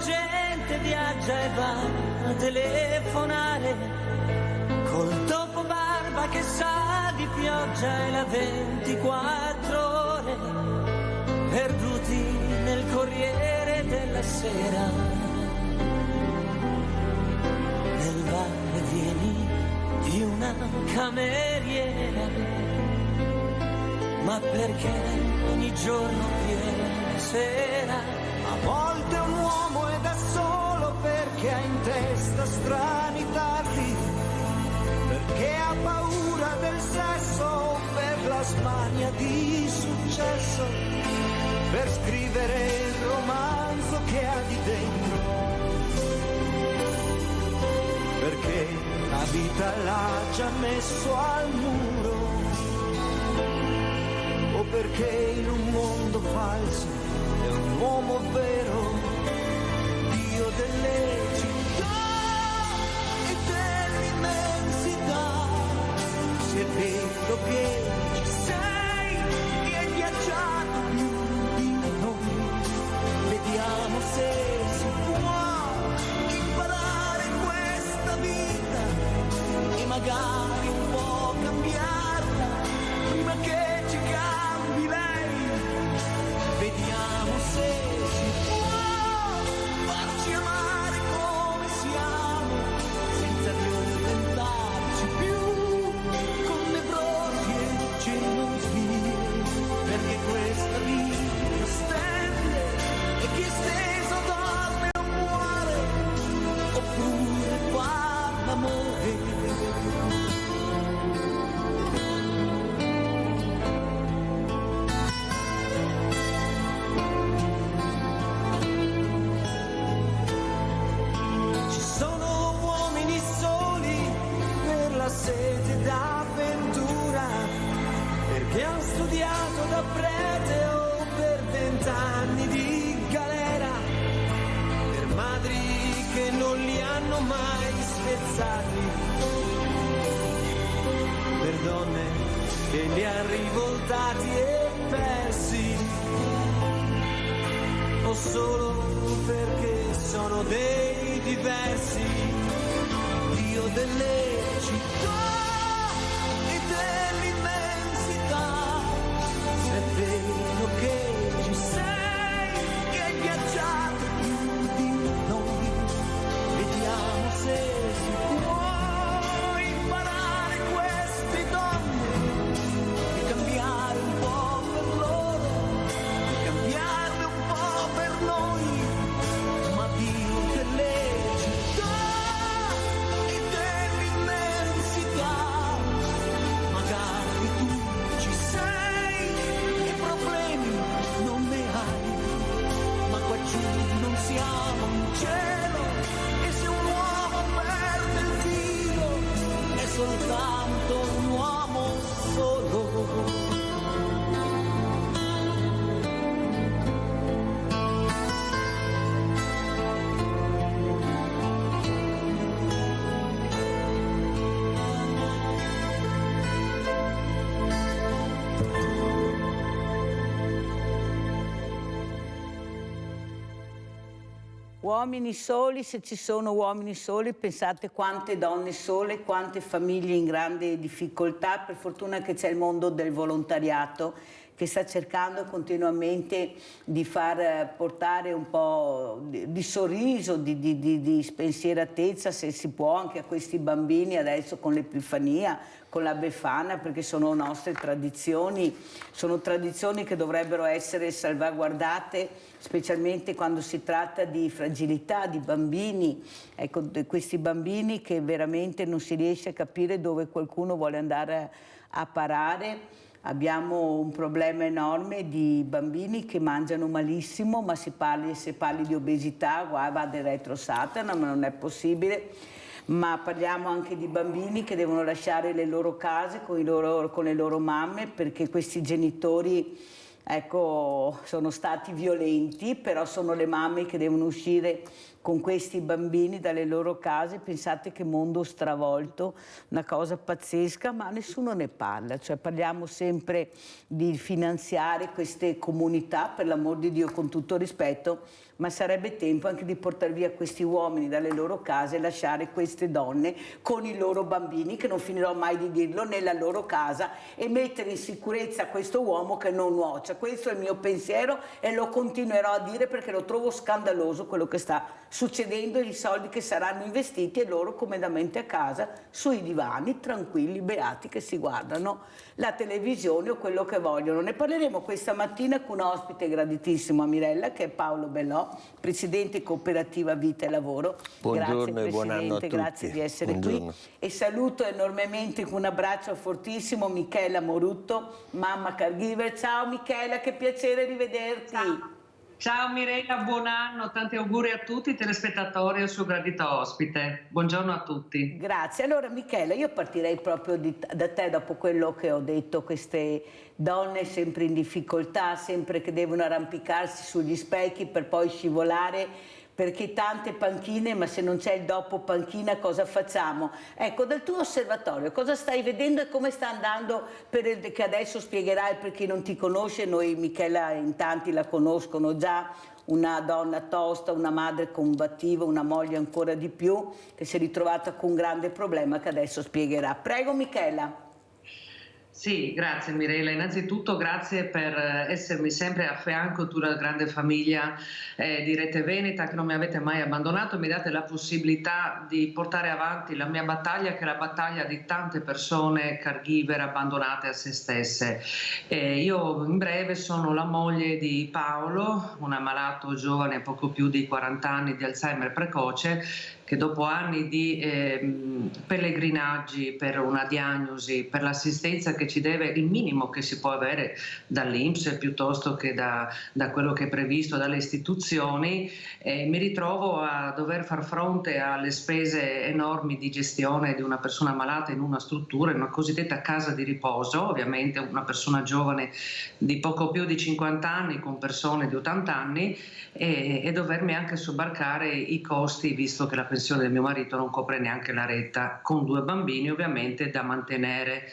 gente viaggia e va a telefonare col topo barba che sa di pioggia e la 24 ore perduti nel Corriere della Sera, nel va e vieni di una cameriera, ma perché ogni giorno viene sera. A volte un uomo è da solo perché ha in testa strani tarli, perché ha paura del sesso, per la smania di successo, per scrivere il romanzo che ha di dentro, perché la vita l'ha già messo al muro, o perché in un mondo falso è un uomo vero, Dio delle città e dell'immensità. Se è vero che ci sei e hai viaggiato più di noi, vediamo se si può imparare questa vita e magari un po' cambiarla prima che ci cambi lei. Vediamo se si può farci amare come siamo, senza violentarci più con nevrosi e gelosie, perché questa vita stende e chi è steso dorme o muore, oppure fa l'amore. Sete d'avventura, perché han studiato da prete o per 20 anni di galera, per madri che non li hanno mai spezzati, per donne che li han rivoltati e persi, o solo perché sono dei diversi. Dio delle città e dell'immensità, se è vero che ci sei e hai viaggiato più di noi, vediamo se si può imparare queste donne e cambiare un po' per loro, e cambiarle un po' per noi, ma Dio delle città non siamo in cielo, e se un uomo perde il filo è soltanto un uomo solo. Uomini soli, se ci sono uomini soli, pensate quante donne sole, quante famiglie in grande difficoltà. Per fortuna che c'è il mondo del volontariato che sta cercando continuamente di far portare un po' di sorriso, di spensieratezza, se si può, anche a questi bambini adesso con l'Epifania, con la Befana, perché sono nostre tradizioni, sono tradizioni che dovrebbero essere salvaguardate, specialmente quando si tratta di fragilità, di bambini, ecco, questi bambini che veramente non si riesce a capire dove qualcuno vuole andare a parare. Abbiamo un problema enorme di bambini che mangiano malissimo, ma se parli di obesità, va del retro Satana, ma non è possibile. Ma parliamo anche di bambini che devono lasciare le loro case con le loro mamme, perché questi genitori, ecco, sono stati violenti, però sono le mamme che devono uscire con questi bambini dalle loro case. Pensate che mondo stravolto, una cosa pazzesca, ma nessuno ne parla. Cioè parliamo sempre di finanziare queste comunità, per l'amor di Dio, con tutto rispetto, ma sarebbe tempo anche di portare via questi uomini dalle loro case e lasciare queste donne con i loro bambini, che non finirò mai di dirlo, nella loro casa, e mettere in sicurezza questo uomo che non nuoce. Questo è il mio pensiero e lo continuerò a dire, perché lo trovo scandaloso quello che sta succedendo, i soldi che saranno investiti e loro comodamente a casa sui divani, tranquilli, beati, che si guardano la televisione o quello che vogliono. Ne parleremo questa mattina con un ospite graditissimo a Mirella, che è Paolo Bellò, presidente Cooperativa Vita e Lavoro. Buongiorno, grazie e buon anno a Presidente, tutti. grazie di essere Buongiorno. qui, e saluto enormemente con un abbraccio fortissimo Michela Morutto, mamma caregiver. Ciao Michela, che piacere rivederti. Ciao. Ciao Mirella, buon anno, tanti auguri a tutti i telespettatori e al suo gradito ospite. Buongiorno a tutti. Grazie. Allora Michela, io partirei proprio da te, dopo quello che ho detto, queste donne sempre in difficoltà, sempre che devono arrampicarsi sugli specchi per poi scivolare, perché tante panchine, ma se non c'è il dopo panchina cosa facciamo? Ecco, dal tuo osservatorio cosa stai vedendo e come sta andando, che adesso spiegherai per chi non ti conosce. Noi Michela in tanti la conoscono già, una donna tosta, una madre combattiva, una moglie ancora di più, che si è ritrovata con un grande problema che adesso spiegherà. Prego Michela. Sì, grazie Mirella. Innanzitutto grazie per essermi sempre a fianco, tu la grande famiglia di Rete Veneta, che non mi avete mai abbandonato, mi date la possibilità di portare avanti la mia battaglia, che è la battaglia di tante persone caregiver abbandonate a se stesse. Io in breve sono la moglie di Paolo, un ammalato giovane, poco più di 40 anni, di Alzheimer precoce, che dopo anni di pellegrinaggi per una diagnosi, per l'assistenza che ci deve, il minimo che si può avere dall'INPS piuttosto che da quello che è previsto dalle istituzioni, mi ritrovo a dover far fronte alle spese enormi di gestione di una persona malata in una struttura, in una cosiddetta casa di riposo, ovviamente una persona giovane di poco più di 50 anni con persone di 80 anni, e dovermi anche sobbarcare i costi, visto che la pensione del mio marito non copre neanche la retta, con 2 bambini ovviamente da mantenere.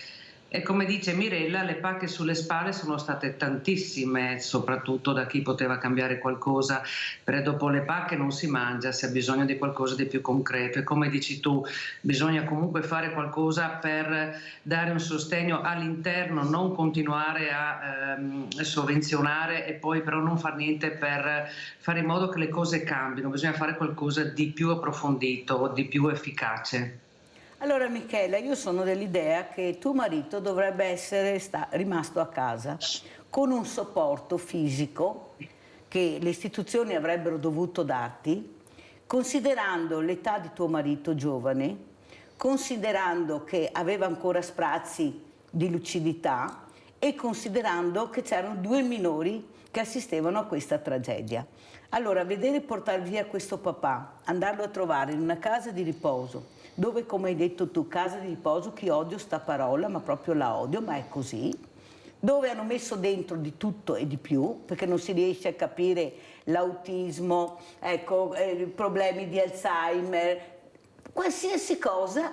E come dice Mirella, le pacche sulle spalle sono state tantissime, soprattutto da chi poteva cambiare qualcosa, perché dopo le pacche non si mangia, si ha bisogno di qualcosa di più concreto, e come dici tu bisogna comunque fare qualcosa per dare un sostegno all'interno, non continuare a sovvenzionare e poi però non far niente per fare in modo che le cose cambino. Bisogna fare qualcosa di più approfondito, di più efficace. Allora Michela, io sono dell'idea che tuo marito dovrebbe essere rimasto a casa con un supporto fisico che le istituzioni avrebbero dovuto darti, considerando l'età di tuo marito giovane, considerando che aveva ancora sprazzi di lucidità e considerando che c'erano 2 minori che assistevano a questa tragedia. Allora, vedere portare via questo papà, andarlo a trovare in una casa di riposo, dove, come hai detto tu, casa di riposo, che odio sta parola, ma proprio la odio, ma è così, dove hanno messo dentro di tutto e di più, perché non si riesce a capire l'autismo, ecco, problemi di Alzheimer, qualsiasi cosa,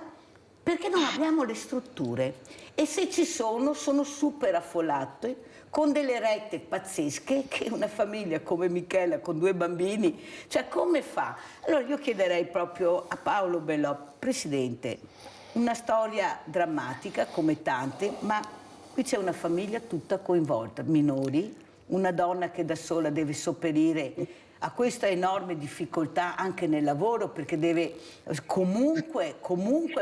perché non abbiamo le strutture. E se ci sono super affollate, con delle rette pazzesche, che una famiglia come Michela con 2 bambini, cioè come fa? Allora io chiederei proprio a Paolo Bellò, Presidente, una storia drammatica come tante, ma qui c'è una famiglia tutta coinvolta, minori, una donna che da sola deve sopperire a questa enorme difficoltà anche nel lavoro, perché deve comunque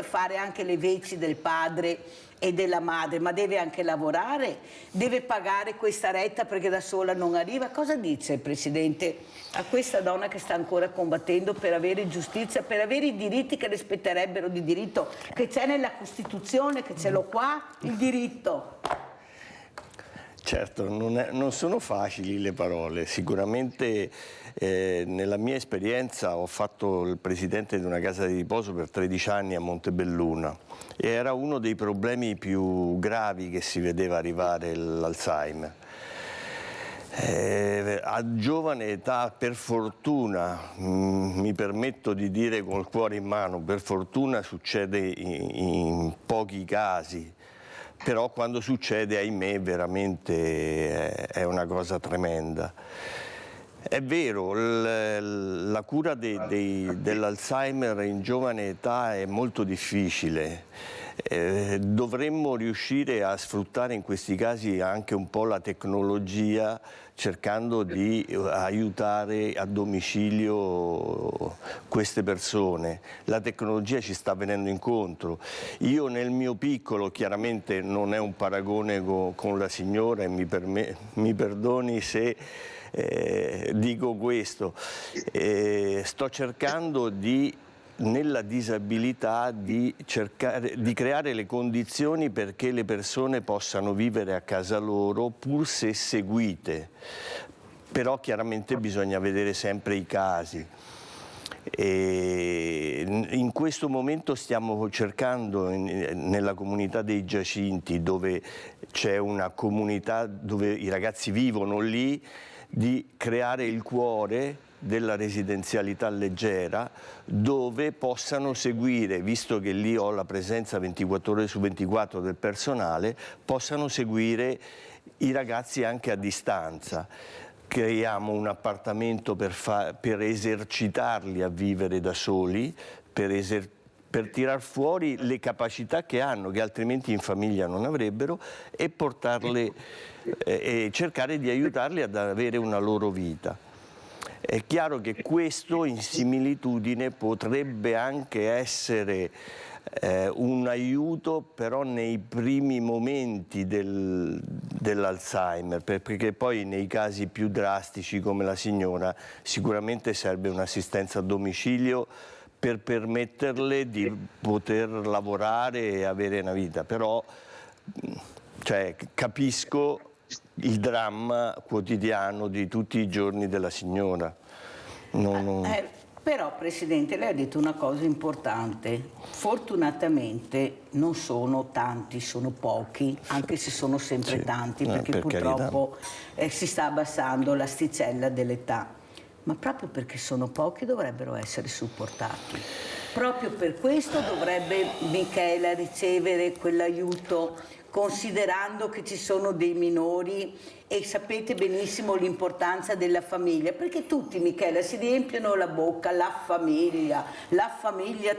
fare anche le veci del padre e della madre, ma deve anche lavorare, deve pagare questa retta perché da sola non arriva. Cosa dice il Presidente a questa donna che sta ancora combattendo per avere giustizia, per avere i diritti che le spetterebbero di diritto, che c'è nella Costituzione, che ce l'ho qua, il diritto? Certo, non sono facili le parole. Sicuramente nella mia esperienza ho fatto il presidente di una casa di riposo per 13 anni a Montebelluna e era uno dei problemi più gravi che si vedeva arrivare, l'Alzheimer. A giovane età, per fortuna, mi permetto di dire col cuore in mano, per fortuna succede in pochi casi, però quando succede, ahimè, veramente è una cosa tremenda. È vero, la cura dell'Alzheimer in giovane età è molto difficile. Dovremmo riuscire a sfruttare in questi casi anche un po' la tecnologia, cercando di aiutare a domicilio queste persone. La tecnologia ci sta venendo incontro. Io nel mio piccolo, chiaramente non è un paragone con la signora, e mi perdoni se dico questo, sto cercando nella disabilità di creare le condizioni perché le persone possano vivere a casa loro pur se seguite, però chiaramente bisogna vedere sempre i casi. E in questo momento stiamo cercando nella comunità dei Giacinti, dove c'è una comunità dove i ragazzi vivono lì, di creare il cuore della residenzialità leggera, dove possano seguire, visto che lì ho la presenza 24 ore su 24 del personale, possano seguire i ragazzi anche a distanza. Creiamo un appartamento per esercitarli a vivere da soli, per tirar fuori le capacità che hanno, che altrimenti in famiglia non avrebbero, e portarle e cercare di aiutarli ad avere una loro vita. È chiaro che questo in similitudine potrebbe anche essere un aiuto, però nei primi momenti dell'Alzheimer, perché poi nei casi più drastici come la signora sicuramente serve un'assistenza a domicilio per permetterle di poter lavorare e avere una vita, però capisco il dramma quotidiano di tutti i giorni della signora. Però Presidente, lei ha detto una cosa importante: fortunatamente non sono tanti, sono pochi, anche se sono sempre tanti, perché purtroppo si sta abbassando l'asticella dell'età. Ma proprio perché sono pochi dovrebbero essere supportati. Proprio per questo dovrebbe Michela ricevere quell'aiuto, considerando che ci sono dei minori, e sapete benissimo l'importanza della famiglia, perché tutti, Michela, si riempiono la bocca, la famiglia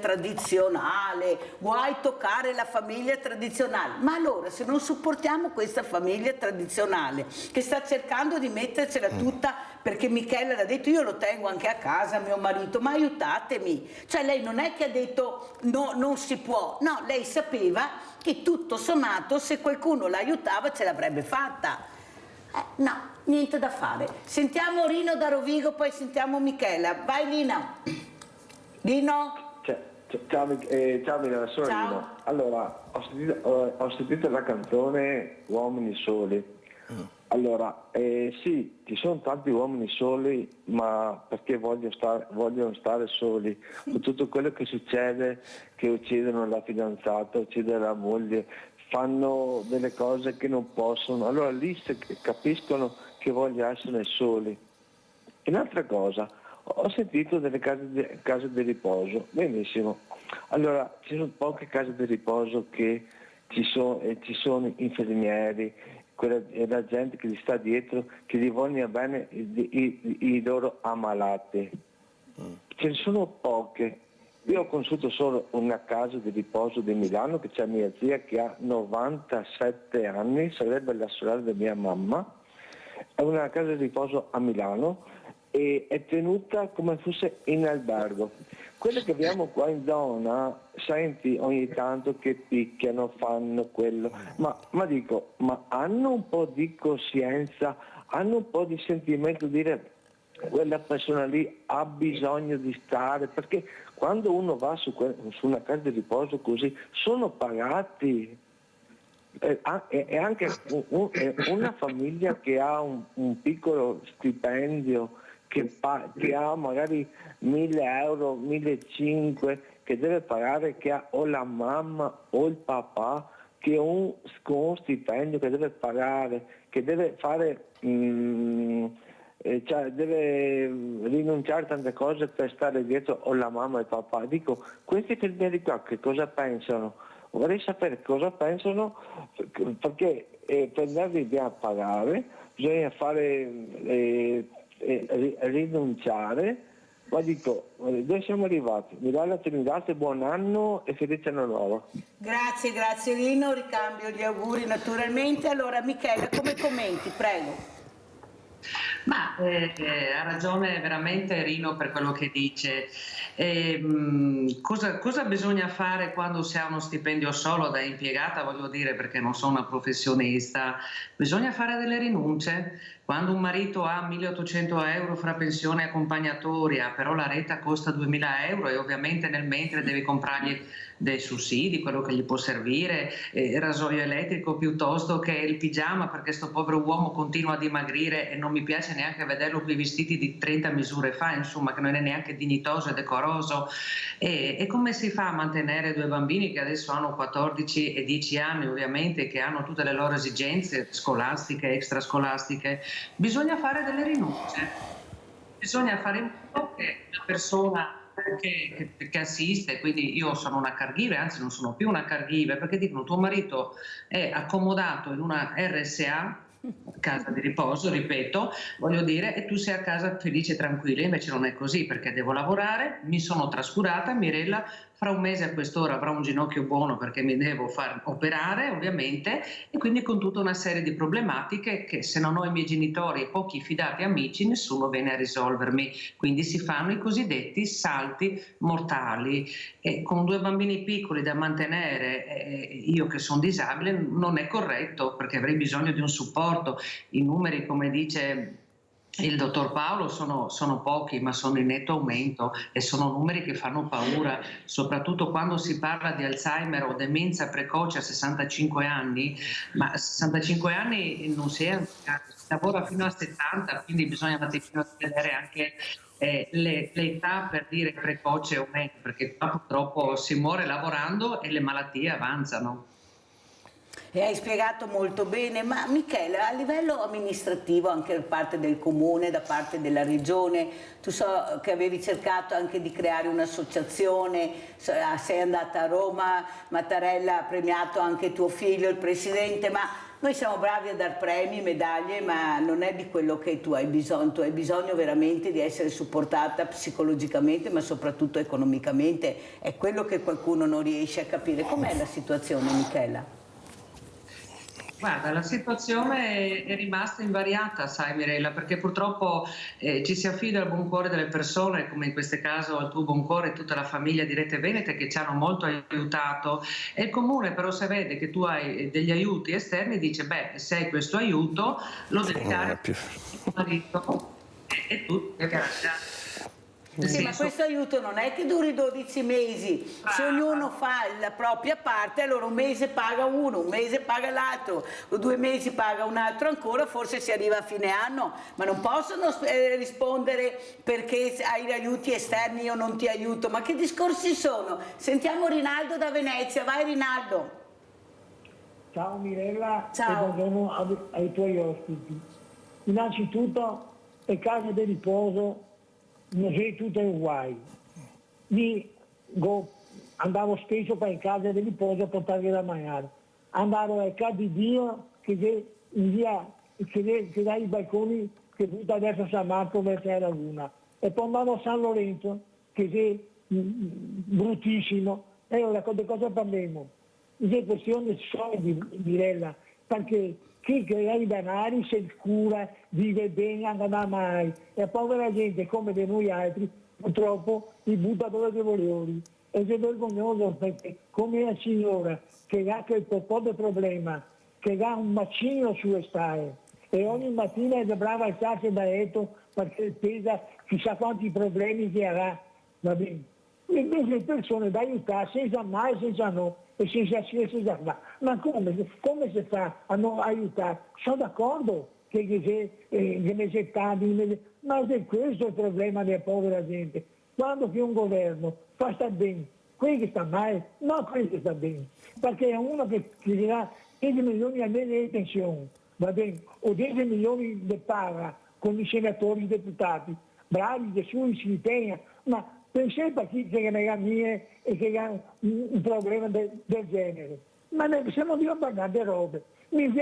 tradizionale, vuoi toccare la famiglia tradizionale, ma allora se non supportiamo questa famiglia tradizionale che sta cercando di mettercela tutta, perché Michela l'ha detto, io lo tengo anche a casa mio marito, ma aiutatemi, cioè lei non è che ha detto no, non si può, no, lei sapeva che tutto sommato se qualcuno l'aiutava ce l'avrebbe fatta. No, niente da fare. Sentiamo Rino da Rovigo, poi sentiamo Michela. Vai Lino. Lino? Ciao Milena, sono Rino. Allora, ho sentito la canzone Uomini Soli. Allora, sì, ci sono tanti uomini soli, ma perché vogliono stare soli, con tutto quello che succede, che uccidono la fidanzata, uccidono la moglie, fanno delle cose che non possono, allora lì capiscono che vogliono essere soli. Un'altra cosa, ho sentito delle case di riposo, benissimo, allora ci sono poche case di riposo che ci sono infermieri, la gente che gli sta dietro, che gli vogliono bene i loro ammalati. Ce ne sono poche. Io ho conosciuto solo una casa di riposo di Milano, che c'è mia zia che ha 97 anni, sarebbe la sorella di mia mamma, è una casa di riposo a Milano e è tenuta come fosse in albergo. Quello che abbiamo qua in zona, senti ogni tanto che picchiano, fanno quello, ma hanno un po' di coscienza, hanno un po' di sentimento, dire quella persona lì ha bisogno di stare, perché quando uno va su una casa di riposo così sono pagati, è anche una famiglia che ha un piccolo stipendio, che ha magari 1.000 euro, 1.500, che deve pagare, che ha o la mamma o il papà, che con un stipendio che deve pagare, che deve fare, cioè deve rinunciare a tante cose per stare dietro o la mamma e il papà. Dico, questi fermieri qua che cosa pensano? Vorrei sapere cosa pensano, perché per darli a pagare bisogna fare rinunciare. Ma dico, dove siamo arrivati? Mirella, ti ringrazio, buon anno e felice anno nuovo. Grazie Rino, ricambio gli auguri naturalmente. Allora Michela, come commenti? Prego. Ma ha ragione veramente Rino per quello che dice. Cosa bisogna fare quando si ha uno stipendio solo da impiegata, voglio dire, perché non sono una professionista? Bisogna fare delle rinunce. Quando un marito ha 1.800 euro fra pensione e accompagnatoria, però la retta costa 2.000 euro e ovviamente nel mentre devi comprargli dei sussidi, quello che gli può servire, rasoio elettrico piuttosto che il pigiama, perché sto povero uomo continua a dimagrire e non mi piace neanche vederlo qui vestiti di 30 misure fa, insomma, che non è neanche dignitoso e decoroso. E come si fa a mantenere due bambini che adesso hanno 14 e 10 anni, ovviamente, che hanno tutte le loro esigenze scolastiche, extrascolastiche? Bisogna fare delle rinunce, bisogna fare in modo che la persona che assiste, quindi io sono una caregiver, anzi non sono più una caregiver, perché dicono tuo marito è accomodato in una RSA, casa di riposo, ripeto, voglio dire, e tu sei a casa felice e tranquilla. Invece non è così, perché devo lavorare, mi sono trascurata, Mirella fra un mese a quest'ora avrò un ginocchio buono perché mi devo far operare ovviamente, e quindi con tutta una serie di problematiche che se non ho i miei genitori e pochi fidati amici nessuno viene a risolvermi, quindi si fanno i cosiddetti salti mortali e con due bambini piccoli da mantenere, io che sono disabile, non è corretto, perché avrei bisogno di un supporto. I numeri, come dice il dottor Paolo, sono pochi, ma sono in netto aumento e sono numeri che fanno paura, soprattutto quando si parla di Alzheimer o demenza precoce a 65 anni, ma a 65 anni non si è anziani, si lavora fino a 70, quindi bisogna un attimino vedere anche l'età per dire precoce o meno, perché qua purtroppo si muore lavorando e le malattie avanzano. E hai spiegato molto bene, ma Michela, a livello amministrativo, anche da parte del comune, da parte della regione, tu so che avevi cercato anche di creare un'associazione, sei andata a Roma, Mattarella ha premiato anche tuo figlio, il presidente, ma noi siamo bravi a dar premi, medaglie, ma non è di quello che tu hai bisogno veramente di essere supportata psicologicamente, ma soprattutto economicamente, è quello che qualcuno non riesce a capire. Com'è la situazione, Michela? Guarda, la situazione è rimasta invariata, sai Mirella, perché purtroppo ci si affida al buon cuore delle persone, come in questo caso al tuo buon cuore e tutta la famiglia di Rete Veneta che ci hanno molto aiutato, e il comune però se vede che tu hai degli aiuti esterni dice beh, se hai questo aiuto lo devi dare a tuo marito e tu devi garantire. Sì, ma questo aiuto non è che duri 12 mesi, se ognuno fa la propria parte, allora un mese paga uno, un mese paga l'altro, 2 mesi paga un altro ancora, forse si arriva a fine anno, ma non possono rispondere perché hai aiuti esterni io non ti aiuto, ma che discorsi sono? Sentiamo Rinaldo da Venezia, vai Rinaldo. Ciao Mirella. Ciao. E buongiorno ai tuoi ospiti. Innanzitutto le case di riposo non sei tutte uguali. Andavo spesso per le case di riposo a portargli da mangiare. Andavo al casa di Dio che dà i balconi che butta verso San Marco, verso la Laguna. E poi andavo a San Lorenzo che è bruttissimo. E allora di cosa parliamo? È questione di soldi, Mirella, perché chi crea i denari si cura, vive bene, non va mai. E la povera gente, come di noi altri, purtroppo li butta dove che vogliono. Ed è vergognoso perché come la signora che ha quel po' di problema, che ha un macino sulle spalle e ogni mattina è brava a alzarsi da letto perché pesa chissà quanti problemi che avrà, va bene. Invece le persone da aiutare senza mai, senza no, e senza sì e senza ma. Ma come si fa a non aiutare? Sono d'accordo che le necessità, ma è questo il problema della povera gente. Quando che un governo fa sta bene quelli che sta male, non quelli che sta bene, perché è uno che gli dà 10 milioni al mese di pensione, va bene, o 10 milioni di paga con i senatori, i deputati, bravi, che su si impegna, ma pensate a chi che ne ha mie e che ha un problema del genere. Ma noi siamo di parlare di robe, miei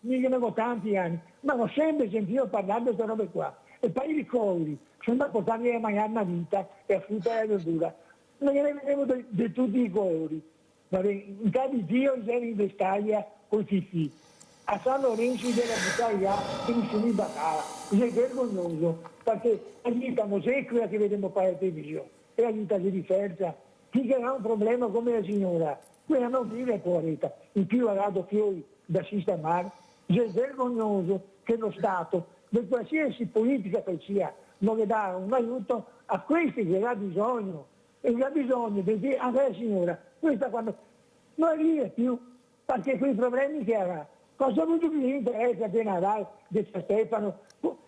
mica tanti anni, ma ho sempre sentito parlare di queste robe qua. E poi i ricoveri, sono da portarli a mangiare una vita e a frutta e verdura. Non ne vedevo di tutti i colori. In caso di Dio ieri in Vestaglia con Fifi. A San Lorenzo della Buttaia che mi sono imbattata. È vergognoso, perché aiutano sempre quella che vediamo fare la televisione. E aiuta di difesa. Chi che ha un problema come la signora, quella non vive poveretta. In più ha dato fiori da sistemare. È vergognoso che lo Stato, per qualsiasi politica che sia, non le dà un aiuto a questi che ha bisogno. E ha bisogno di dire a la signora, questa quando non vive più, perché quei problemi che avrà. Cosa avuto che gli interessa di Nadal, di San Stefano,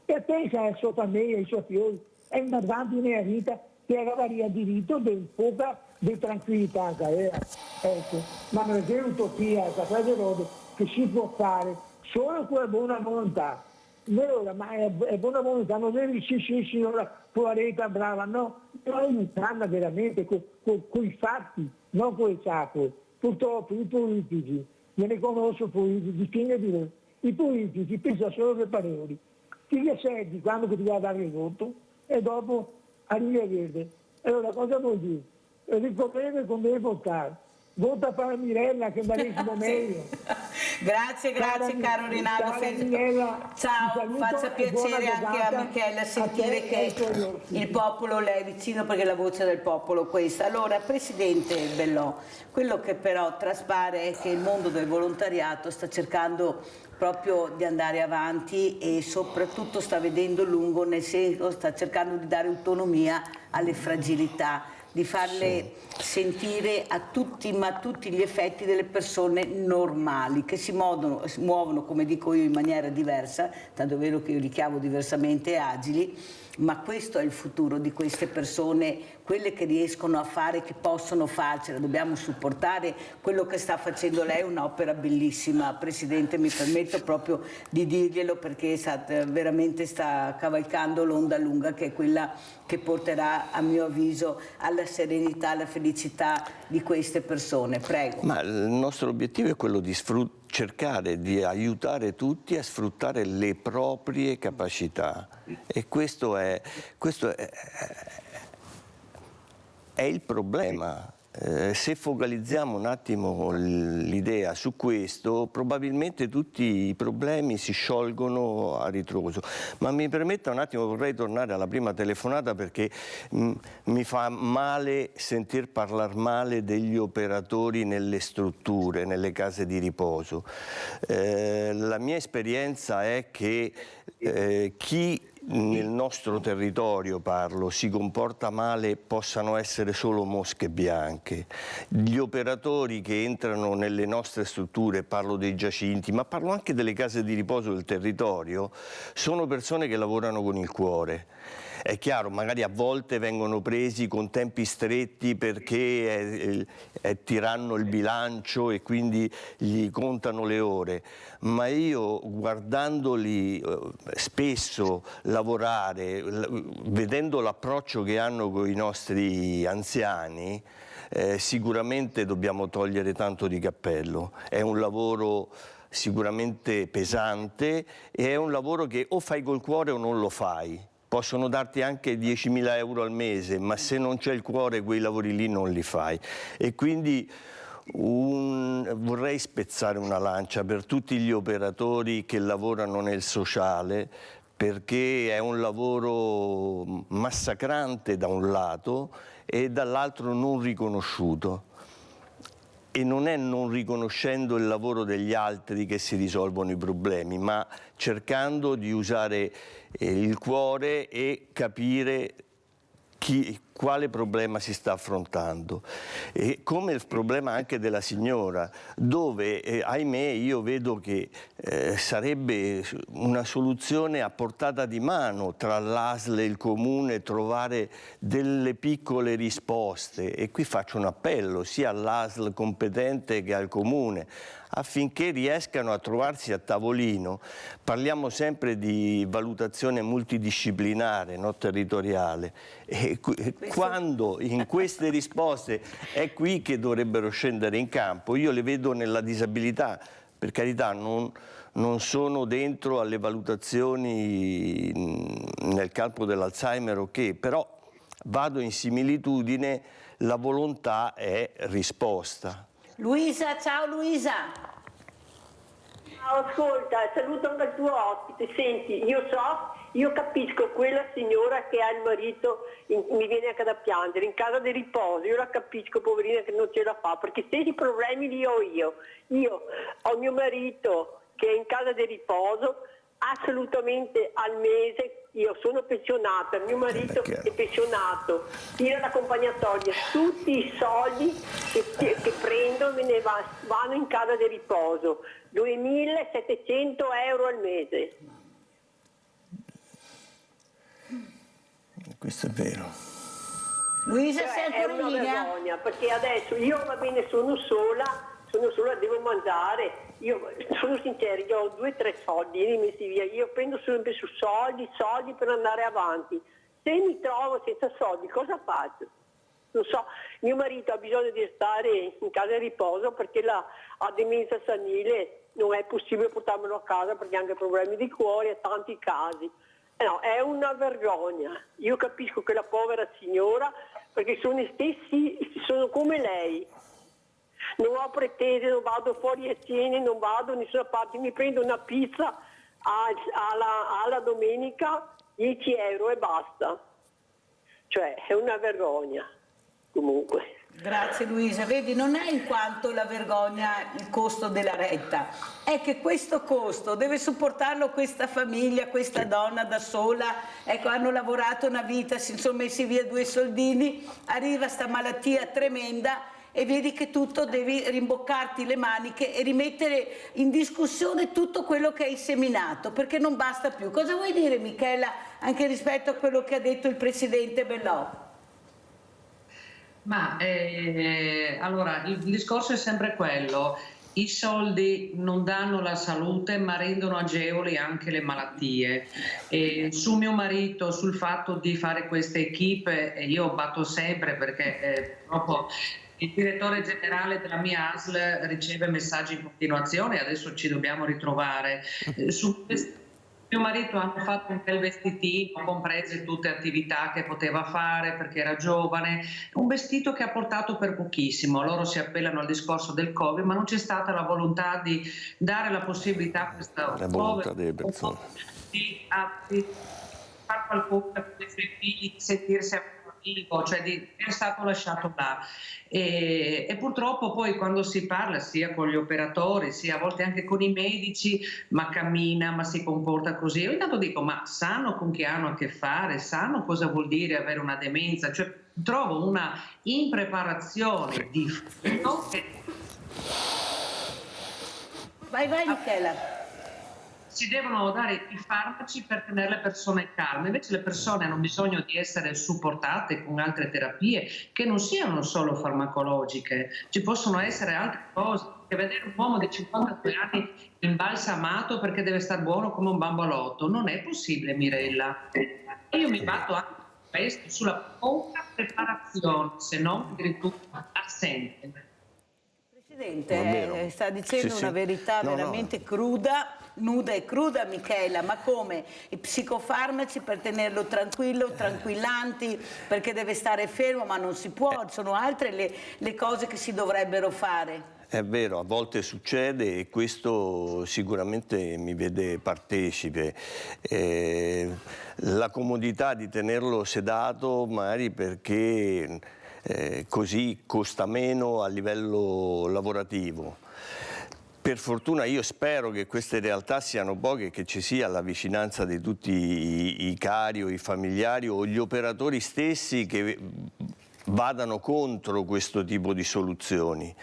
e pensa al suo famiglia, ai suoi fiori, è un davanti nella vita che avrebbe diritto di poca di tranquillità. Ecco. Ma non è un'utopia, questa roba che si può fare solo con la buona volontà. Allora, ma è buona volontà, non devi sì, signora, poveretta, brava, no, però aiutarla veramente con i fatti, non con le sacre. Purtroppo i politici, io ne conosco politici, di chi ne dirò, i politici pensano solo per pareri. Ti senti quando ti va a dare il voto e dopo arrivi a vedere. Allora cosa vuol dire? Ricorrere con deve votare. Vota per Mirella che merita meglio. Grazie caro Rinaldo. Ciao, faccia piacere anche a Michela sentire che il popolo le è vicino, perché è la voce del popolo questa. Allora, Presidente Bellò, quello che però traspare è che il mondo del volontariato sta cercando proprio di andare avanti e soprattutto sta vedendo lungo, nel senso sta cercando di dare autonomia alle fragilità, di farle sentire a tutti gli effetti delle persone normali, che si muovono, come dico io, in maniera diversa, tanto è vero che io li chiamo diversamente agili, ma questo è il futuro di queste persone, quelle che riescono a fare, che possono farcela. Dobbiamo supportare quello che sta facendo lei, un'opera bellissima, Presidente, mi permetto proprio di dirglielo, perché veramente sta cavalcando l'onda lunga, che è quella che porterà, a mio avviso, alla serenità, alla felicità di queste persone. Prego. Ma il nostro obiettivo è quello di cercare di aiutare tutti a sfruttare le proprie capacità, e questo è il problema. Se focalizziamo un attimo l'idea su questo, probabilmente tutti i problemi si sciolgono a ritroso. Ma mi permetta un attimo, vorrei tornare alla prima telefonata, perché mi fa male sentir parlare male degli operatori nelle strutture, nelle case di riposo. La mia esperienza è che chi nel nostro territorio, si comporta male, possano essere solo mosche bianche. Gli operatori che entrano nelle nostre strutture, parlo dei giacinti, ma parlo anche delle case di riposo del territorio, sono persone che lavorano con il cuore. È chiaro, magari a volte vengono presi con tempi stretti perché è tiranno il bilancio e quindi gli contano le ore, ma io guardandoli spesso lavorare, vedendo l'approccio che hanno con i nostri anziani, sicuramente dobbiamo togliere tanto di cappello. È un lavoro sicuramente pesante e è un lavoro che o fai col cuore o non lo fai. Possono darti anche 10.000 euro al mese, ma se non c'è il cuore quei lavori lì non li fai. E quindi vorrei spezzare una lancia per tutti gli operatori che lavorano nel sociale, perché è un lavoro massacrante da un lato e dall'altro non riconosciuto. E non è non riconoscendo il lavoro degli altri che si risolvono i problemi, ma cercando di usare il cuore e capire quale problema si sta affrontando, e come il problema anche della signora, dove ahimè io vedo che sarebbe una soluzione a portata di mano tra l'ASL e il comune trovare delle piccole risposte, e qui faccio un appello sia all'ASL competente che al comune affinché riescano a trovarsi a tavolino. Parliamo sempre di valutazione multidisciplinare, no, territoriale, e quando in queste risposte è qui che dovrebbero scendere in campo. Io le vedo nella disabilità, per carità, non sono dentro alle valutazioni nel campo dell'Alzheimer, ok, però vado in similitudine, la volontà è risposta. Luisa, ciao Luisa. Ascolta, saluto anche il tuo ospite. Senti, io capisco quella signora che ha il marito, mi viene anche da piangere, in casa di riposo. Io la capisco, poverina, che non ce la fa, perché stessi problemi li ho io. Io ho mio marito che è in casa di riposo, assolutamente al mese. Io sono pensionata, mio marito è pensionato, tira l'accompagnatoria, tutti i soldi che prendo me ne vanno in casa di riposo, 2.700 euro al mese. Questo è vero. Luisa, sei ancora in linea? È una vergogna, perché adesso io va bene, sono sola, devo mangiare. Io sono sincera, io ho 2 o 3 soldi messi via, io prendo sempre su soldi per andare avanti. Se mi trovo senza soldi, cosa faccio? Non so, mio marito ha bisogno di stare in casa di riposo perché ha demenza senile, non è possibile portarmelo a casa perché ha anche problemi di cuore, ha tanti casi. No, è una vergogna. Io capisco che la povera signora, perché sono gli stessi, sono come lei. Non ho pretese, non vado fuori a cene, non vado da nessuna parte, mi prendo una pizza alla domenica, 10 euro e basta. Cioè, è una vergogna, comunque. Grazie Luisa, vedi, non è in quanto la vergogna il costo della retta, è che questo costo deve supportarlo questa famiglia, questa donna da sola, ecco, hanno lavorato una vita, si sono messi via 2 soldini, arriva sta malattia tremenda e vedi che tutto devi rimboccarti le maniche e rimettere in discussione tutto quello che hai seminato, perché non basta più. Cosa vuoi dire, Michela, anche rispetto a quello che ha detto il presidente Bellò? Ma allora il discorso è sempre quello: i soldi non danno la salute ma rendono agevoli anche le malattie. Su mio marito, sul fatto di fare queste equipe, io batto sempre perché proprio il direttore generale della mia ASL riceve messaggi in continuazione, adesso ci dobbiamo ritrovare. Su mio marito hanno fatto un bel vestitino, comprese tutte le attività che poteva fare perché era giovane, un vestito che ha portato per pochissimo. Loro si appellano al discorso del Covid, ma non c'è stata la volontà di dare la possibilità a questa povera persona di fare qualcosa per i suoi figli, di sentirsi vivo, cioè di essere stato lasciato là. E purtroppo poi quando si parla sia con gli operatori sia a volte anche con i medici, ma cammina, ma si comporta così, io intanto dico, ma sanno con chi hanno a che fare, sanno cosa vuol dire avere una demenza, cioè trovo una impreparazione di fatto che... Vai Michela. Si devono dare i farmaci per tenere le persone calme, invece le persone hanno bisogno di essere supportate con altre terapie che non siano solo farmacologiche, ci possono essere altre cose, che vedere un uomo di 52 anni imbalsamato perché deve stare buono come un bambolotto, non è possibile, Mirella. Io mi batto anche questo, sulla poca preparazione, se non addirittura assente. Presidente, sta dicendo una verità veramente cruda, nuda e cruda, Michela, ma come? I psicofarmaci per tenerlo tranquillo, tranquillanti, perché deve stare fermo, ma non si può, sono altre le cose che si dovrebbero fare. È vero, a volte succede e questo sicuramente mi vede partecipe. La comodità di tenerlo sedato magari perché così costa meno a livello lavorativo. Per fortuna io spero che queste realtà siano poche e che ci sia la vicinanza di tutti i cari o i familiari o gli operatori stessi che vadano contro questo tipo di soluzioni.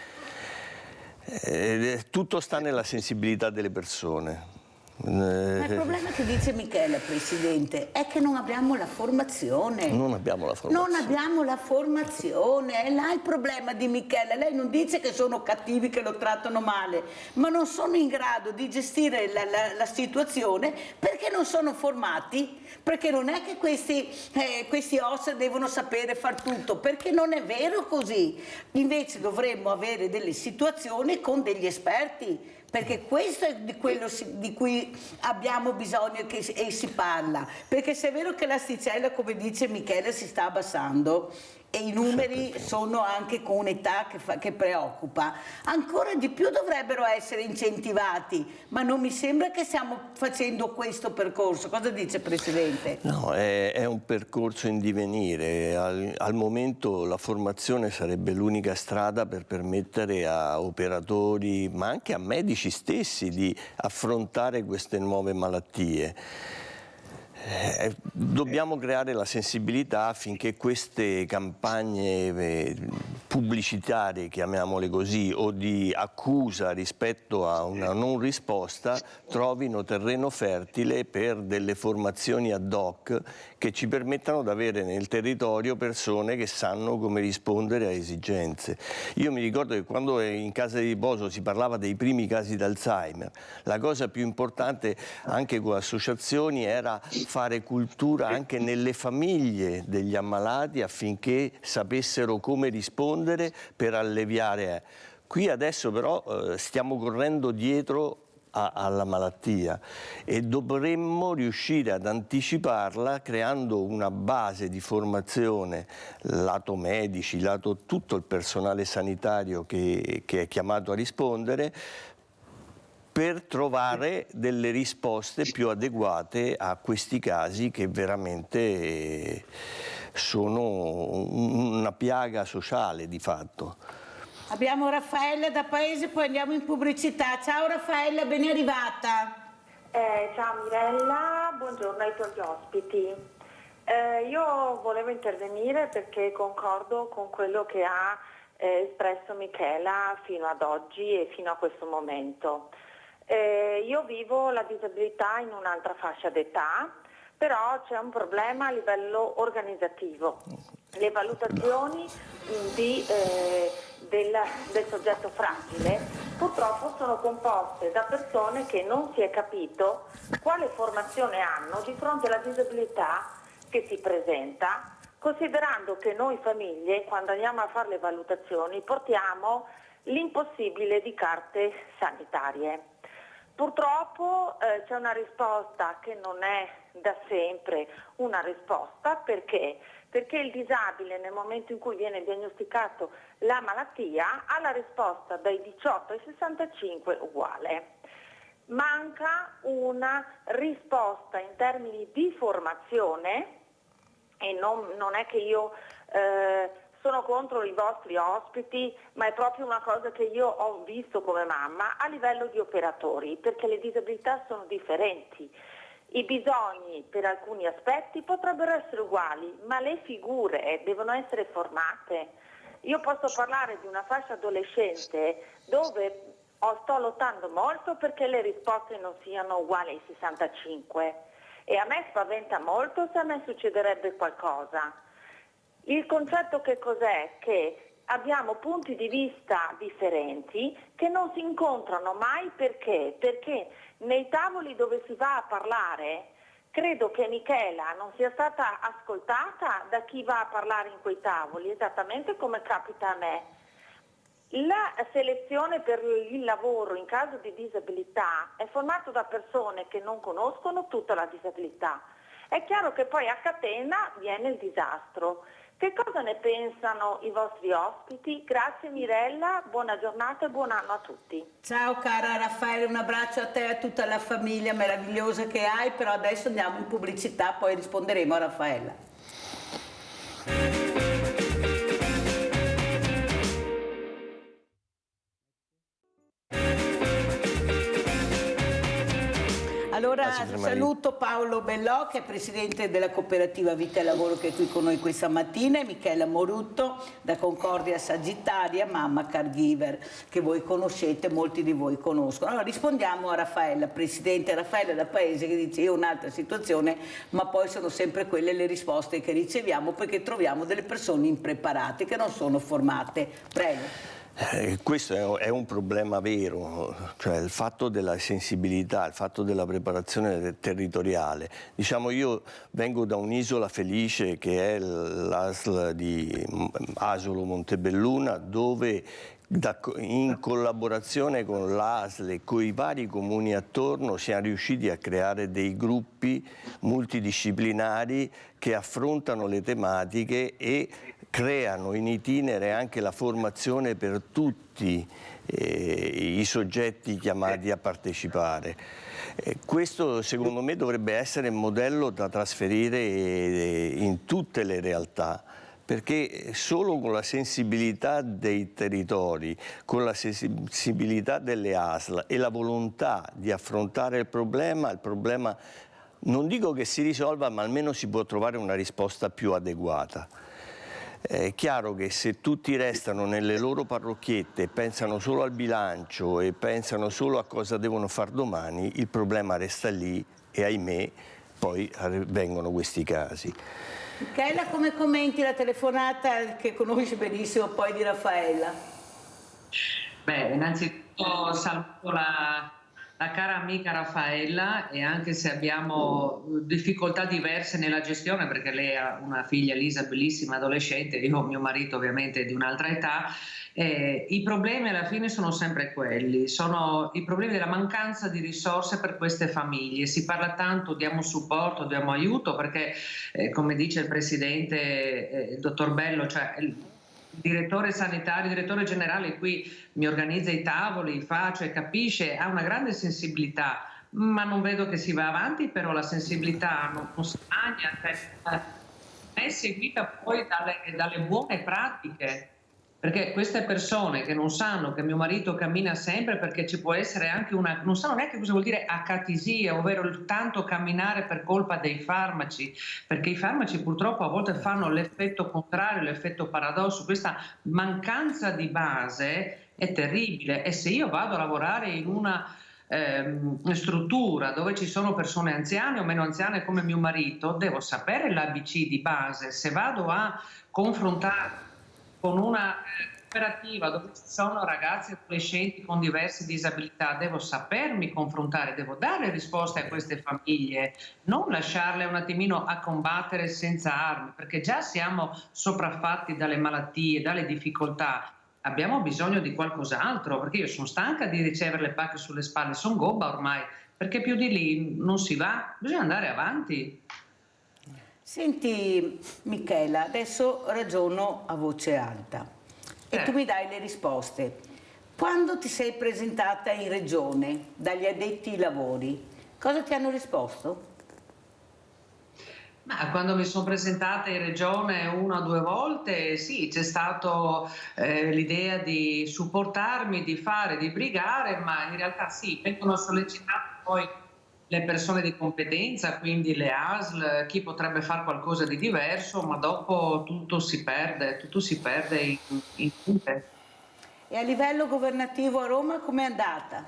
Tutto sta nella sensibilità delle persone. Ma il problema che dice Michela, Presidente, è che non abbiamo la formazione. Non abbiamo la formazione. Non abbiamo la formazione, è là il problema di Michela. Lei non dice che sono cattivi, che lo trattano male, ma non sono in grado di gestire la situazione perché non sono formati, perché non è che questi OSS devono sapere far tutto, perché non è vero così. Invece dovremmo avere delle situazioni con degli esperti, perché questo è di quello di cui abbiamo bisogno e si parla, perché se è vero che l'asticella, come dice Michele, si sta abbassando e i numeri sono anche con un'età che preoccupa, ancora di più dovrebbero essere incentivati, ma non mi sembra che stiamo facendo questo percorso. Cosa dice, Presidente? No, è un percorso in divenire. Al momento la formazione sarebbe l'unica strada per permettere a operatori, ma anche a medici stessi, di affrontare queste nuove malattie. Dobbiamo creare la sensibilità affinché queste campagne pubblicitarie, chiamiamole così, o di accusa rispetto a una non risposta trovino terreno fertile per delle formazioni ad hoc che ci permettano di avere nel territorio persone che sanno come rispondere a esigenze. Io mi ricordo che quando in Casa di Riposo si parlava dei primi casi d'Alzheimer, la cosa più importante anche con associazioni era fare cultura anche nelle famiglie degli ammalati affinché sapessero come rispondere per alleviare. Qui adesso però stiamo correndo dietro alla malattia e dovremmo riuscire ad anticiparla creando una base di formazione lato medici, lato tutto il personale sanitario che è chiamato a rispondere, per trovare delle risposte più adeguate a questi casi che veramente sono una piaga sociale di fatto. Abbiamo Raffaella da Paese, poi andiamo in pubblicità. Ciao Raffaella, ben arrivata. Ciao Mirella, buongiorno ai tuoi ospiti. Io volevo intervenire perché concordo con quello che ha espresso Michela fino ad oggi e fino a questo momento. Io vivo la disabilità in un'altra fascia d'età, però c'è un problema a livello organizzativo. Le valutazioni del soggetto fragile purtroppo sono composte da persone che non si è capito quale formazione hanno di fronte alla disabilità che si presenta, considerando che noi famiglie, quando andiamo a fare le valutazioni, portiamo l'impossibile di carte sanitarie. Purtroppo c'è una risposta che non è da sempre una risposta, perché il disabile nel momento in cui viene diagnosticato la malattia ha la risposta dai 18 ai 65 uguale. Manca una risposta in termini di formazione e non è che io sono contro i vostri ospiti, ma è proprio una cosa che io ho visto come mamma a livello di operatori, perché le disabilità sono differenti. I bisogni per alcuni aspetti potrebbero essere uguali, ma le figure devono essere formate. Io posso parlare di una fascia adolescente dove sto lottando molto perché le risposte non siano uguali ai 65 e a me spaventa molto se a me succederebbe qualcosa. Il concetto che cos'è? Che abbiamo punti di vista differenti che non si incontrano mai. Perché? Perché nei tavoli dove si va a parlare, credo che Michela non sia stata ascoltata da chi va a parlare in quei tavoli, esattamente come capita a me. La selezione per il lavoro in caso di disabilità è formata da persone che non conoscono tutta la disabilità. È chiaro che poi a catena viene il disastro. Che cosa ne pensano i vostri ospiti? Grazie Mirella, buona giornata e buon anno a tutti. Ciao cara Raffaele, un abbraccio a te e a tutta la famiglia meravigliosa che hai, però adesso andiamo in pubblicità, poi risponderemo a Raffaella. Allora saluto Paolo Bellò, che è presidente della cooperativa Vita e Lavoro, che è qui con noi questa mattina, e Michela Morutto da Concordia Sagittaria, mamma caregiver, che voi conoscete, molti di voi conoscono. Allora rispondiamo a Raffaella, presidente Raffaella da Paese, che dice: io ho un'altra situazione, ma poi sono sempre quelle le risposte che riceviamo, perché troviamo delle persone impreparate che non sono formate. Prego. Questo è un problema vero, cioè il fatto della sensibilità, il fatto della preparazione territoriale. Diciamo, io vengo da un'isola felice che è l'ASL di Asolo Montebelluna, dove in collaborazione con l'ASL e con i vari comuni attorno siamo riusciti a creare dei gruppi multidisciplinari che affrontano le tematiche e creano in itinere anche la formazione per tutti i soggetti chiamati a partecipare. Questo secondo me dovrebbe essere un modello da trasferire in tutte le realtà, perché solo con la sensibilità dei territori, con la sensibilità delle ASL e la volontà di affrontare il problema non dico che si risolva, ma almeno si può trovare una risposta più adeguata. È chiaro che se tutti restano nelle loro parrocchiette, pensano solo al bilancio e pensano solo a cosa devono fare domani, il problema resta lì e ahimè poi vengono questi casi. Michela, come commenti la telefonata che conosci benissimo poi di Raffaella? Beh, innanzitutto saluto la cara amica Raffaella, e anche se abbiamo difficoltà diverse nella gestione, perché lei ha una figlia Elisa bellissima, adolescente, io ho mio marito ovviamente di un'altra età, i problemi alla fine sono sempre quelli, sono i problemi della mancanza di risorse per queste famiglie. Si parla tanto, diamo supporto, diamo aiuto, perché come dice il presidente, il dottor Bello, cioè il direttore sanitario, il direttore generale qui mi organizza i tavoli, fa, cioè capisce, ha una grande sensibilità, ma non vedo che si va avanti, però la sensibilità non stagna, è seguita poi dalle buone pratiche, perché queste persone che non sanno che mio marito cammina sempre, perché ci può essere anche non sanno neanche cosa vuol dire acatisia, ovvero il tanto camminare per colpa dei farmaci, perché i farmaci purtroppo a volte fanno l'effetto contrario, l'effetto paradosso. Questa mancanza di base è terribile, e se io vado a lavorare in una struttura dove ci sono persone anziane o meno anziane come mio marito, devo sapere l'ABC di base. Se vado a confrontare con una cooperativa dove ci sono ragazzi e adolescenti con diverse disabilità, devo sapermi confrontare, devo dare risposte a queste famiglie, non lasciarle un attimino a combattere senza armi, perché già siamo sopraffatti dalle malattie, dalle difficoltà. Abbiamo bisogno di qualcos'altro, perché io sono stanca di ricevere le pacche sulle spalle, sono gobba ormai, perché più di lì non si va, bisogna andare avanti. Senti Michela, adesso ragiono a voce alta e tu mi dai le risposte. Quando ti sei presentata in regione dagli addetti ai lavori, cosa ti hanno risposto? Ma quando mi sono presentata in regione 1 o 2 volte, sì, c'è stato l'idea di supportarmi, di fare, di brigare, ma in realtà sì, vengono sollecitate poi le persone di competenza, quindi le ASL, chi potrebbe fare qualcosa di diverso, ma dopo tutto si perde in punte. E a livello governativo a Roma com'è andata?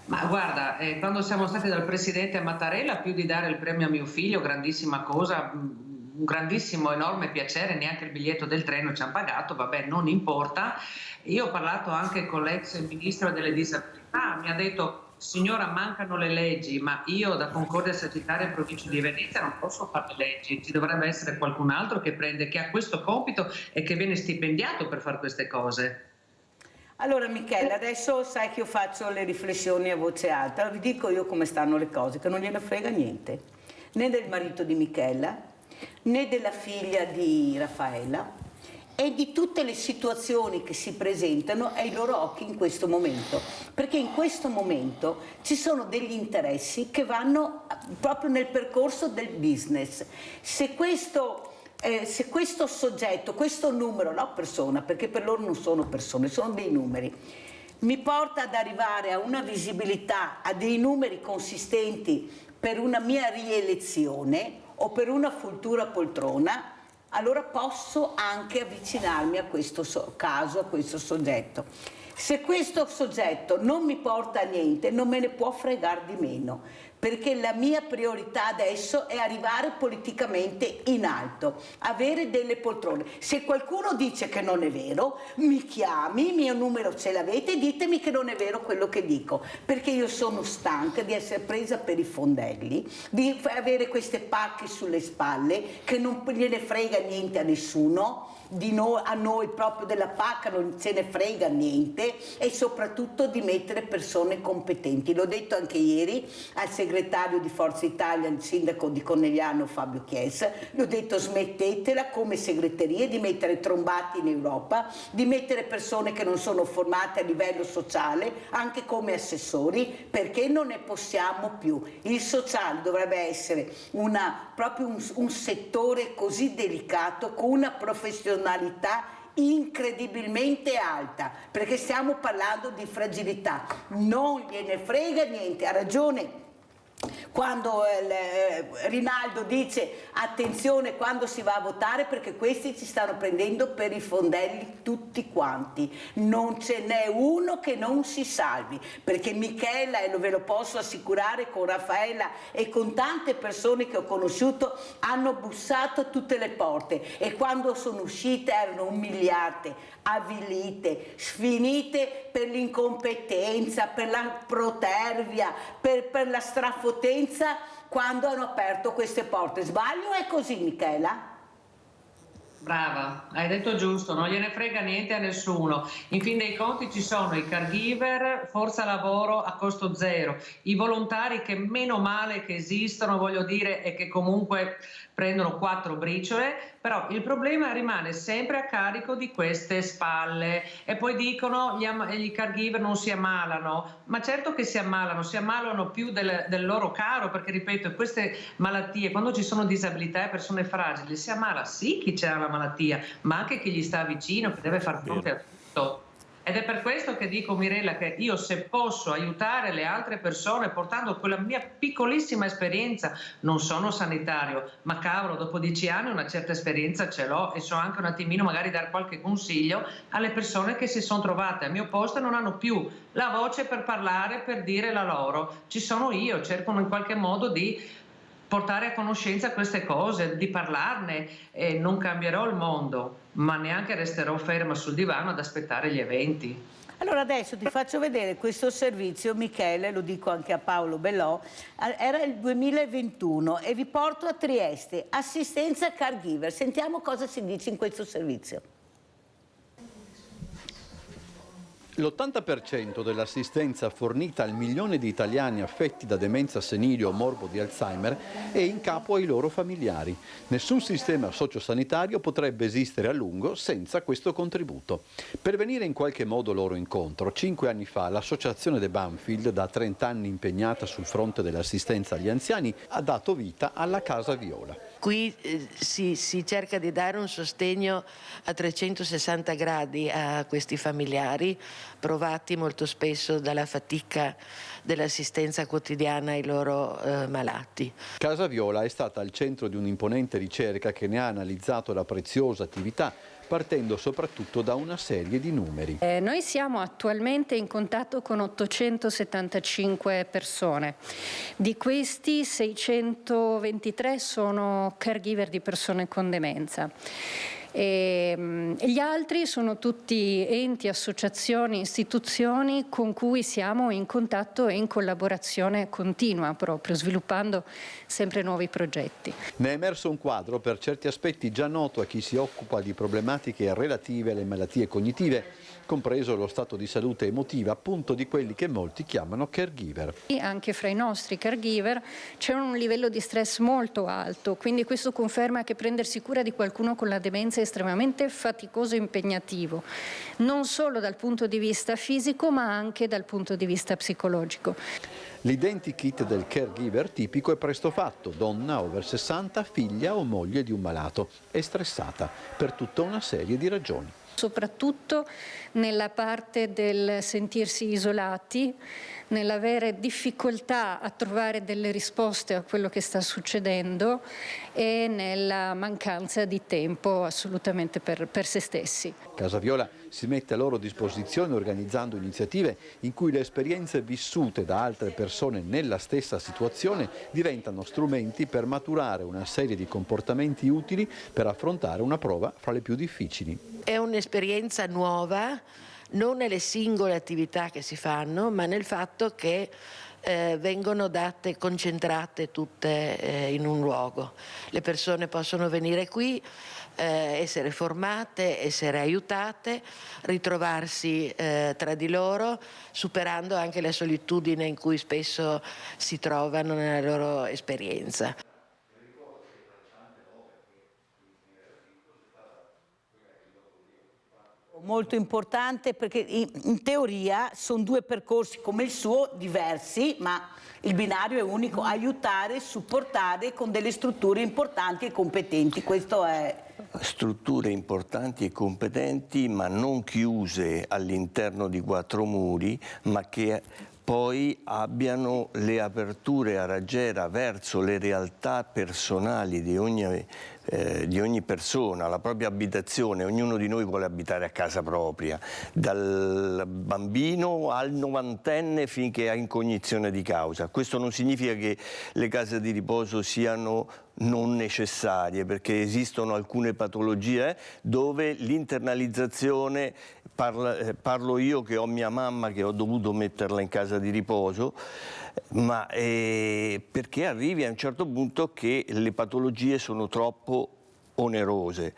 Ma guarda, quando siamo stati dal presidente Mattarella, più di dare il premio a mio figlio, grandissima cosa, un grandissimo, enorme piacere, neanche il biglietto del treno ci hanno pagato, vabbè, non importa. Io ho parlato anche con l'ex ministro delle disabilità, mi ha detto: signora, mancano le leggi, ma io da Concordia Sagittaria e provincia di Venezia non posso fare le leggi, ci dovrebbe essere qualcun altro che ha questo compito e che viene stipendiato per fare queste cose. Allora Michela, adesso sai che io faccio le riflessioni a voce alta, allora vi dico io come stanno le cose, che non gliene frega niente, né del marito di Michela, né della figlia di Raffaella, e di tutte le situazioni che si presentano ai loro occhi in questo momento, perché in questo momento ci sono degli interessi che vanno proprio nel percorso del business. Se questo soggetto, questo numero, no persona, perché per loro non sono persone, sono dei numeri, mi porta ad arrivare a una visibilità, a dei numeri consistenti per una mia rielezione o per una futura poltrona, allora posso anche avvicinarmi a questo caso, a questo soggetto. Se questo soggetto non mi porta a niente, non me ne può fregare di meno, perché la mia priorità adesso è arrivare politicamente in alto, avere delle poltrone. Se qualcuno dice che non è vero, mi chiami, il mio numero ce l'avete, ditemi che non è vero quello che dico, perché io sono stanca di essere presa per i fondelli, di avere queste pacche sulle spalle che non gliene frega niente a nessuno, a noi proprio della pacca non ce ne frega niente, e soprattutto di mettere persone competenti. L'ho detto anche ieri al segretario di Forza Italia, il sindaco di Conegliano Fabio Chiesa, gli ho detto: smettetela come segreterie di mettere trombati in Europa, di mettere persone che non sono formate a livello sociale anche come assessori, perché non ne possiamo più. Il sociale dovrebbe essere proprio un settore così delicato, con una professionalità incredibilmente alta, perché stiamo parlando di fragilità. Non gliene frega niente, ha ragione quando Rinaldo dice attenzione quando si va a votare, perché questi ci stanno prendendo per i fondelli tutti quanti, non ce n'è uno che non si salvi, perché Michela, e ve lo posso assicurare, con Raffaella e con tante persone che ho conosciuto, hanno bussato a tutte le porte, e quando sono uscite erano umiliate, avvilite, sfinite per l'incompetenza, per la protervia, per la strafotenza, quando hanno aperto queste porte. Sbaglio? È così, Michela? Brava, hai detto giusto, non gliene frega niente a nessuno. In fin dei conti ci sono i caregiver, forza lavoro a costo zero, i volontari che meno male che esistono, voglio dire, e che comunque prendono 4 briciole, però il problema rimane sempre a carico di queste spalle. E poi dicono gli caregiver non si ammalano, ma certo che si ammalano più del loro caro, perché ripeto, queste malattie, quando ci sono disabilità e persone fragili, si ammala sì chi c'ha la malattia, ma anche chi gli sta vicino, che deve far fronte a tutto. Ed è per questo che dico, Mirella, che io, se posso aiutare le altre persone portando quella mia piccolissima esperienza, non sono sanitario, ma cavolo, dopo 10 anni una certa esperienza ce l'ho, e so anche un attimino magari dare qualche consiglio alle persone che si sono trovate al mio posto e non hanno più la voce per parlare, per dire la loro. Ci sono io, cerco in qualche modo di portare a conoscenza queste cose, di parlarne, e non cambierò il mondo, ma neanche resterò ferma sul divano ad aspettare gli eventi. Allora adesso ti faccio vedere questo servizio, Michele, lo dico anche a Paolo Bellò, era il 2021, e vi porto a Trieste, assistenza caregiver. Sentiamo cosa si dice in questo servizio. L'80% dell'assistenza fornita al 1 milione di italiani affetti da demenza senile o morbo di Alzheimer è in capo ai loro familiari. Nessun sistema sociosanitario potrebbe esistere a lungo senza questo contributo. Per venire in qualche modo loro incontro, 5 anni fa l'associazione De Banfield, da 30 anni impegnata sul fronte dell'assistenza agli anziani, ha dato vita alla Casa Viola. Qui si cerca di dare un sostegno a 360 gradi a questi familiari, provati molto spesso dalla fatica dell'assistenza quotidiana ai loro malati. Casa Viola è stata al centro di un'imponente ricerca che ne ha analizzato la preziosa attività, partendo soprattutto da una serie di numeri. Noi siamo attualmente in contatto con 875 persone. Di questi 623 sono caregiver di persone con demenza. Gli altri sono tutti enti, associazioni, istituzioni con cui siamo in contatto e in collaborazione continua, proprio sviluppando sempre nuovi progetti. Ne è emerso un quadro per certi aspetti già noto a chi si occupa di problematiche relative alle malattie cognitive, compreso lo stato di salute emotiva, appunto di quelli che molti chiamano caregiver. Anche fra i nostri caregiver c'è un livello di stress molto alto, quindi questo conferma che prendersi cura di qualcuno con la demenza è estremamente faticoso e impegnativo, non solo dal punto di vista fisico ma anche dal punto di vista psicologico. L'identikit del caregiver tipico è presto fatto: donna over 60, figlia o moglie di un malato, è stressata per tutta una serie di ragioni. soprattutto nella parte del sentirsi isolati, nell'avere difficoltà a trovare delle risposte a quello che sta succedendo e nella mancanza di tempo assolutamente per se stessi. Casa Viola si mette a loro disposizione organizzando iniziative in cui le esperienze vissute da altre persone nella stessa situazione diventano strumenti per maturare una serie di comportamenti utili per affrontare una prova fra le più difficili. È un'esperienza nuova, non nelle singole attività che si fanno, ma nel fatto che vengono date concentrate tutte in un luogo. Le persone possono venire qui, essere formate, essere aiutate, ritrovarsi tra di loro, superando anche la solitudine in cui spesso si trovano nella loro esperienza. Molto importante, perché in teoria sono due percorsi come il suo, diversi, ma il binario è unico: aiutare, supportare con delle strutture importanti e competenti. Questo è... Strutture importanti e competenti, ma non chiuse all'interno di quattro muri, ma che poi abbiano le aperture a raggiera verso le realtà personali di ogni persona, la propria abitazione. Ognuno di noi vuole abitare a casa propria, dal bambino al novantenne finché ha incognizione di causa. Questo non significa che le case di riposo siano non necessarie, perché esistono alcune patologie dove l'internalizzazione, parlo io che ho mia mamma che ho dovuto metterla in casa di riposo, ma perché arrivi a un certo punto che le patologie sono troppo onerose.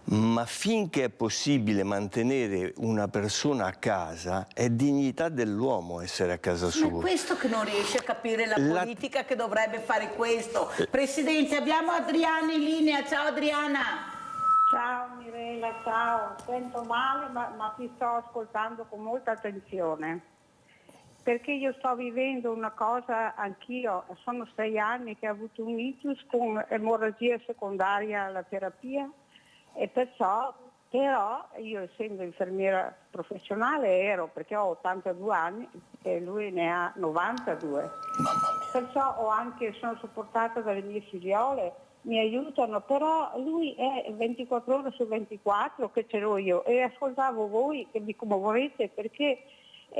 Ma finché è possibile mantenere una persona a casa, è dignità dell'uomo essere a casa sua. Ma è questo che non riesce a capire la politica che dovrebbe fare questo. Presidente, abbiamo Adriana in linea. Ciao Adriana. Ciao Mirella, ciao. Sento male, ma ti sto ascoltando con molta attenzione. Perché io sto vivendo una cosa anch'io. Sono 6 anni che ho avuto un ictus con emorragia secondaria alla terapia. E però io, essendo infermiera professionale, ero, perché ho 82 anni e lui ne ha 92. Perciò sono supportata dalle mie figliole, mi aiutano, però lui è 24 ore su 24 che ce l'ho io, e ascoltavo voi che vi commuovete, perché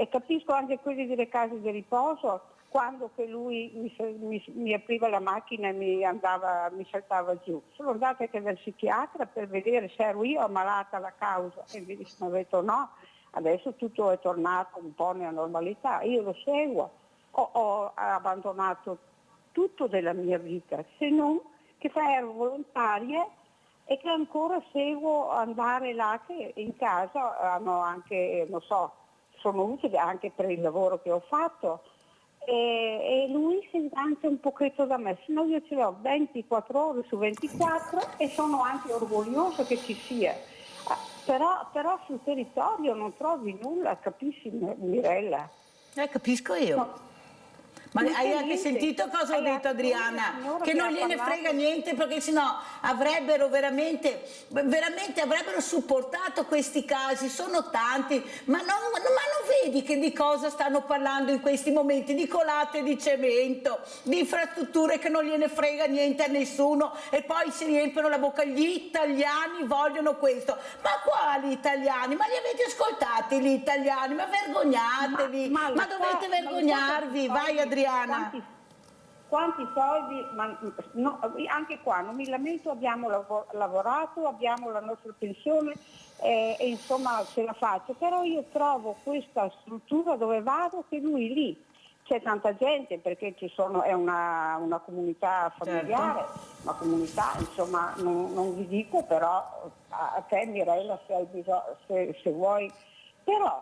capisco anche quelli delle case di riposo, quando che lui mi apriva la macchina e mi saltava giù. Sono andata anche dal psichiatra per vedere se ero io ammalata alla causa, e mi hanno detto no, adesso tutto è tornato un po' nella normalità. Io lo seguo, ho abbandonato tutto della mia vita, se non che ero volontaria e che ancora seguo andare là, che in casa hanno anche, non so, sono utili anche per il lavoro che ho fatto. E lui si ingancia un pochetto da me, sennò io ce l'ho 24 ore su 24 e sono anche orgogliosa che ci sia. Però sul territorio non trovi nulla, capisci Mirella? Capisco io. No. Ma hai anche sentito cosa ho detto, Adriana? Che non gliene frega niente, perché sennò avrebbero veramente avrebbero supportato questi casi, sono tanti, ma non vedi che di cosa stanno parlando in questi momenti? Di colate di cemento, di infrastrutture che non gliene frega niente a nessuno, e poi si riempiono la bocca: gli italiani vogliono questo. Ma quali italiani? Ma li avete ascoltati gli italiani? Ma vergognatevi, ma dovete vergognarvi. Vai Adriana. Quanti soldi, anche qua non mi lamento, abbiamo lavorato, abbiamo la nostra pensione e insomma ce la faccio, però io trovo questa struttura dove vado che lui lì c'è tanta gente, perché è una comunità familiare, certo. Una comunità, insomma, non vi dico, però a te Mirella se vuoi, però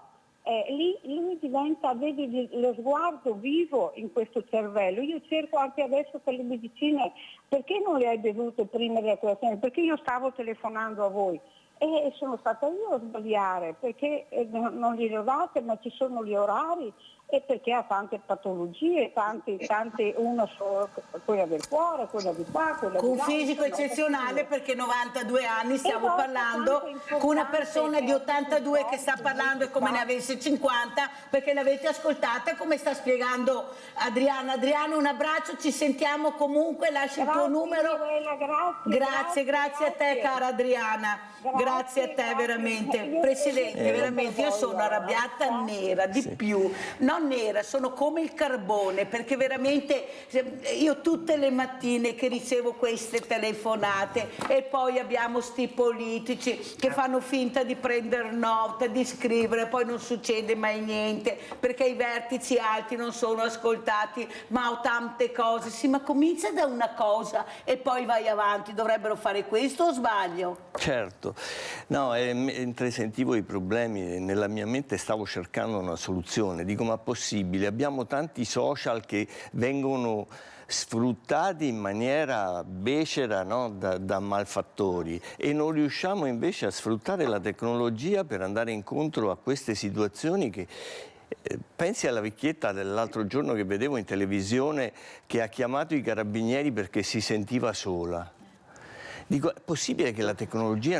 lì lui diventa, vedi lo sguardo vivo in questo cervello. Io cerco anche adesso per le medicine, perché non le hai bevute prima della colazione? Perché io stavo telefonando a voi e sono stata io a sbagliare, perché non gliele ho date, ma ci sono gli orari e perché ha tante patologie, tante una sola, quella del cuore, quella di qua, quella di là. Un fisico eccezionale, perché 92 anni stiamo parlando, con una persona di 82 che sta parlando come ne avesse 50, perché l'avete ascoltata come sta spiegando Adriana. Adriana, un abbraccio, ci sentiamo comunque, lasci il tuo numero. Grazie a te, cara Adriana. Grazie a te veramente. Presidente, veramente io sono arrabbiata nera, di più. Non nera, sono come il carbone, perché veramente io tutte le mattine che ricevo queste telefonate e poi abbiamo sti politici che fanno finta di prendere nota, di scrivere, poi non succede mai niente, perché i vertici alti non sono ascoltati, ma ho tante cose. Sì, ma comincia da una cosa e poi vai avanti. Dovrebbero fare questo o sbaglio? Certo. No, mentre sentivo i problemi nella mia mente stavo cercando una soluzione. Dico, ma possibile? Abbiamo tanti social che vengono sfruttati in maniera becera, no? da malfattori, e non riusciamo invece a sfruttare la tecnologia per andare incontro a queste situazioni che... Pensi alla vecchietta dell'altro giorno che vedevo in televisione che ha chiamato i carabinieri perché si sentiva sola. Dico, è possibile che la tecnologia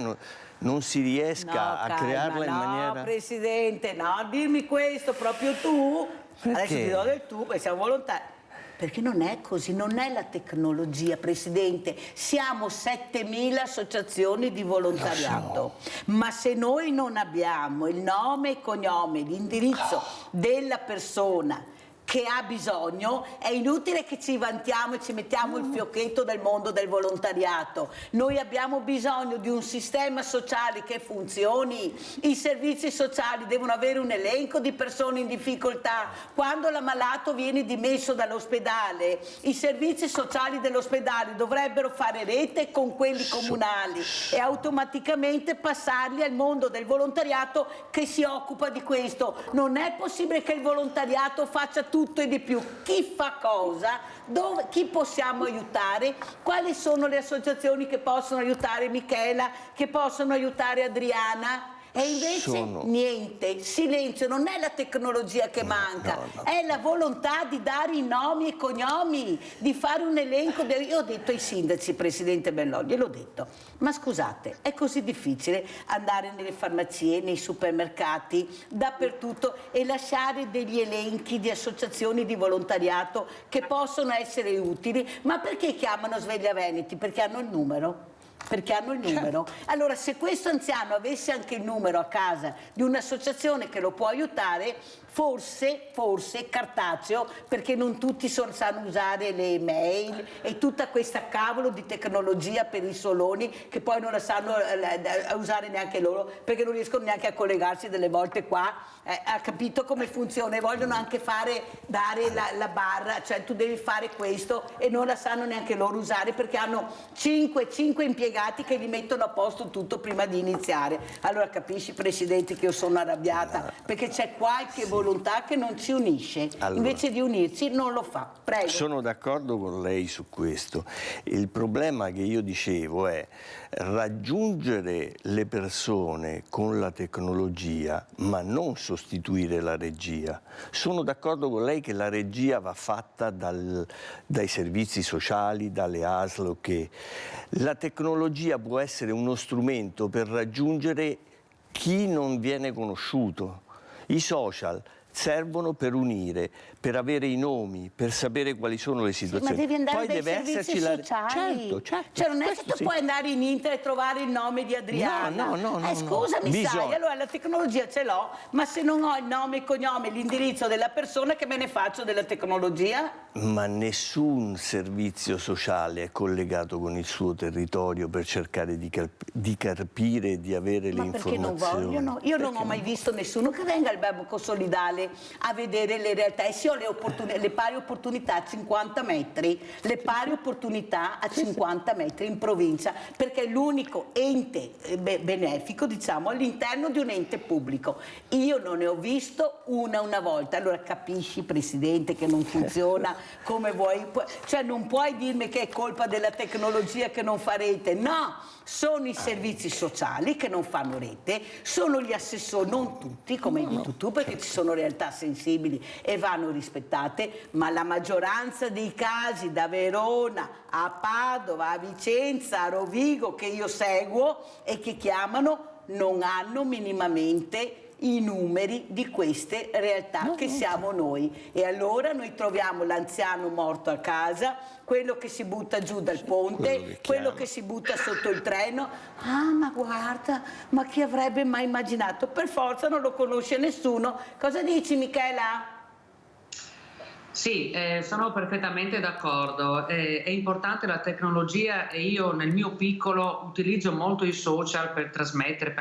non si riesca a crearla in maniera... No, Presidente, no, dirmi questo proprio tu. Perché? Adesso ti do del tu, perché siamo volontari. Perché non è così, non è la tecnologia, Presidente. Siamo 7.000 associazioni di volontariato, ma se noi non abbiamo il nome e cognome, l'indirizzo della persona che ha bisogno, è inutile che ci vantiamo e ci mettiamo il fiocchetto del mondo del volontariato. Noi abbiamo bisogno di un sistema sociale che funzioni. I servizi sociali devono avere un elenco di persone in difficoltà. Quando l'ammalato viene dimesso dall'ospedale, i servizi sociali dell'ospedale dovrebbero fare rete con quelli comunali e automaticamente passarli al mondo del volontariato che si occupa di questo. Non è possibile che il volontariato faccia tutto e di più. Chi fa cosa? Chi possiamo aiutare? Quali sono le associazioni che possono aiutare Michela, che possono aiutare Adriana? E invece niente, silenzio. Non è la tecnologia che manca, è la volontà di dare i nomi e cognomi, di fare un elenco. Io ho detto ai sindaci, Presidente Belloni, l'ho detto, ma scusate, è così difficile andare nelle farmacie, nei supermercati, dappertutto e lasciare degli elenchi di associazioni di volontariato che possono essere utili? Ma perché chiamano Sveglia Veneti? Perché hanno il numero? Perché hanno il numero. Allora, se questo anziano avesse anche il numero a casa di un'associazione che lo può aiutare, forse cartaceo, perché non tutti sanno usare le email e tutta questa cavolo di tecnologia per i soloni che poi non la sanno usare neanche loro, perché non riescono neanche a collegarsi delle volte qua. Ha capito come funziona e vogliono anche dare la barra, cioè tu devi fare questo e non la sanno neanche loro usare perché hanno 5 impiegati che gli mettono a posto tutto prima di iniziare. Allora capisci, Presidente, che io sono arrabbiata perché c'è qualche volontà che non ci unisce, invece di unirci non lo fa. Prego. Sono d'accordo con lei su questo. Il problema che io dicevo è raggiungere le persone con la tecnologia, ma non sostituire la regia. Sono d'accordo con lei che la regia va fatta dai servizi sociali, dalle ASL, che la tecnologia può essere uno strumento per raggiungere chi non viene conosciuto. I social servono per unire, per avere i nomi, per sapere quali sono le situazioni. Ma devi andare poi dai deve servizi sociali. Certo. Cioè non è che tu puoi andare in internet e trovare il nome di Adriana. No. Scusami, sai, allora la tecnologia ce l'ho, ma se non ho il nome, il cognome, l'indirizzo della persona, che me ne faccio della tecnologia? Ma nessun servizio sociale è collegato con il suo territorio per cercare di carpire e di avere le informazioni. Ma perché non vogliono? Io non ho mai visto nessuno che venga al Bebco Solidale a vedere le realtà. E se ho le pari opportunità a 50 metri, le pari opportunità a 50 metri in provincia, perché è l'unico ente benefico, diciamo, all'interno di un ente pubblico. Io non ne ho visto una volta. Allora capisci, Presidente, che non funziona come vuoi, cioè non puoi dirmi che è colpa della tecnologia che non fa rete. No, sono i servizi sociali che non fanno rete, sono gli assessori, non tutti, come hai detto tu, perché ci sono realtà realtà sensibili e vanno rispettate, ma la maggioranza dei casi da Verona a Padova, a Vicenza, a Rovigo che io seguo e che chiamano non hanno minimamente i numeri di queste realtà che siamo noi. E allora noi troviamo l'anziano morto a casa, quello che si butta giù dal ponte, quello che si butta sotto il treno. Ah, ma guarda, ma chi avrebbe mai immaginato? Per forza non lo conosce nessuno. Cosa dici, Michela? Sì, sono perfettamente d'accordo. È importante la tecnologia e io nel mio piccolo utilizzo molto i social per trasmettere,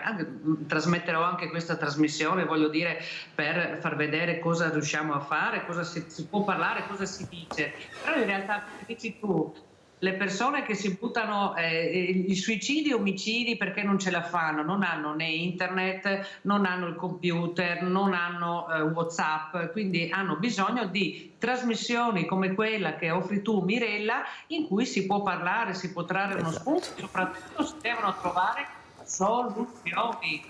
trasmetterò anche questa trasmissione, voglio dire, per far vedere cosa riusciamo a fare, cosa si può parlare, cosa si dice. Però in realtà, come dici tu, le persone che si buttano i suicidi e omicidi perché non ce la fanno, non hanno né internet, non hanno il computer, non hanno WhatsApp, quindi hanno bisogno di trasmissioni come quella che offri tu, Mirella, in cui si può parlare, si può trarre uno spunto e soprattutto si devono trovare soluzioni,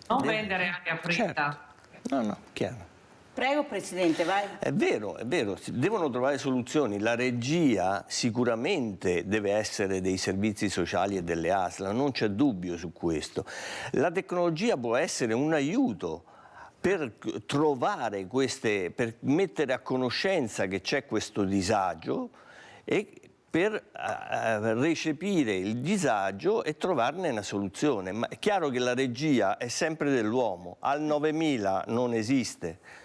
non vendere aria fritta. Certo. No, chiaro. Prego Presidente, vai. È vero, devono trovare soluzioni. La regia sicuramente deve essere dei servizi sociali e delle ASL, non c'è dubbio su questo. La tecnologia può essere un aiuto per trovare per mettere a conoscenza che c'è questo disagio e per recepire il disagio e trovarne una soluzione. Ma è chiaro che la regia è sempre dell'uomo, al 9000 non esiste.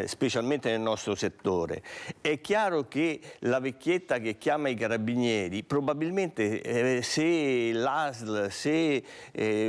Specialmente nel nostro settore. È chiaro che la vecchietta che chiama i carabinieri, probabilmente se l'ASL, se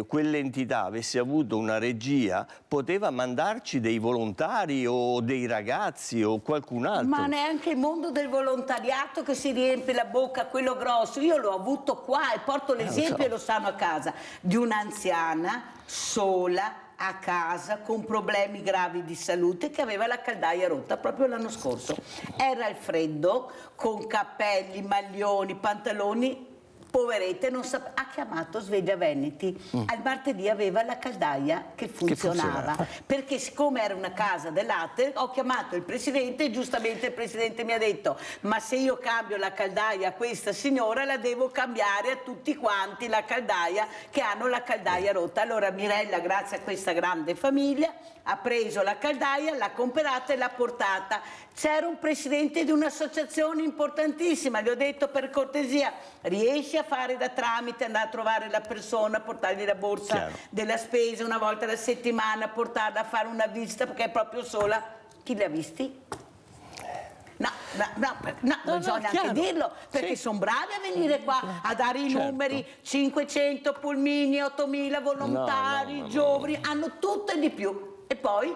quell'entità avesse avuto una regia, poteva mandarci dei volontari o dei ragazzi o qualcun altro. Ma neanche il mondo del volontariato che si riempie la bocca, quello grosso. Io l'ho avuto qua e porto l'esempio e lo sanno a casa, di un'anziana sola, a casa, con problemi gravi di salute, che aveva la caldaia rotta proprio l'anno scorso. Era il freddo, con cappelli, maglioni, pantaloni, poverette, ha chiamato Sveglia Veneti. Al martedì aveva la caldaia che funzionava. Perché siccome era una casa dell'Ater, ho chiamato il Presidente e giustamente il Presidente mi ha detto: ma se io cambio la caldaia a questa signora, la devo cambiare a tutti quanti la caldaia che hanno la caldaia rotta. Allora Mirella, grazie a questa grande famiglia, ha preso la caldaia, l'ha comprata e l'ha portata. C'era un presidente di un'associazione importantissima, gli ho detto per cortesia, riesci a fare da tramite, andare a trovare la persona, portargli la borsa della spesa una volta alla settimana, portarla a fare una visita perché è proprio sola. Chi li ha visti? No, bisogna anche dirlo, perché sono bravi a venire qua a dare i numeri, 500 pulmini, 8000 volontari, giovani, hanno tutto e di più. E poi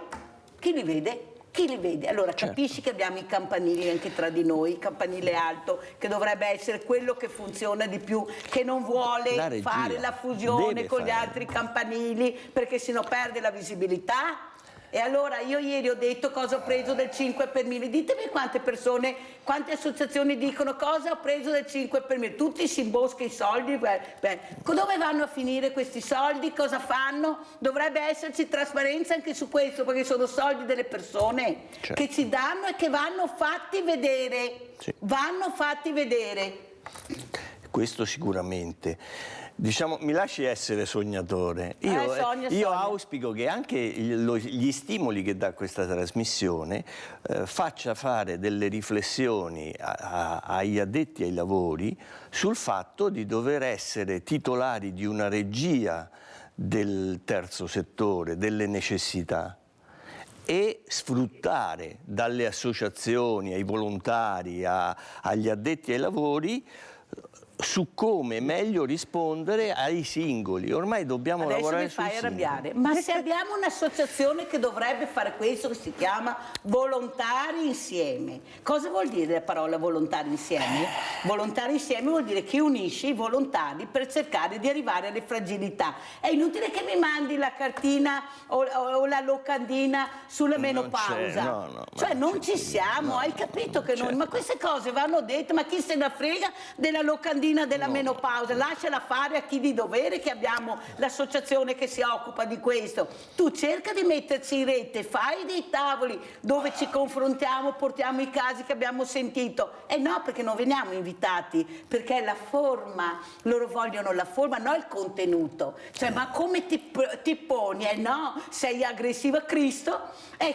chi li vede? Chi li vede? Allora capisci che abbiamo i campanili anche tra di noi, il campanile alto, che dovrebbe essere quello che funziona di più, che non vuole fare la fusione con gli altri campanili, perché sennò perde la visibilità. E allora io ieri ho detto cosa ho preso del 5 per 1000, ditemi quante persone, quante associazioni dicono cosa ho preso del 5 per 1000, tutti si imbosca i soldi, dove vanno a finire questi soldi, cosa fanno? Dovrebbe esserci trasparenza anche su questo, perché sono soldi delle persone che ci danno e che vanno fatti vedere, vanno fatti vedere. Questo sicuramente. Diciamo, mi lasci essere sognatore. Io auspico che anche gli stimoli che dà questa trasmissione faccia fare delle riflessioni agli addetti ai lavori sul fatto di dover essere titolari di una regia del terzo settore, delle necessità, e sfruttare dalle associazioni, ai volontari, agli addetti ai lavori su come meglio rispondere ai singoli. Ormai dobbiamo lavorare sui singoli. Adesso mi fai arrabbiare, ma se abbiamo un'associazione che dovrebbe fare questo, che si chiama Volontari Insieme. Cosa vuol dire la parola volontari insieme? Volontari insieme vuol dire che unisce i volontari per cercare di arrivare alle fragilità. È inutile che mi mandi la cartina o la locandina sulla menopausa. Cioè non ci siamo, hai capito che noi, ma queste cose vanno dette, ma chi se ne frega della locandina signorina della menopausa, lasciala fare a chi di dovere, che abbiamo l'associazione che si occupa di questo. Tu cerca di metterci in rete, fai dei tavoli dove ci confrontiamo, portiamo i casi che abbiamo sentito. E no, perché non veniamo invitati, perché la forma, loro vogliono la forma, non il contenuto. Cioè, ma come ti poni? No, sei aggressiva, Cristo?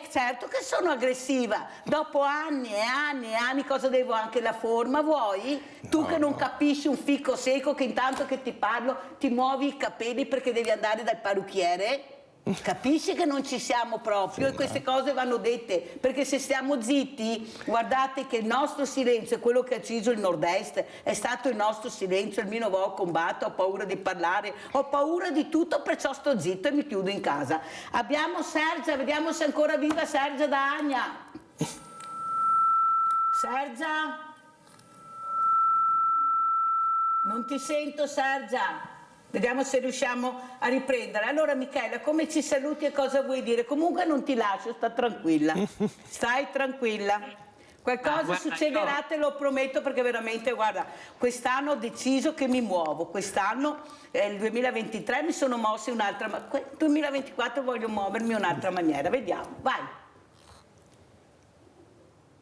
Certo che sono aggressiva. Dopo anni e anni e anni, cosa devo? Anche la forma vuoi? Tu che non capisci un fico secco, che intanto che ti parlo ti muovi i capelli perché devi andare dal parrucchiere? Capisci che non ci siamo proprio, e queste cose vanno dette, perché se stiamo zitti, guardate che il nostro silenzio è quello che ha ucciso il nord-est, è stato il nostro silenzio, il mio nuovo combatto, ho paura di parlare, ho paura di tutto, perciò sto zitto e mi chiudo in casa. Abbiamo Sergia, vediamo se è ancora viva Sergia da Agna. Sergia? Non ti sento, Sergia. Vediamo se riusciamo a riprendere. Allora, Michela, come ci saluti e cosa vuoi dire? Comunque non ti lascio, sta tranquilla. Stai tranquilla. Qualcosa succederà, te lo prometto, perché veramente, guarda, quest'anno ho deciso che mi muovo. Quest'anno, il 2023, mi sono mossa in un'altra maniera. Nel 2024 voglio muovermi in un'altra maniera. Vediamo, vai.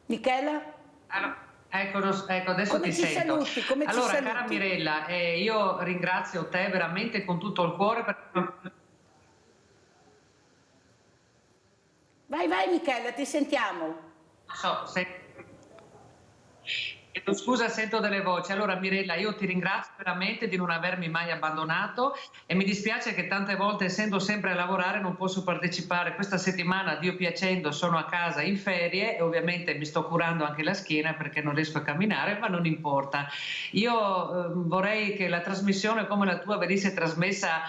Michela? Allora. Ecco, adesso come ti sento. Saluti? Come allora, ci saluti? cara Mirella, io ringrazio te veramente con tutto il cuore. Vai, Michela, ti sentiamo. Scusa, sento delle voci. Allora, Mirella, io ti ringrazio veramente di non avermi mai abbandonato, e mi dispiace che tante volte, essendo sempre a lavorare, non posso partecipare. Questa settimana, Dio piacendo, sono a casa in ferie e ovviamente mi sto curando anche la schiena perché non riesco a camminare, ma non importa. Io vorrei che la trasmissione come la tua venisse trasmessa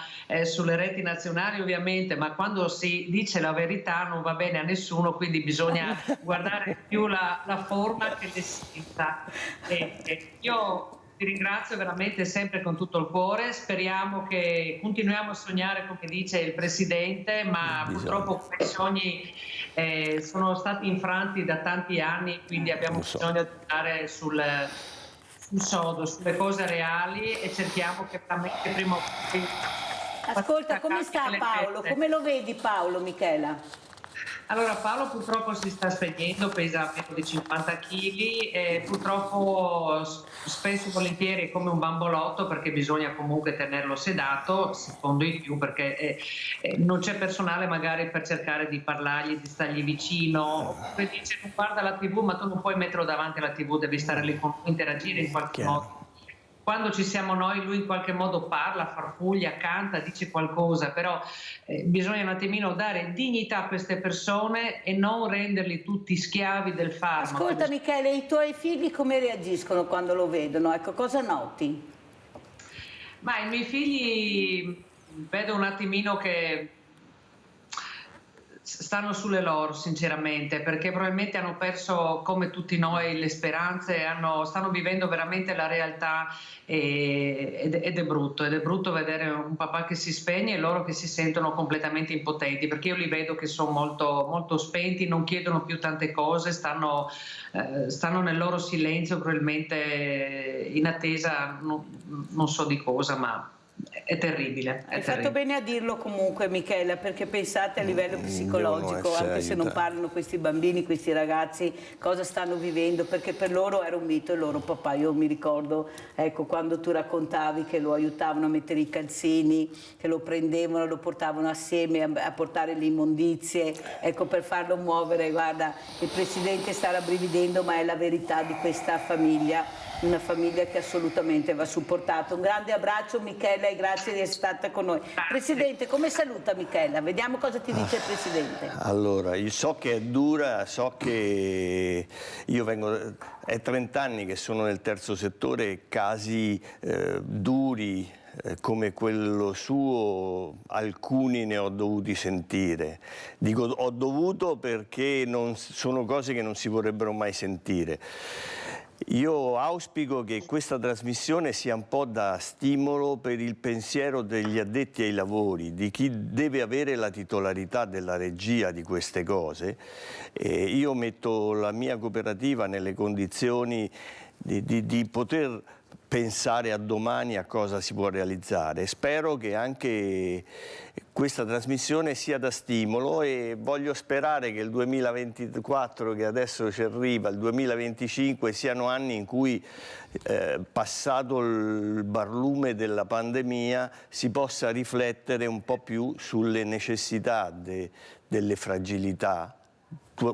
sulle reti nazionali, ovviamente, ma quando si dice la verità non va bene a nessuno, quindi bisogna guardare più la forma che l'essenza. Io ti ringrazio veramente sempre con tutto il cuore, speriamo che continuiamo a sognare come dice il Presidente, ma purtroppo quei sogni sono stati infranti da tanti anni, quindi abbiamo bisogno di andare sul sodo, sulle cose reali, e cerchiamo che veramente prima o poi... Ascolta, come sta Paolo? Come lo vedi Paolo, Michela? Allora, Paolo purtroppo si sta spegnendo, pesa meno di 50 kg e purtroppo spesso e volentieri è come un bambolotto, perché bisogna comunque tenerlo sedato, secondo i più, perché non c'è personale magari per cercare di parlargli, di stargli vicino, oppure dice non guarda la TV, ma tu non puoi metterlo davanti alla TV, devi stare lì con lui, interagire in qualche modo. Quando ci siamo noi, lui in qualche modo parla, farfuglia, canta, dice qualcosa, però bisogna un attimino dare dignità a queste persone e non renderli tutti schiavi del farmaco. Ascolta Michele, i tuoi figli come reagiscono quando lo vedono? Ecco, cosa noti? Ma i miei figli vedo un attimino che stanno sulle loro, sinceramente, perché probabilmente hanno perso, come tutti noi, le speranze, stanno vivendo veramente la realtà, ed è brutto vedere un papà che si spegne e loro che si sentono completamente impotenti, perché io li vedo che sono molto, molto spenti, non chiedono più tante cose, stanno nel loro silenzio, probabilmente in attesa non so di cosa, ma è terribile. Hai fatto bene a dirlo comunque, Michela, perché pensate a livello psicologico, anche se non parlano questi bambini, questi ragazzi, cosa stanno vivendo, perché per loro era un mito il loro papà. Io mi ricordo, ecco, quando tu raccontavi che lo aiutavano a mettere i calzini, che lo prendevano, lo portavano assieme a portare le immondizie, ecco, per farlo muovere. Guarda, il Presidente sta rabbrividendo, ma è la verità di questa famiglia. Una famiglia che assolutamente va supportata. Un grande abbraccio Michela e grazie di essere stata con noi. Presidente, come saluta Michela? Vediamo cosa ti dice il Presidente. Allora, io so che è dura, so che io è 30 anni che sono nel terzo settore, casi duri come quello suo, alcuni ne ho dovuti sentire. Dico ho dovuto perché sono cose che non si vorrebbero mai sentire. Io auspico che questa trasmissione sia un po' da stimolo per il pensiero degli addetti ai lavori, di chi deve avere la titolarità della regia di queste cose. Io metto la mia cooperativa nelle condizioni di poter pensare a domani a cosa si può realizzare. Spero che anche questa trasmissione sia da stimolo e voglio sperare che il 2024 che adesso ci arriva, il 2025 siano anni in cui passato il barlume della pandemia si possa riflettere un po' più sulle necessità delle fragilità,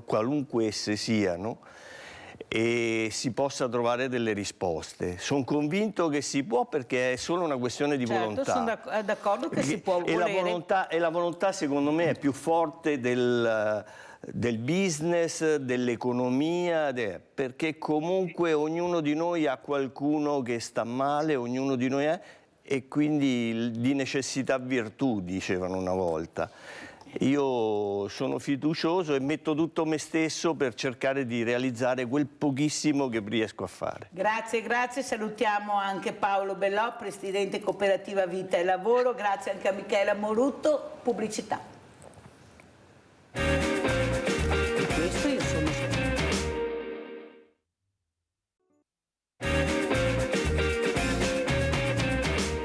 qualunque esse siano, e si possa trovare delle risposte. Sono convinto che si può, perché è solo una questione di volontà. Sono d'accordo che si può volere. La volontà secondo me è più forte del business, dell'economia, perché comunque ognuno di noi ha qualcuno che sta male, ognuno di noi è, e quindi di necessità virtù, dicevano una volta. Io sono fiducioso e metto tutto me stesso per cercare di realizzare quel pochissimo che riesco a fare. Grazie, grazie. Salutiamo anche Paolo Bellò, Presidente Cooperativa Vita e Lavoro. Grazie anche a Michela Morutto. Pubblicità. Questo io sono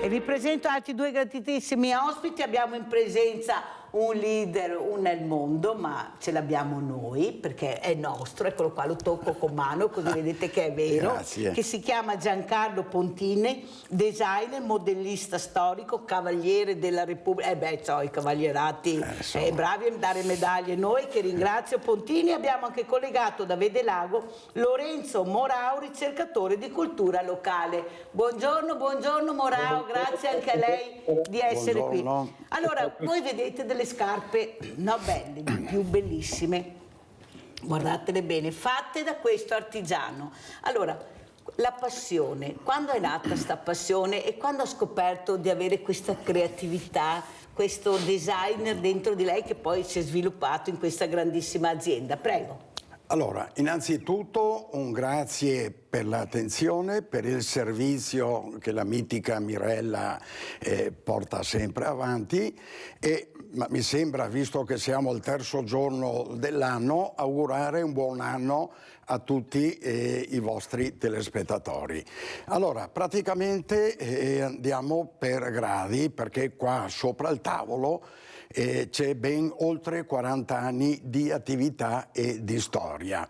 e vi presento altri due gratitissimi ospiti. Abbiamo in presenza un leader nel mondo, ma ce l'abbiamo noi perché è nostro, eccolo qua, lo tocco con mano così vedete che è vero. Grazie. Che si chiama Giancarlo Pontini, designer, modellista storico, cavaliere della Repubblica. I cavallierati bravi a dare medaglie. Noi che ringrazio Pontini. Abbiamo anche collegato da Vedelago Lorenzo Morao, ricercatore di cultura locale. Buongiorno Morao, grazie anche a lei di essere qui. Allora, voi vedete delle scarpe, no, belle, più bellissime, guardatele bene, fatte da questo artigiano. Allora, la passione, quando è nata sta passione e quando ha scoperto di avere questa creatività, questo designer dentro di lei che poi si è sviluppato in questa grandissima azienda? Prego. Allora, innanzitutto un grazie per l'attenzione, per il servizio che la mitica Mirella porta sempre avanti ma mi sembra, visto che siamo al terzo giorno dell'anno, augurare un buon anno a tutti i vostri telespettatori. Allora, praticamente andiamo per gradi, perché qua sopra il tavolo c'è ben oltre 40 anni di attività e di storia.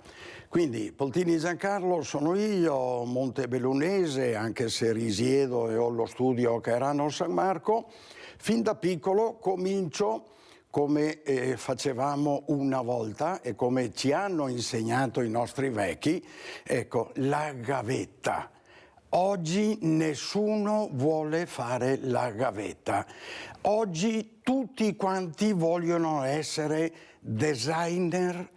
Quindi Pontini Giancarlo sono io, montebellunese, anche se risiedo e ho lo studio a Cairano San Marco. Fin da piccolo comincio come facevamo una volta e come ci hanno insegnato i nostri vecchi, ecco, la gavetta. Oggi nessuno vuole fare la gavetta. Oggi tutti quanti vogliono essere designer,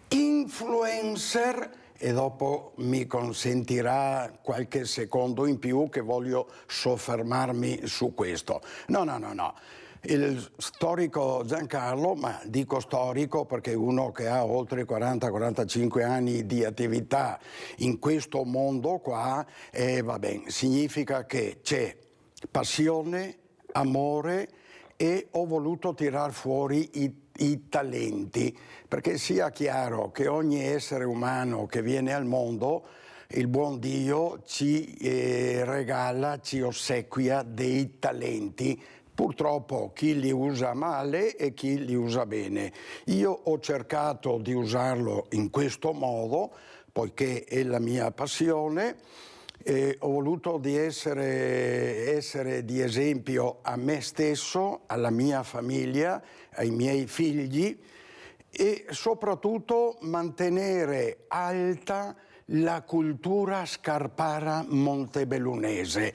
influencer, e dopo mi consentirà qualche secondo in più che voglio soffermarmi su questo. No. Il storico Giancarlo, ma dico storico perché uno che ha oltre 40-45 anni di attività in questo mondo qua, significa che c'è passione, amore, e ho voluto tirar fuori i talenti, perché sia chiaro che ogni essere umano che viene al mondo, il buon Dio ci regala, ci ossequia dei talenti. Purtroppo chi li usa male e chi li usa bene. Io ho cercato di usarlo in questo modo, poiché è la mia passione, e ho voluto di essere di esempio a me stesso, alla mia famiglia, ai miei figli, e soprattutto mantenere alta la cultura scarpara montebellunese.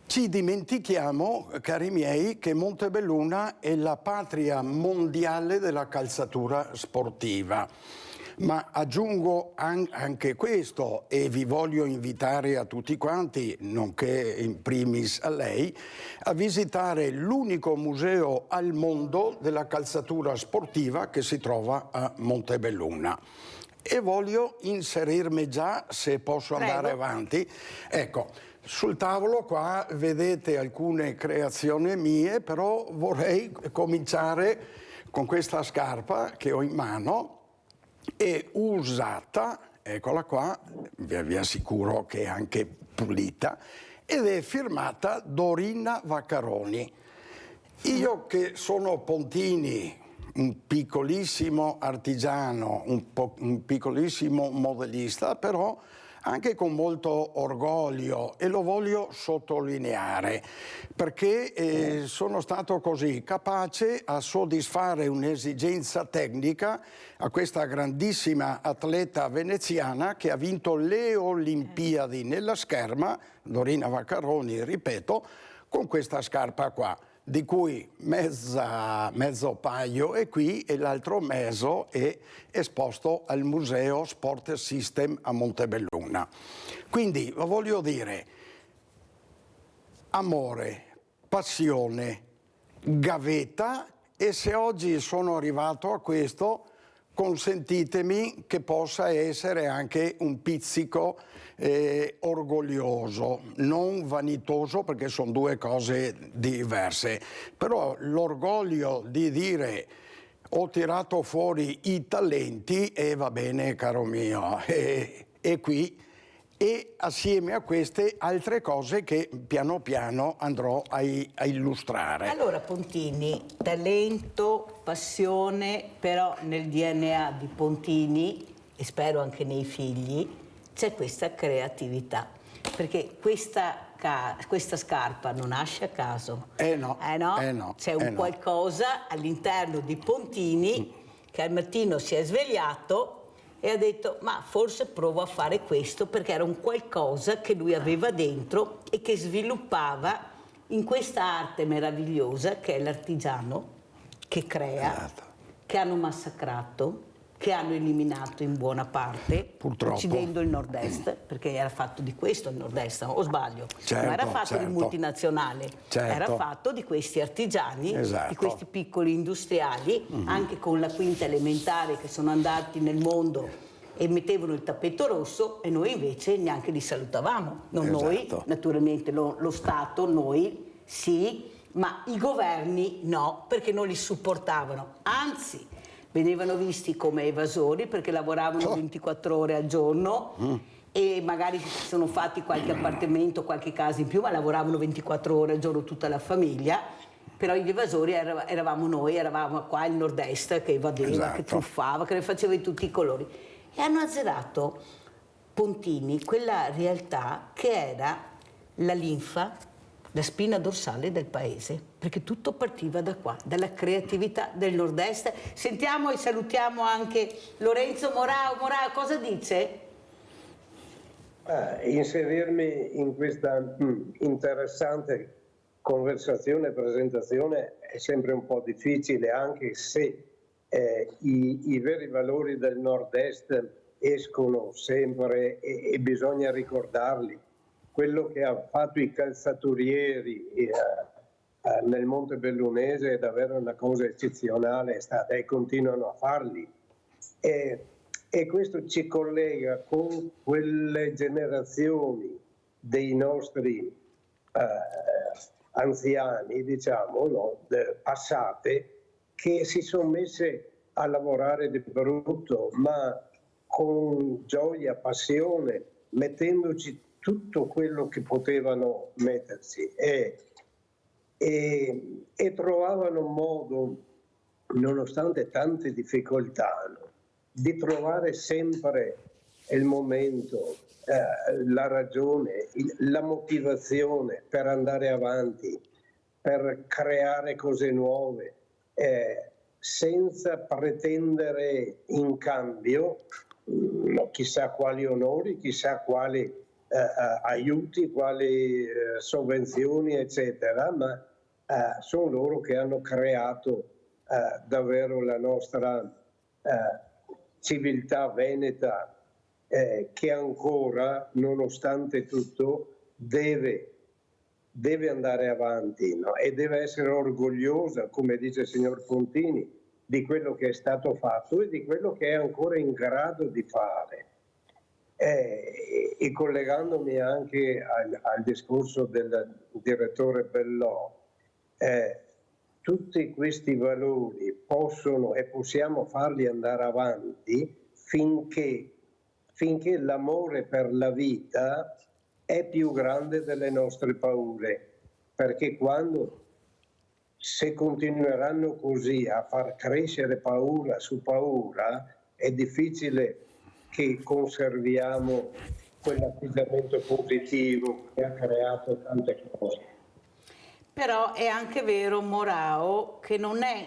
Ci dimentichiamo, cari miei, che Montebelluna è la patria mondiale della calzatura sportiva. Ma aggiungo anche questo, e vi voglio invitare a tutti quanti, nonché in primis a lei, a visitare l'unico museo al mondo della calzatura sportiva che si trova a Montebelluna. E voglio inserirmi già, se posso andare avanti. Ecco, sul tavolo qua vedete alcune creazioni mie, però vorrei cominciare con questa scarpa che ho in mano, e usata, eccola qua, vi assicuro che è anche pulita, ed è firmata Dorina Vaccaroni. Io che sono Pontini, un piccolissimo artigiano, un piccolissimo modellista, però anche con molto orgoglio, e lo voglio sottolineare perché sono stato così capace a soddisfare un'esigenza tecnica a questa grandissima atleta veneziana che ha vinto le Olimpiadi nella scherma, Dorina Vaccaroni, ripeto, con questa scarpa qua, di cui mezzo paio è qui e l'altro mezzo è esposto al Museo Sport System a Montebelluna. Quindi voglio dire, amore, passione, gavetta, e se oggi sono arrivato a questo, consentitemi che possa essere anche un pizzico orgoglioso, non vanitoso, perché sono due cose diverse, però l'orgoglio di dire ho tirato fuori i talenti e va bene, caro mio, e qui, e assieme a queste altre cose che piano piano andrò a illustrare. Allora Pontini, talento, passione, però nel DNA di Pontini, e spero anche nei figli, c'è questa creatività, perché questa scarpa non nasce a caso. No. C'è un qualcosa all'interno di Pontini che al mattino si è svegliato e ha detto ma forse provo a fare questo, perché era un qualcosa che lui aveva dentro e che sviluppava in questa arte meravigliosa che è l'artigiano che crea, che hanno massacrato, che hanno eliminato in buona parte, purtroppo, uccidendo il nord-est, perché era fatto di questo il nord-est, o sbaglio? Certo, non era fatto di multinazionale, era fatto di questi artigiani, di questi piccoli industriali, anche con la quinta elementare, che sono andati nel mondo e mettevano il tappeto rosso, e noi invece neanche li salutavamo. Non noi, naturalmente lo Stato, noi sì, ma i governi no, perché non li supportavano, anzi venivano visti come evasori perché lavoravano 24 ore al giorno e magari si sono fatti qualche appartamento, qualche casa in più, ma lavoravano 24 ore al giorno tutta la famiglia. Però gli evasori eravamo noi, eravamo qua il nord-est che evadeva, che truffava, che ne faceva di tutti i colori. E hanno azzerato Pontini quella realtà che era la linfa, la spina dorsale del paese, perché tutto partiva da qua, dalla creatività del nord-est. Sentiamo e salutiamo anche Lorenzo Morao. Morao, cosa dice? Inserirmi in questa interessante conversazione e presentazione è sempre un po' difficile, anche se i veri valori del nord-est escono sempre e bisogna ricordarli. Quello che ha fatto i calzaturieri nel Montebellunese è davvero una cosa eccezionale, è stata, e continuano a farli. E questo ci collega con quelle generazioni dei nostri anziani, diciamo, no, passate, che si sono messe a lavorare di brutto, ma con gioia, passione, mettendoci tutto quello che potevano mettersi e trovavano modo, nonostante tante difficoltà, di trovare sempre il momento, la ragione, la motivazione per andare avanti, per creare cose nuove, senza pretendere in cambio chissà quali onori, chissà quali aiuti, quali sovvenzioni, eccetera, ma sono loro che hanno creato davvero la nostra civiltà veneta, che ancora, nonostante tutto, deve andare avanti, no? E deve essere orgogliosa, come dice il signor Pontini, di quello che è stato fatto e di quello che è ancora in grado di fare. E collegandomi anche al discorso del direttore Bellò, tutti questi valori possono e possiamo farli andare avanti finché l'amore per la vita è più grande delle nostre paure, perché se continueranno così a far crescere paura su paura, è difficile che conserviamo quell'atteggiamento positivo che ha creato tante cose. Però è anche vero, Morao, che non è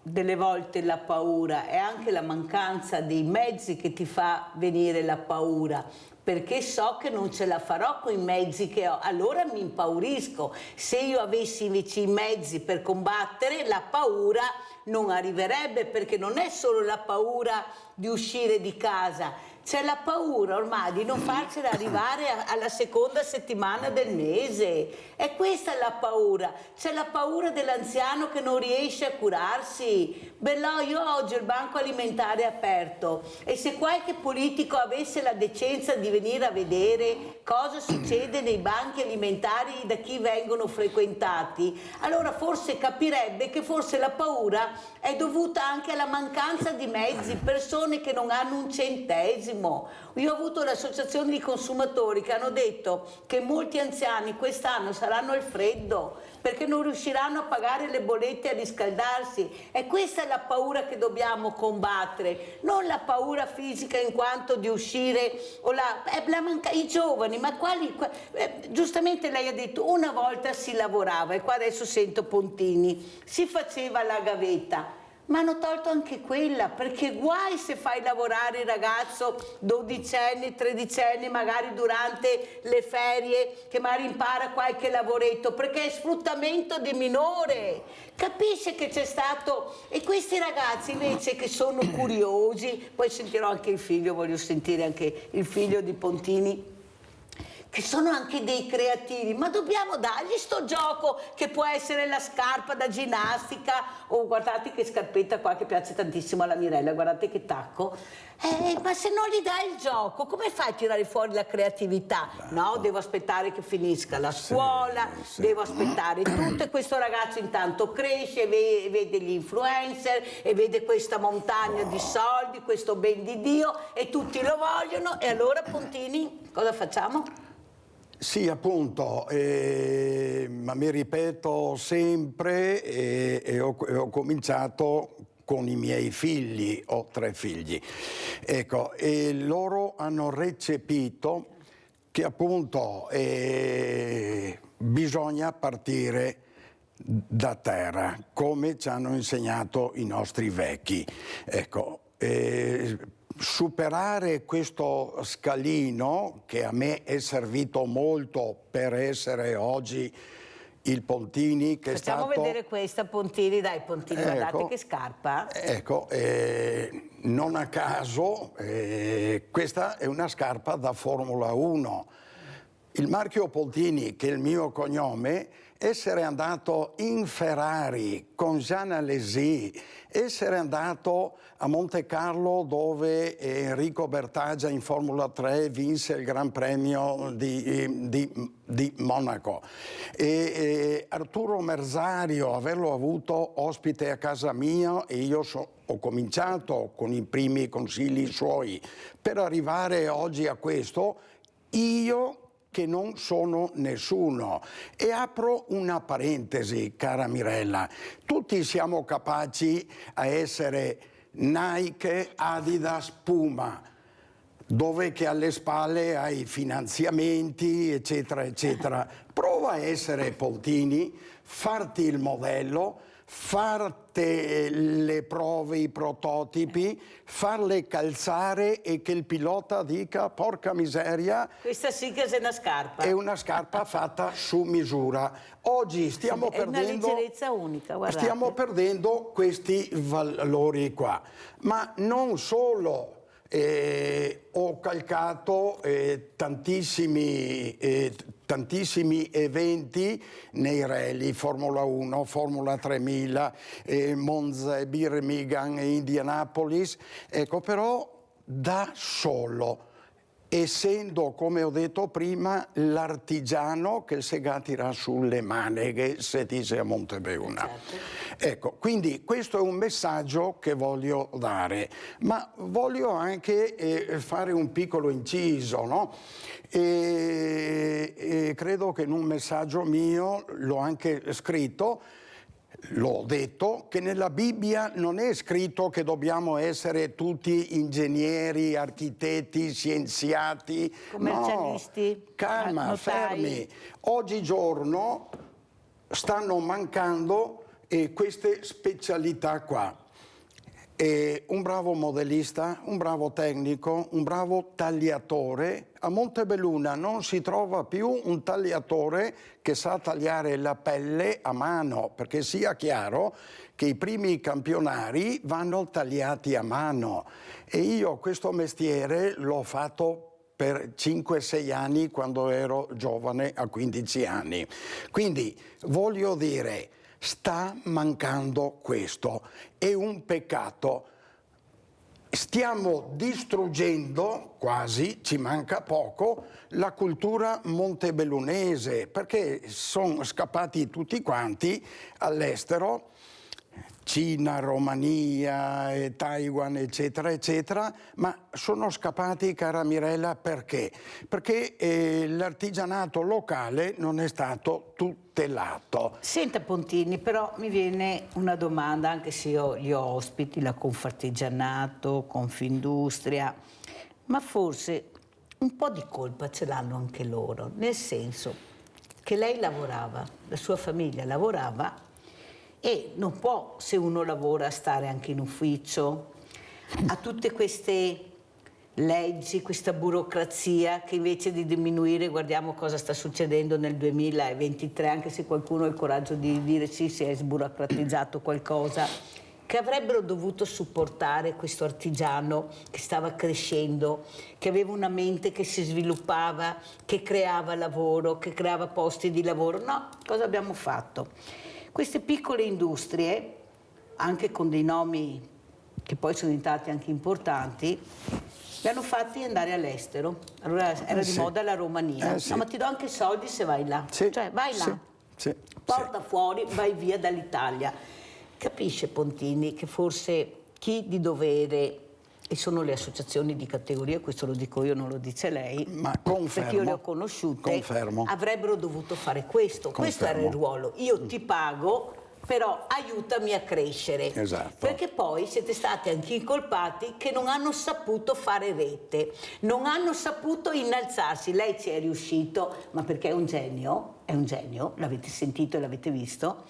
delle volte la paura, è anche la mancanza dei mezzi che ti fa venire la paura, perché so che non ce la farò con i mezzi che ho, allora mi impaurisco. Se io avessi invece i mezzi per combattere, la paura non arriverebbe, perché non è solo la paura di uscire di casa, c'è la paura ormai di non farcela arrivare alla seconda settimana del mese. E questa è la paura. C'è la paura dell'anziano che non riesce a curarsi. Bellò, io ho oggi il banco alimentare aperto e se qualche politico avesse la decenza di venire a vedere cosa succede nei banchi alimentari da chi vengono frequentati, allora forse capirebbe che forse la paura è dovuta anche alla mancanza di mezzi, persone che non hanno un centesimo. Io ho avuto l'associazione di consumatori che hanno detto che molti anziani quest'anno saranno al freddo perché non riusciranno a pagare le bollette e a riscaldarsi, e questa è la paura che dobbiamo combattere, non la paura fisica in quanto di uscire o i giovani, ma quali giustamente lei ha detto una volta si lavorava, e qua adesso sento Pontini, si faceva la gavetta. Ma hanno tolto anche quella, perché guai se fai lavorare il ragazzo 12enne, 13enne, magari durante le ferie, che magari impara qualche lavoretto, perché è sfruttamento di minore. Capisce che c'è stato... E questi ragazzi invece che sono curiosi, poi sentirò anche il figlio, voglio sentire anche il figlio di Pontini, che sono anche dei creativi, ma dobbiamo dargli sto gioco che può essere la scarpa da ginnastica, o guardate che scarpetta qua che piace tantissimo alla Mirella, guardate che tacco, ma se non gli dai il gioco come fai a tirare fuori la creatività? No, devo aspettare che finisca la scuola, devo aspettare tutto, e questo ragazzo intanto cresce, vede gli influencer e vede questa montagna di soldi, questo ben di Dio, e tutti lo vogliono, e allora Pontini cosa facciamo? Sì, appunto, ma mi ripeto sempre, e ho cominciato con i miei figli, ho 3 figli, ecco, e loro hanno recepito che appunto bisogna partire da terra, come ci hanno insegnato i nostri vecchi, ecco. Superare questo scalino, che a me è servito molto per essere oggi il Pontini che Facciamo è stato... vedere questa, Pontini, dai Pontini, ecco, guardate che scarpa. Ecco, non a caso, questa è una scarpa da Formula 1. Il marchio Pontini, che è il mio cognome, essere andato in Ferrari con Jean Alesi, essere andato a Monte Carlo dove Enrico Bertaggia in Formula 3 vinse il Gran Premio di Monaco, e Arturo Merzario, averlo avuto ospite a casa mia, e io ho cominciato con i primi consigli suoi per arrivare oggi a questo, io che non sono nessuno. E apro una parentesi, cara Mirella, tutti siamo capaci a essere Nike, Adidas, Puma, dove che alle spalle hai finanziamenti, eccetera, eccetera. Prova a essere Pontini, farti il modello, farti le prove, i prototipi, farle calzare e che il pilota dica porca miseria. Questa sì che è una scarpa. È una scarpa fatta su misura. Oggi stiamo perdendo... È una leggerezza unica, guardate. Stiamo perdendo questi valori qua. Ma non solo... ho calcato tantissimi eventi nei rally, Formula 1, Formula 3000, Monza, Birmingham, Indianapolis, ecco, però da solo, essendo, come ho detto prima, l'artigiano che se tira sulle maneghe, se dice a Montebeuna. Certo. Ecco, quindi questo è un messaggio che voglio dare, ma voglio anche fare un piccolo inciso, no? credo che in un messaggio mio l'ho anche scritto, l'ho detto, che nella Bibbia non è scritto che dobbiamo essere tutti ingegneri, architetti, scienziati, commercialisti, no, calma, notai. fermi. Oggigiorno stanno mancando queste specialità qua. Un bravo modellista, un bravo tecnico, un bravo tagliatore. A Montebelluna non si trova più un tagliatore che sa tagliare la pelle a mano, perché sia chiaro che i primi campionari vanno tagliati a mano. E io questo mestiere l'ho fatto per 5-6 anni quando ero giovane, a 15 anni. Quindi voglio dire, sta mancando questo, è un peccato. Stiamo distruggendo, quasi, ci manca poco, la cultura montebellunese, perché sono scappati tutti quanti all'estero, Cina, Romania, Taiwan, eccetera, eccetera, ma sono scappati, cara Mirella, perché? Perché l'artigianato locale non è stato tutelato. Senta Pontini, però mi viene una domanda, anche se io li ho ospiti, la Confartigianato, Confindustria, ma forse un po' di colpa ce l'hanno anche loro, nel senso che lei lavorava, la sua famiglia lavorava, e non può, se uno lavora, stare anche in ufficio, a tutte queste leggi, questa burocrazia che invece di diminuire, guardiamo cosa sta succedendo nel 2023, anche se qualcuno ha il coraggio di dire sì, si è sburocratizzato qualcosa, che avrebbero dovuto supportare questo artigiano che stava crescendo, che aveva una mente che si sviluppava, che creava lavoro, che creava posti di lavoro. No, cosa abbiamo fatto? Queste piccole industrie, anche con dei nomi che poi sono diventati anche importanti, li hanno fatti andare all'estero. Allora era di moda la Romania. Sì. No, ma ti do anche soldi se vai là. Sì. Cioè vai là, Sì. porta fuori, vai via dall'Italia. Capisce Pontini che forse chi di dovere, e sono le associazioni di categoria, questo lo dico io, non lo dice lei, ma confermo, perché io le ho conosciute, confermo, avrebbero dovuto fare questo. Confermo. Questo era il ruolo. Io ti pago, però aiutami a crescere. Esatto. Perché poi siete stati anche incolpati che non hanno saputo fare rete, non hanno saputo innalzarsi. Lei ci è riuscito, ma perché è un genio, l'avete sentito e l'avete visto,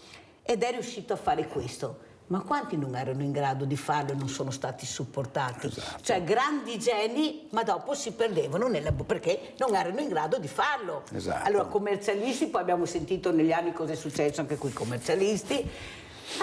ed è riuscito a fare questo. Ma quanti non erano in grado di farlo e non sono stati supportati? Esatto. Cioè grandi geni, ma dopo si perdevano perché non erano in grado di farlo. Esatto. Allora commercialisti, poi abbiamo sentito negli anni cosa è successo anche con i commercialisti.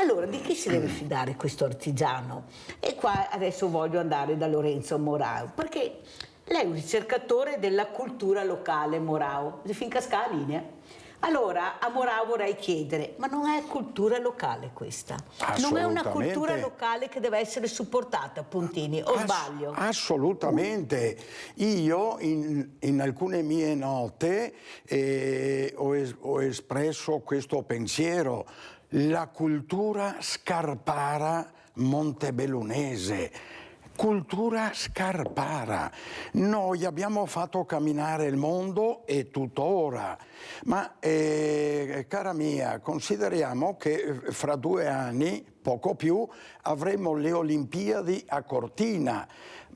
Allora di chi si deve fidare questo artigiano? E qua adesso voglio andare da Lorenzo Morao, perché lei è un ricercatore della cultura locale, Morao. Fin casca la linea. Allora a Morao vorrei chiedere, ma non è cultura locale questa? Non è una cultura locale che deve essere supportata, Pontini, o sbaglio? Assolutamente. Io in alcune mie note ho espresso questo pensiero, la cultura scarpara montebellunese. Cultura scarpara. Noi abbiamo fatto camminare il mondo e tuttora, ma cara mia, consideriamo che fra 2 anni, poco più, avremo le Olimpiadi a Cortina,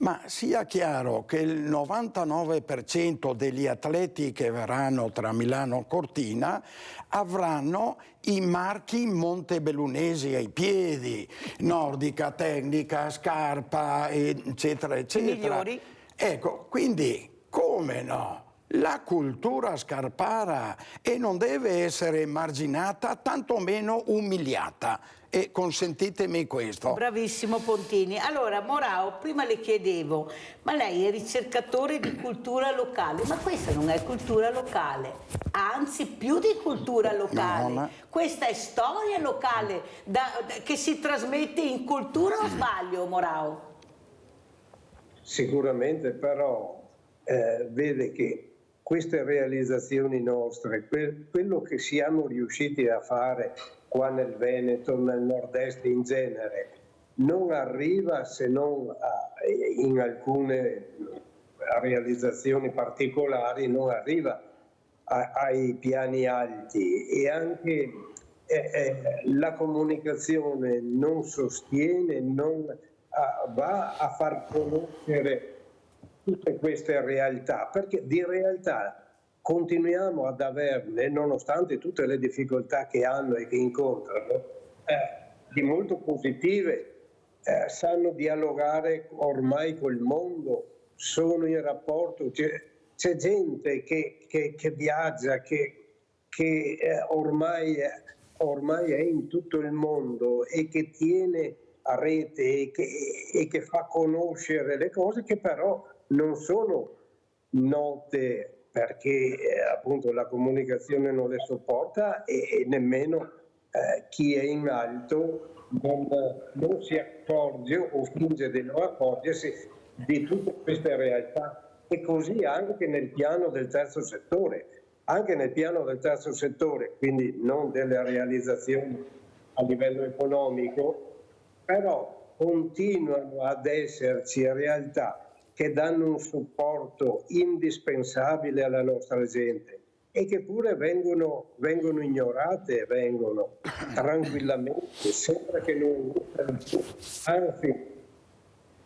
ma sia chiaro che il 99% degli atleti che verranno tra Milano e Cortina avranno i marchi montebellunesi ai piedi, nordica, tecnica, scarpa, eccetera, eccetera. I migliori? Ecco, quindi come no? La cultura scarpara e non deve essere emarginata, tantomeno umiliata. E consentitemi questo. Bravissimo Pontini. Allora Morao, prima le chiedevo, ma lei è ricercatore di cultura locale, ma questa non è cultura locale, anzi più di cultura locale. No, ma... Questa è storia locale che si trasmette in cultura, o sbaglio Morao? Sicuramente, però vede che queste realizzazioni nostre, quello che siamo riusciti a fare qua nel Veneto, nel nord-est in genere, non arriva se non in alcune realizzazioni particolari, non arriva ai piani alti e anche la comunicazione non sostiene, non va a far conoscere tutte queste realtà, perché di realtà continuiamo ad averne, nonostante tutte le difficoltà che hanno e che incontrano, di molto positive, sanno dialogare ormai col mondo, sono in rapporto, c'è gente che viaggia, che ormai è in tutto il mondo e che tiene a rete e che fa conoscere le cose che però non sono note perché appunto la comunicazione non le sopporta e nemmeno chi è in alto non si accorge o finge di non accorgersi di tutte queste realtà. E così anche nel piano del terzo settore. Anche nel piano del terzo settore, quindi non delle realizzazioni a livello economico, però continuano ad esserci realtà che danno un supporto indispensabile alla nostra gente e che pure vengono ignorate, vengono tranquillamente, sembra che non esistano più. Anzi,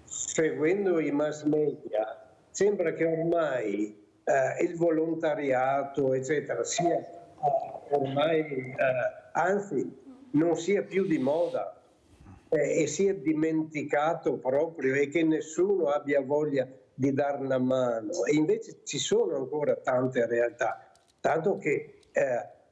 seguendo i mass media, sembra che ormai il volontariato, eccetera, sia ormai, anzi, non sia più di moda e sia dimenticato proprio e che nessuno abbia voglia di dare una mano. E invece ci sono ancora tante realtà, tanto che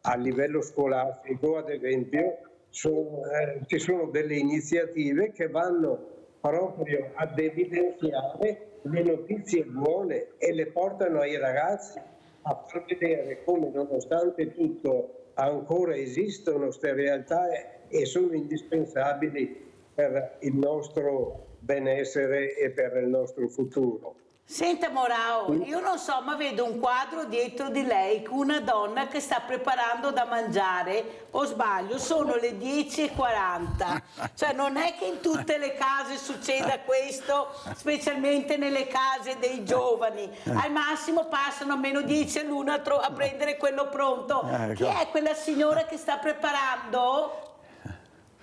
a livello scolastico, ad esempio, ci sono delle iniziative che vanno proprio ad evidenziare le notizie buone e le portano ai ragazzi a far vedere come nonostante tutto ancora esistono queste realtà e sono indispensabili per il nostro benessere e per il nostro futuro. Senta Morao, io non so, ma vedo un quadro dietro di lei con una donna che sta preparando da mangiare, o sbaglio, sono le 10:40, cioè non è che in tutte le case succeda questo, specialmente nelle case dei giovani, al massimo passano a meno 10 all'una a prendere quello pronto. Chi è quella signora che sta preparando?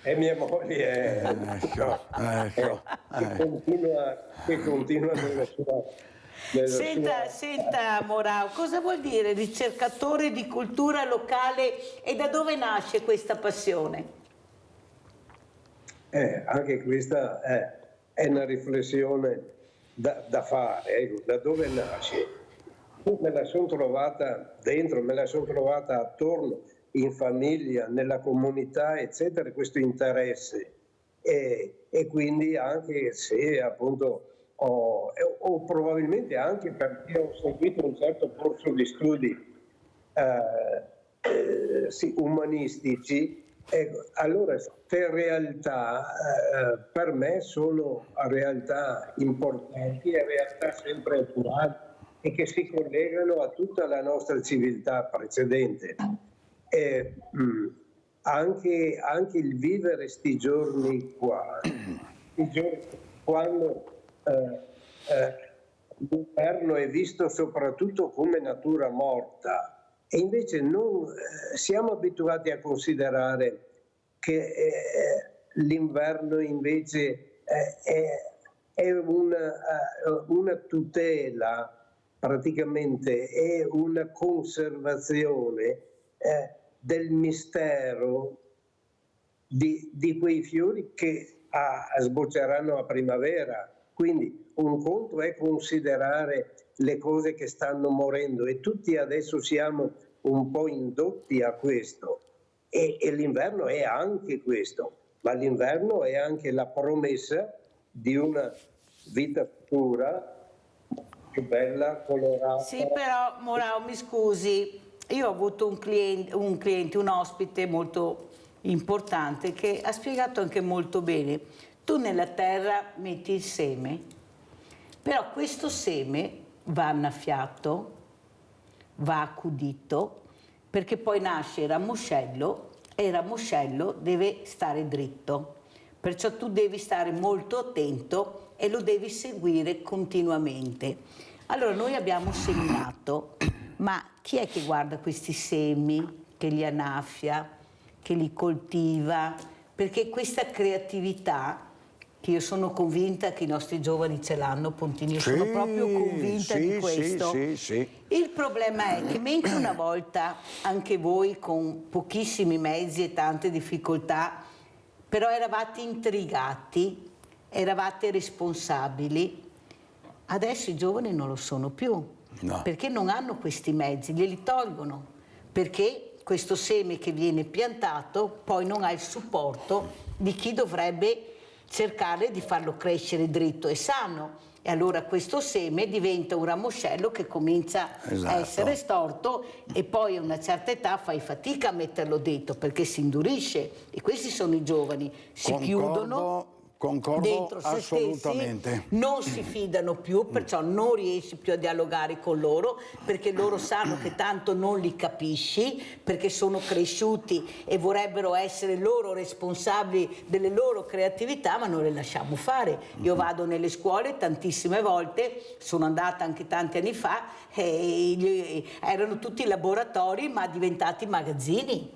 È mia moglie, che continua nella sua... Senta Morao, cosa vuol dire ricercatore di cultura locale e da dove nasce questa passione? Anche questa è una riflessione da fare, da dove nasce. Me la sono trovata dentro, me la sono trovata attorno, in famiglia, nella comunità, eccetera, questo interesse e quindi anche se appunto o probabilmente anche perché ho seguito un certo corso di studi umanistici, allora queste realtà per me sono realtà importanti e realtà sempre attuali e che si collegano a tutta la nostra civiltà precedente. Anche il vivere sti giorni qua, quando l'inverno è visto soprattutto come natura morta e invece non siamo abituati a considerare che l'inverno invece è una tutela, praticamente è una conservazione del mistero di quei fiori che sbocceranno a primavera. Quindi un conto è considerare le cose che stanno morendo e tutti adesso siamo un po' indotti a questo e l'inverno è anche questo, ma l'inverno è anche la promessa di una vita futura più bella, colorata. Sì, però Morao, mi scusi, io ho avuto un cliente, un ospite molto importante che ha spiegato anche molto bene. Tu nella terra metti il seme, però questo seme va annaffiato, va accudito, perché poi nasce il ramoscello e il ramoscello deve stare dritto. Perciò tu devi stare molto attento e lo devi seguire continuamente. Allora noi abbiamo seminato, ma chi è che guarda questi semi, che li annaffia, che li coltiva? Perché questa creatività, che io sono convinta che i nostri giovani ce l'hanno, Pontini, io sono proprio convinta di questo. Il problema è che mentre una volta anche voi con pochissimi mezzi e tante difficoltà, però eravate intrigati, eravate responsabili, adesso i giovani non lo sono più, perché non hanno questi mezzi, glieli tolgono, perché questo seme che viene piantato poi non ha il supporto di chi dovrebbe cercare di farlo crescere dritto e sano, e allora questo seme diventa un ramoscello che comincia a essere storto, e poi a una certa età fai fatica a metterlo dentro perché si indurisce, e questi sono i giovani, si chiudono dentro se assolutamente. Stessi, non si fidano più, perciò non riesci più a dialogare con loro, perché loro sanno che tanto non li capisci, perché sono cresciuti e vorrebbero essere loro responsabili delle loro creatività, ma non le lasciamo fare. Io vado nelle scuole tantissime volte, sono andata anche tanti anni fa, e erano tutti laboratori ma diventati magazzini,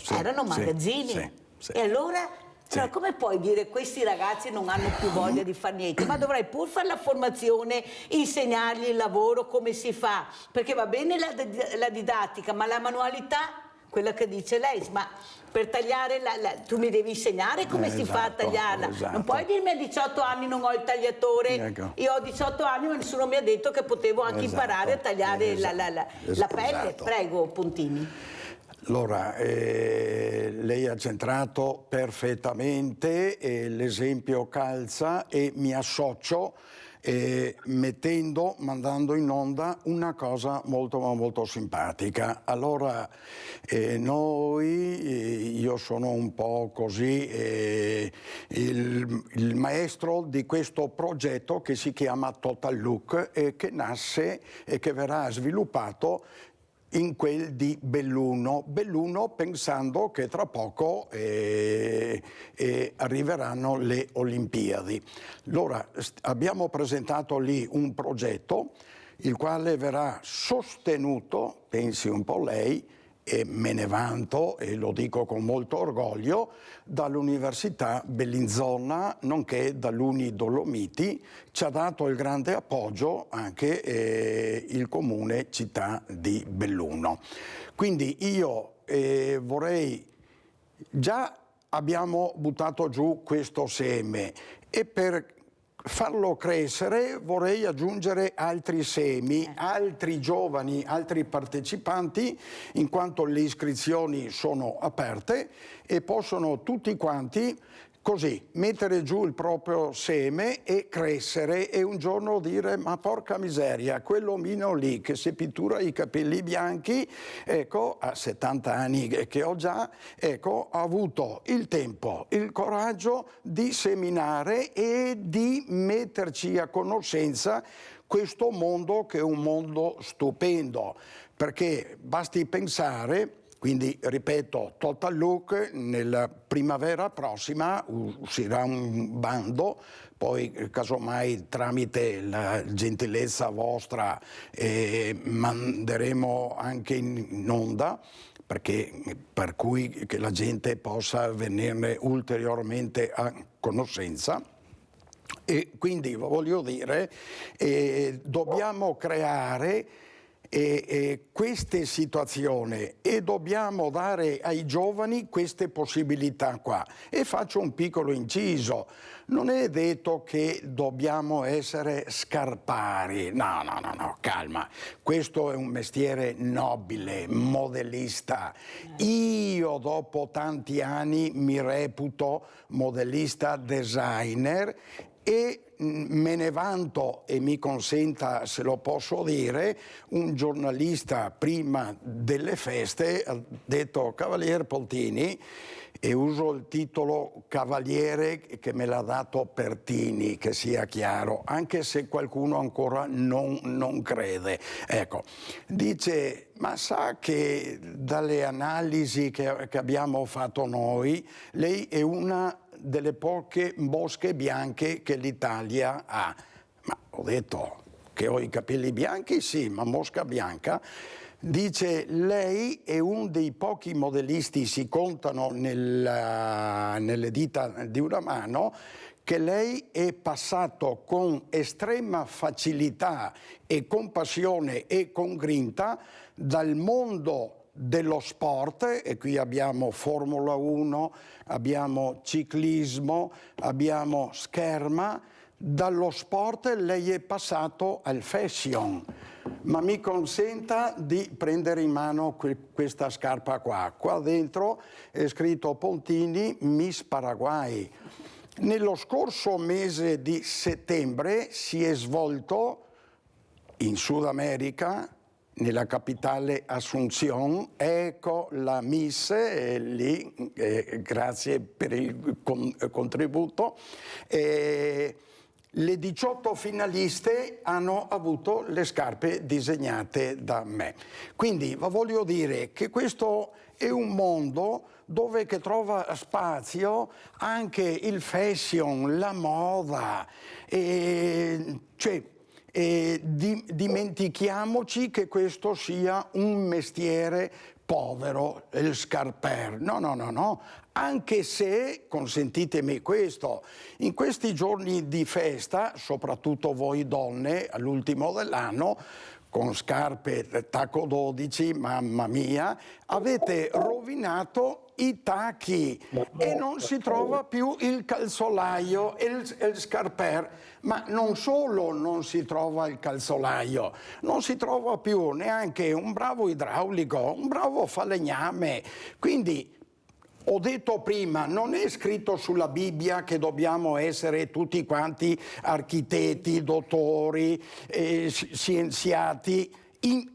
erano magazzini, e allora come puoi dire questi ragazzi non hanno più voglia di fare niente? Ma dovrai pur fare la formazione, insegnargli il lavoro, come si fa, perché va bene la didattica, ma la manualità, quella che dice lei, ma per tagliare tu mi devi insegnare come si fa a tagliarla. Non puoi dirmi a 18 anni non ho il tagliatore, io ho 18 anni ma nessuno mi ha detto che potevo anche imparare a tagliare la pelle. Prego, Pontini. Allora, lei ha centrato perfettamente, l'esempio calza, e mi associo mandando in onda una cosa molto molto simpatica. Allora, io sono un po' così il maestro di questo progetto che si chiama Total Look, che nasce e che verrà sviluppato in quel di Belluno, pensando che tra poco arriveranno le Olimpiadi. Allora abbiamo presentato lì un progetto il quale verrà sostenuto, pensi un po' lei, e me ne vanto e lo dico con molto orgoglio, dall'Università Bellinzona, nonché dall'Uni Dolomiti. Ci ha dato il grande appoggio anche il comune città di Belluno. Quindi io vorrei, già abbiamo buttato giù questo seme, e per farlo crescere vorrei aggiungere altri semi, altri giovani, altri partecipanti, in quanto le iscrizioni sono aperte e possono tutti quanti così mettere giù il proprio seme e crescere, e un giorno dire: ma porca miseria, quell'omino lì che si pittura i capelli bianchi, ecco, a 70 anni che ho già, ecco, ha avuto il tempo, il coraggio di seminare e di metterci a conoscenza questo mondo, che è un mondo stupendo, perché basti pensare. Quindi, ripeto, Total Look, nella primavera prossima uscirà un bando, poi casomai tramite la gentilezza vostra manderemo anche in onda, per cui che la gente possa venirne ulteriormente a conoscenza. E quindi voglio dire, dobbiamo creare queste situazioni e dobbiamo dare ai giovani queste possibilità qua. E faccio un piccolo inciso: non è detto che dobbiamo essere scarpari, no, calma, questo è un mestiere nobile, modellista. Io dopo tanti anni mi reputo modellista designer e me ne vanto, e mi consenta, se lo posso dire, un giornalista prima delle feste ha detto: Cavaliere Pontini, e uso il titolo Cavaliere che me l'ha dato Pertini, che sia chiaro, anche se qualcuno ancora non crede. Ecco, dice: ma sa che dalle analisi che abbiamo fatto noi, lei è una delle poche mosche bianche che l'Italia ha. Ma ho detto che ho i capelli bianchi, sì, ma mosca bianca? Dice, lei è uno dei pochi modellisti, si contano nelle dita di una mano, che lei è passato con estrema facilità e con passione e con grinta dal mondo dello sport, e qui abbiamo Formula 1, abbiamo ciclismo, abbiamo scherma. Dallo sport lei è passato al fashion, ma mi consenta di prendere in mano questa scarpa qua. Qua dentro è scritto Pontini Miss Paraguay. Nello scorso mese di settembre si è svolto in Sud America, nella capitale Asunción, ecco la Miss lì, grazie per il contributo. Le 18 finaliste hanno avuto le scarpe disegnate da me. Quindi voglio dire che questo è un mondo dove che trova spazio anche il fashion, la moda, dimentichiamoci che questo sia un mestiere povero, il scarper. No. Anche se, consentitemi questo, in questi giorni di festa, soprattutto voi donne, all'ultimo dell'anno, con scarpe tacco 12, mamma mia, avete rovinato i tacchi e non si trova più il calzolaio e il scarper. Ma non solo non si trova il calzolaio, non si trova più neanche un bravo idraulico, un bravo falegname. Quindi, ho detto prima, non è scritto sulla Bibbia che dobbiamo essere tutti quanti architetti, dottori, scienziati,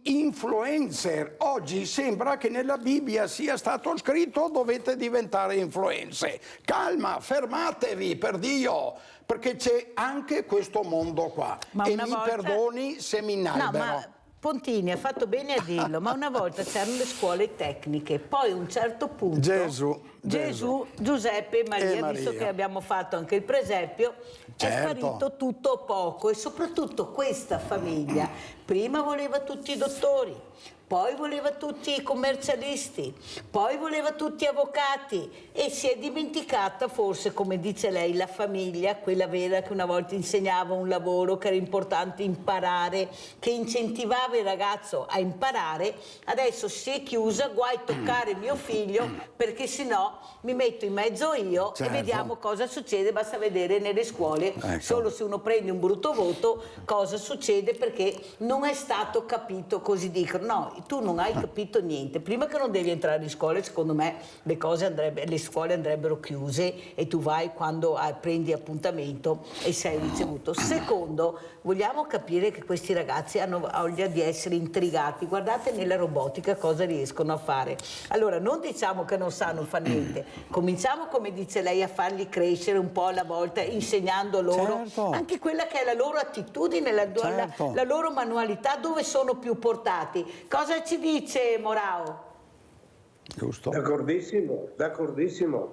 influencer. Oggi sembra che nella Bibbia sia stato scritto dovete diventare influencer. Calma, fermatevi, per Dio, perché c'è anche questo mondo qua. E mi perdoni se mi inalbero. Pontini ha fatto bene a dirlo, ma una volta c'erano le scuole tecniche, poi a un certo punto Gesù, Giuseppe e Maria, visto che abbiamo fatto anche il presepio, è sparito tutto o poco, e soprattutto questa famiglia prima voleva tutti i dottori, poi voleva tutti i commercialisti, poi voleva tutti avvocati, e si è dimenticata forse, come dice lei, la famiglia, quella vera che una volta insegnava un lavoro, che era importante imparare, che incentivava il ragazzo a imparare. Adesso si è chiusa, guai toccare mio figlio, perché sennò mi metto in mezzo io e vediamo cosa succede. Basta vedere nelle scuole, solo se uno prende un brutto voto, cosa succede, perché non è stato capito, così dicono. No, tu non hai capito niente. Prima che non devi entrare in scuola, secondo me le scuole andrebbero chiuse e tu vai quando prendi appuntamento e sei ricevuto. Secondo, vogliamo capire che questi ragazzi hanno voglia di essere intrigati. Guardate nella robotica cosa riescono a fare. Allora, non diciamo che non sanno fare niente, cominciamo, come dice lei, a farli crescere un po' alla volta, insegnando loro anche quella che è la loro attitudine, la loro manualità, dove sono più portati. Cosa ci dice Morao? Giusto. D'accordissimo,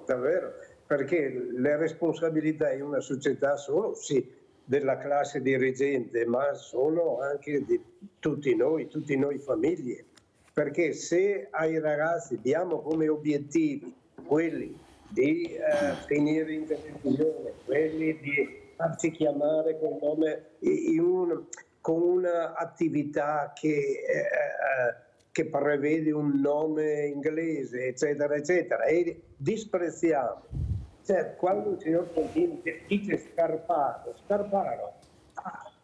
davvero, perché le responsabilità in una società sono sì della classe dirigente, ma sono anche di tutti noi famiglie, perché se ai ragazzi diamo come obiettivi quelli di finire in televisione, quelli di farsi chiamare col nome con un'attività che prevede un nome inglese, eccetera, eccetera, e disprezziamo. Cioè, quando il signor Pontini dice Scarparo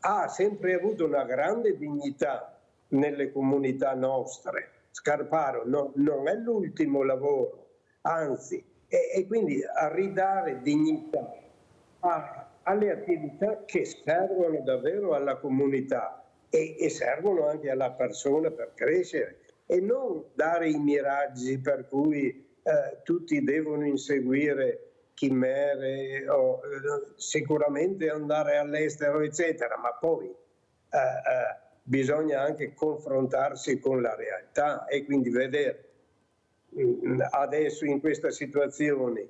ha sempre avuto una grande dignità nelle comunità nostre. Scarparo non è l'ultimo lavoro, anzi, e quindi a ridare dignità alle attività che servono davvero alla comunità e servono anche alla persona per crescere, e non dare i miraggi per cui tutti devono inseguire chimere o sicuramente andare all'estero, eccetera, ma poi bisogna anche confrontarsi con la realtà e quindi vedere adesso in questa situazione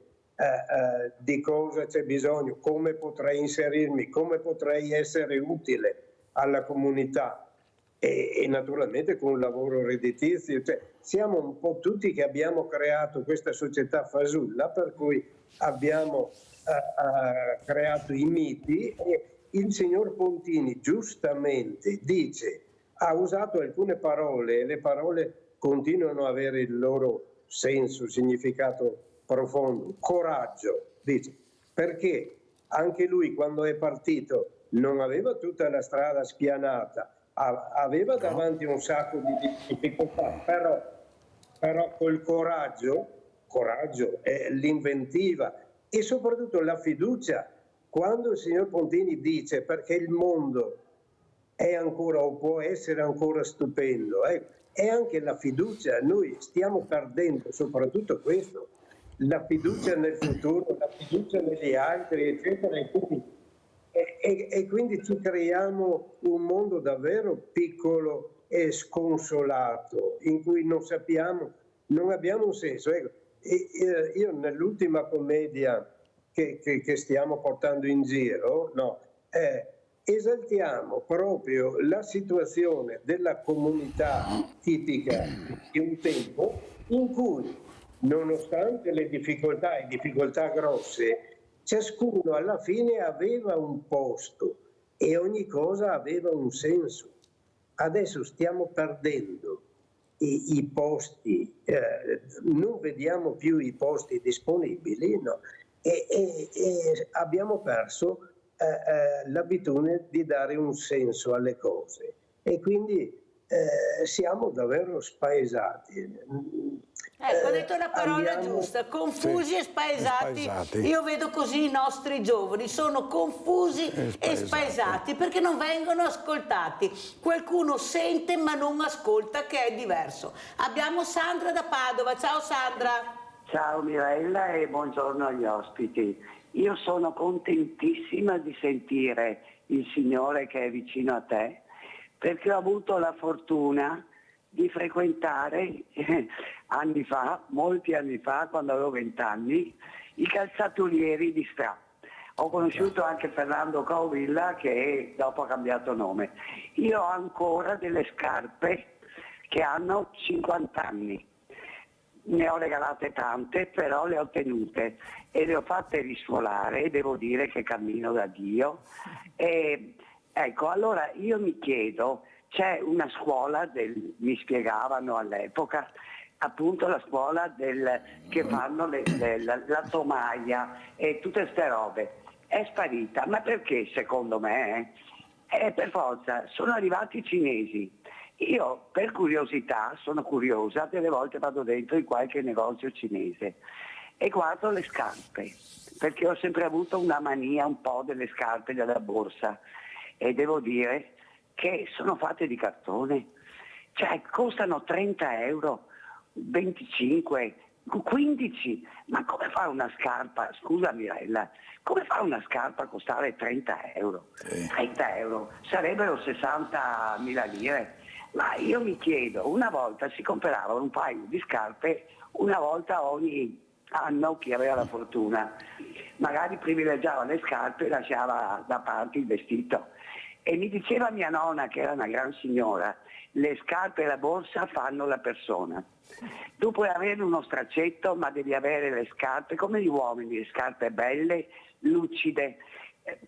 di cosa c'è bisogno, come potrei inserirmi, come potrei essere utile alla comunità. e naturalmente con un lavoro redditizio. Cioè, siamo un po' tutti che abbiamo creato questa società fasulla, per cui abbiamo creato i miti, e il signor Pontini giustamente dice, ha usato alcune parole e le parole continuano ad avere il loro senso, significato profondo. Coraggio, dice, perché anche lui quando è partito non aveva tutta la strada spianata, aveva davanti un sacco di difficoltà, però col coraggio, l'inventiva e soprattutto la fiducia. Quando il signor Pontini dice perché il mondo è ancora o può essere ancora stupendo, è anche la fiducia. Noi stiamo perdendo soprattutto questo, la fiducia nel futuro, la fiducia negli altri, eccetera, e quindi ci creiamo un mondo davvero piccolo e sconsolato, in cui non abbiamo un senso. Ecco, io nell'ultima commedia che stiamo portando in giro, esaltiamo proprio la situazione della comunità tipica di un tempo in cui, nonostante le difficoltà grosse, ciascuno alla fine aveva un posto e ogni cosa aveva un senso. Adesso stiamo perdendo i posti, non vediamo più i posti disponibili, no? E abbiamo perso l'abitudine di dare un senso alle cose e quindi siamo davvero spaesati. Ecco, ha detto la parola giusta, confusi e spaesati. Io vedo così i nostri giovani, sono confusi e spaesati perché non vengono ascoltati. Qualcuno sente ma non ascolta, che è diverso. Abbiamo Sandra da Padova. Ciao Sandra. Ciao Mirella e buongiorno agli ospiti. Io sono contentissima di sentire il Signore che è vicino a te, perché ho avuto la fortuna di frequentare anni fa, molti anni fa, quando avevo 20 anni, i calzaturieri di Stra. Ho conosciuto anche Fernando Caovilla, che dopo ha cambiato nome. Io ho ancora delle scarpe che hanno 50 anni. Ne ho regalate tante, però le ho tenute e le ho fatte risfolare, e devo dire che cammino da Dio. E, ecco, allora io mi chiedo, c'è una scuola, mi spiegavano all'epoca, appunto la scuola che fanno la tomaia e tutte ste robe. È sparita, ma perché secondo me? Per forza, sono arrivati i cinesi. Io per curiosità, sono curiosa, delle volte vado dentro in qualche negozio cinese e guardo le scarpe, perché ho sempre avuto una mania un po' delle scarpe della borsa e devo dire che sono fatte di cartone, cioè costano 30 euro, 25, 15, ma come fa una scarpa, scusa Mirella, come fa una scarpa a costare 30 euro? 30 euro, sarebbero 60.000 lire. Ma io mi chiedo, una volta si compravano un paio di scarpe, una volta ogni anno chi aveva la fortuna, magari privilegiava le scarpe e lasciava da parte il vestito. E mi diceva mia nonna, che era una gran signora, le scarpe e la borsa fanno la persona. Tu puoi avere uno straccetto, ma devi avere le scarpe come gli uomini, le scarpe belle, lucide,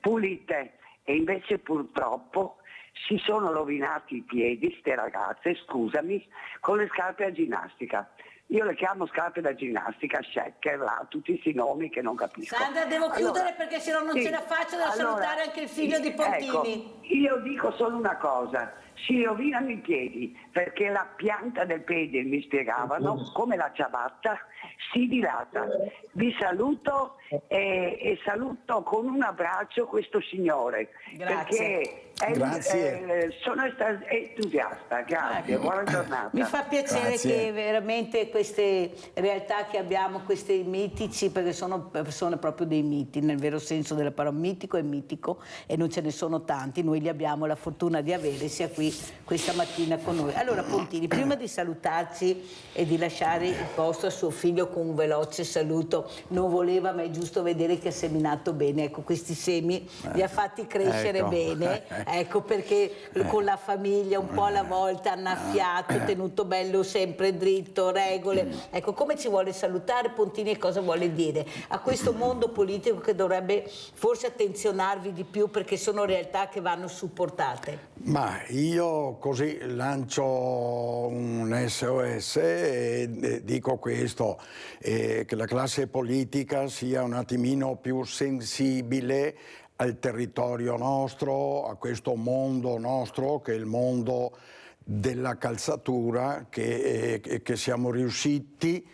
pulite. E invece purtroppo si sono rovinati i piedi, ste ragazze, scusami, con le scarpe a ginnastica. Io le chiamo scarpe da ginnastica, shaker, tutti questi nomi che non capisco. Sandra, devo chiudere perché sennò non ce la faccio da salutare anche il figlio di Pontini. Ecco, io dico solo una cosa, si rovinano i piedi perché la pianta del piede, mi spiegavano, come la ciabatta, si dilata. Vi saluto e saluto con un abbraccio questo signore. Grazie. Perché sono entusiasta, grazie, buona giornata. Mi fa piacere che veramente queste realtà che abbiamo, questi mitici, perché sono persone proprio dei miti, nel vero senso della parola, mitico e mitico, e non ce ne sono tanti, noi li abbiamo la fortuna di avere, sia qui questa mattina con noi. Allora Pontini, prima di salutarci e di lasciare il posto a suo figlio con un veloce saluto, non voleva, ma è giusto vedere che ha seminato bene, ecco, questi semi li ha fatti crescere bene. Ecco perché con la famiglia un po' alla volta, annaffiato, tenuto bello sempre dritto, regole. Ecco, come ci vuole salutare Pontini e cosa vuole dire a questo mondo politico che dovrebbe forse attenzionarvi di più, perché sono realtà che vanno supportate? Ma io così lancio un SOS e dico questo, che la classe politica sia un attimino più sensibile al territorio nostro, a questo mondo nostro che è il mondo della calzatura, che siamo riusciti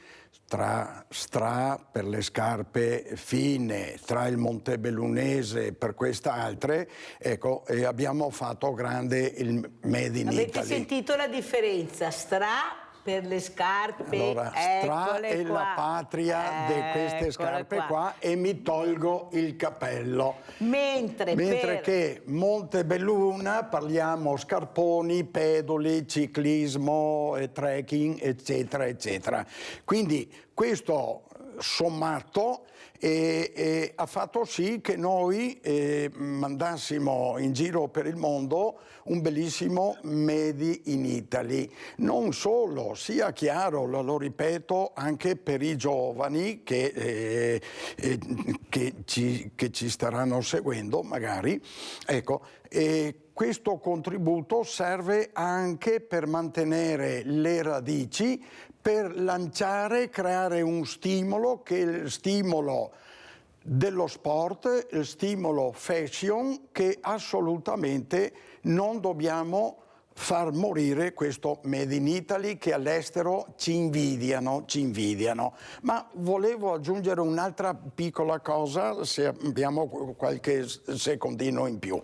per le scarpe fine, tra il montebellunese per queste altre, ecco, e abbiamo fatto grande il Made in Italy. Avete sentito la differenza? Per le scarpe, allora, Stra è la patria di queste scarpe qua, e mi tolgo il cappello. Mentre che Montebelluna parliamo scarponi, pedoli, ciclismo, trekking, eccetera, eccetera. Quindi questo sommato ha fatto sì che noi mandassimo in giro per il mondo un bellissimo Made in Italy. Non solo, sia chiaro, lo ripeto, anche per i giovani che ci staranno seguendo magari, ecco, questo contributo serve anche per mantenere le radici, per lanciare, creare un stimolo, che è il stimolo dello sport, il stimolo fashion, che assolutamente non dobbiamo far morire questo Made in Italy che all'estero ci invidiano. Ma volevo aggiungere un'altra piccola cosa, se abbiamo qualche secondino in più.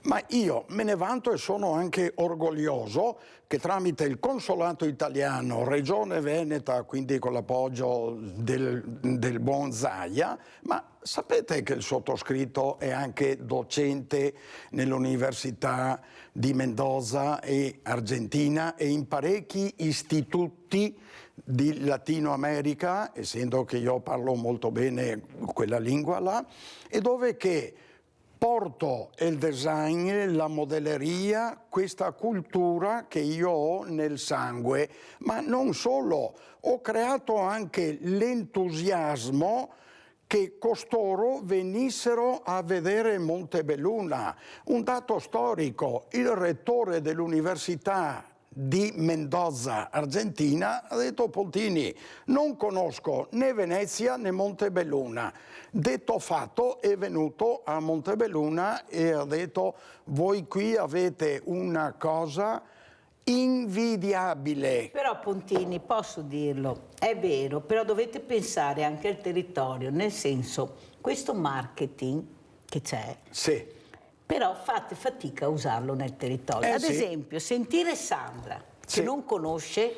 Ma io me ne vanto e sono anche orgoglioso che tramite il Consolato Italiano, Regione Veneta, quindi con l'appoggio del buon Zaia, ma sapete che il sottoscritto è anche docente nell'Università di Mendoza e Argentina e in parecchi istituti di Latino America, essendo che io parlo molto bene quella lingua là, e dove che porto il design, la modelleria, questa cultura che io ho nel sangue, ma non solo, ho creato anche l'entusiasmo che costoro venissero a vedere Montebelluna. Un dato storico, il rettore dell'Università di Mendoza, Argentina, ha detto: Pontini, non conosco né Venezia né Montebelluna. Detto fatto, è venuto a Montebelluna e ha detto: voi qui avete una cosa invidiabile. Però Pontini, posso dirlo, è vero, però dovete pensare anche al territorio, nel senso, questo marketing che c'è, sì, però fate fatica a usarlo nel territorio. Ad esempio, sentire Sandra, che non conosce,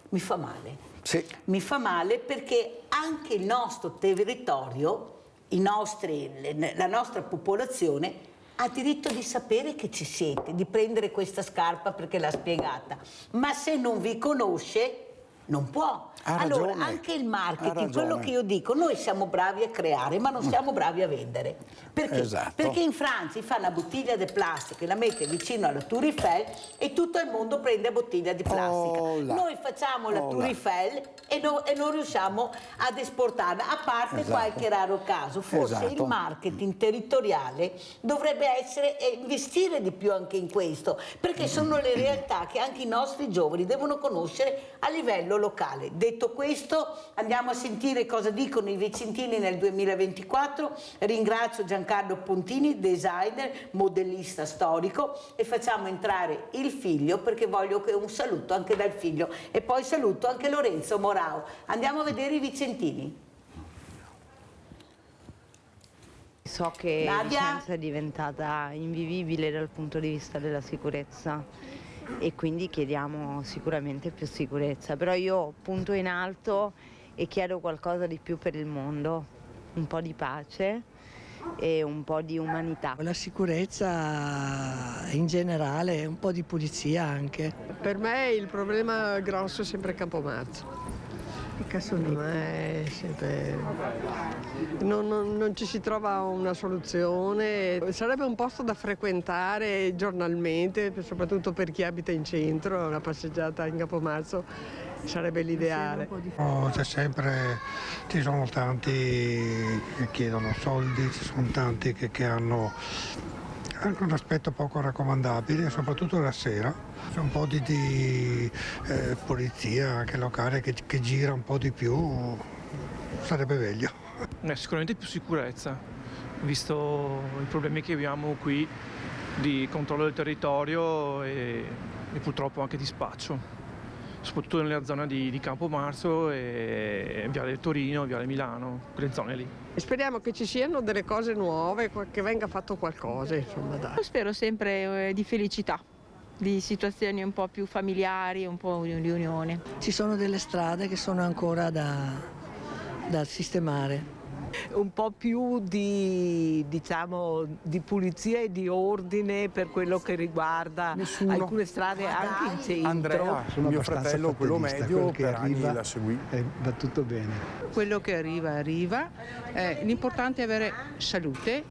mi fa male. Sì. Mi fa male perché anche il nostro territorio, la nostra popolazione ha diritto di sapere che ci siete, di prendere questa scarpa perché l'ha spiegata. Ma se non vi conosce, non può. Allora, anche il marketing, quello che io dico, noi siamo bravi a creare, ma non siamo bravi a vendere. Perché? Esatto. Perché in Francia fa una bottiglia di plastica e la mette vicino alla Tour Eiffel e tutto il mondo prende bottiglia di plastica. Noi facciamo la Tour Eiffel e non riusciamo ad esportarla, a parte qualche raro caso. Forse il marketing territoriale dovrebbe essere investire di più anche in questo, perché sono le realtà che anche i nostri giovani devono conoscere a livello locale. Detto questo, andiamo a sentire cosa dicono i vicentini nel 2024. Ringrazio Giancarlo Pontini, designer, modellista storico, e facciamo entrare il figlio perché voglio che un saluto anche dal figlio, e poi saluto anche Lorenzo Morao. Andiamo a vedere i vicentini. So che Nadia? Vicenza è diventata invivibile dal punto di vista della sicurezza e quindi chiediamo sicuramente più sicurezza, però io punto in alto e chiedo qualcosa di più per il mondo, un po' di pace e un po' di umanità. La sicurezza in generale, un po' di pulizia anche. Per me il problema grosso è sempre Campomarzo. Non ci si trova una soluzione. Sarebbe un posto da frequentare giornalmente, soprattutto per chi abita in centro. Una passeggiata in Capomarzo sarebbe l'ideale. Ci sono tanti che chiedono soldi, ci sono tanti che hanno anche un aspetto poco raccomandabile, soprattutto la sera. C'è un po' di polizia anche locale che gira un po' di più, sarebbe meglio. Sicuramente più sicurezza, visto i problemi che abbiamo qui di controllo del territorio e purtroppo anche di spaccio, soprattutto nella zona di Campomarzo e Viale Torino, Viale Milano, quelle zone lì. Speriamo che ci siano delle cose nuove, che venga fatto qualcosa, insomma, dai. Io spero sempre di felicità, di situazioni un po' più familiari, un po' di unione. Ci sono delle strade che sono ancora da sistemare. Un po' più di pulizia e di ordine per quello che riguarda alcune strade anche in centro. Andrea, mio fratello, quello medio, per anni la seguì. Va tutto bene. Quello che arriva, arriva. L'importante è avere salute.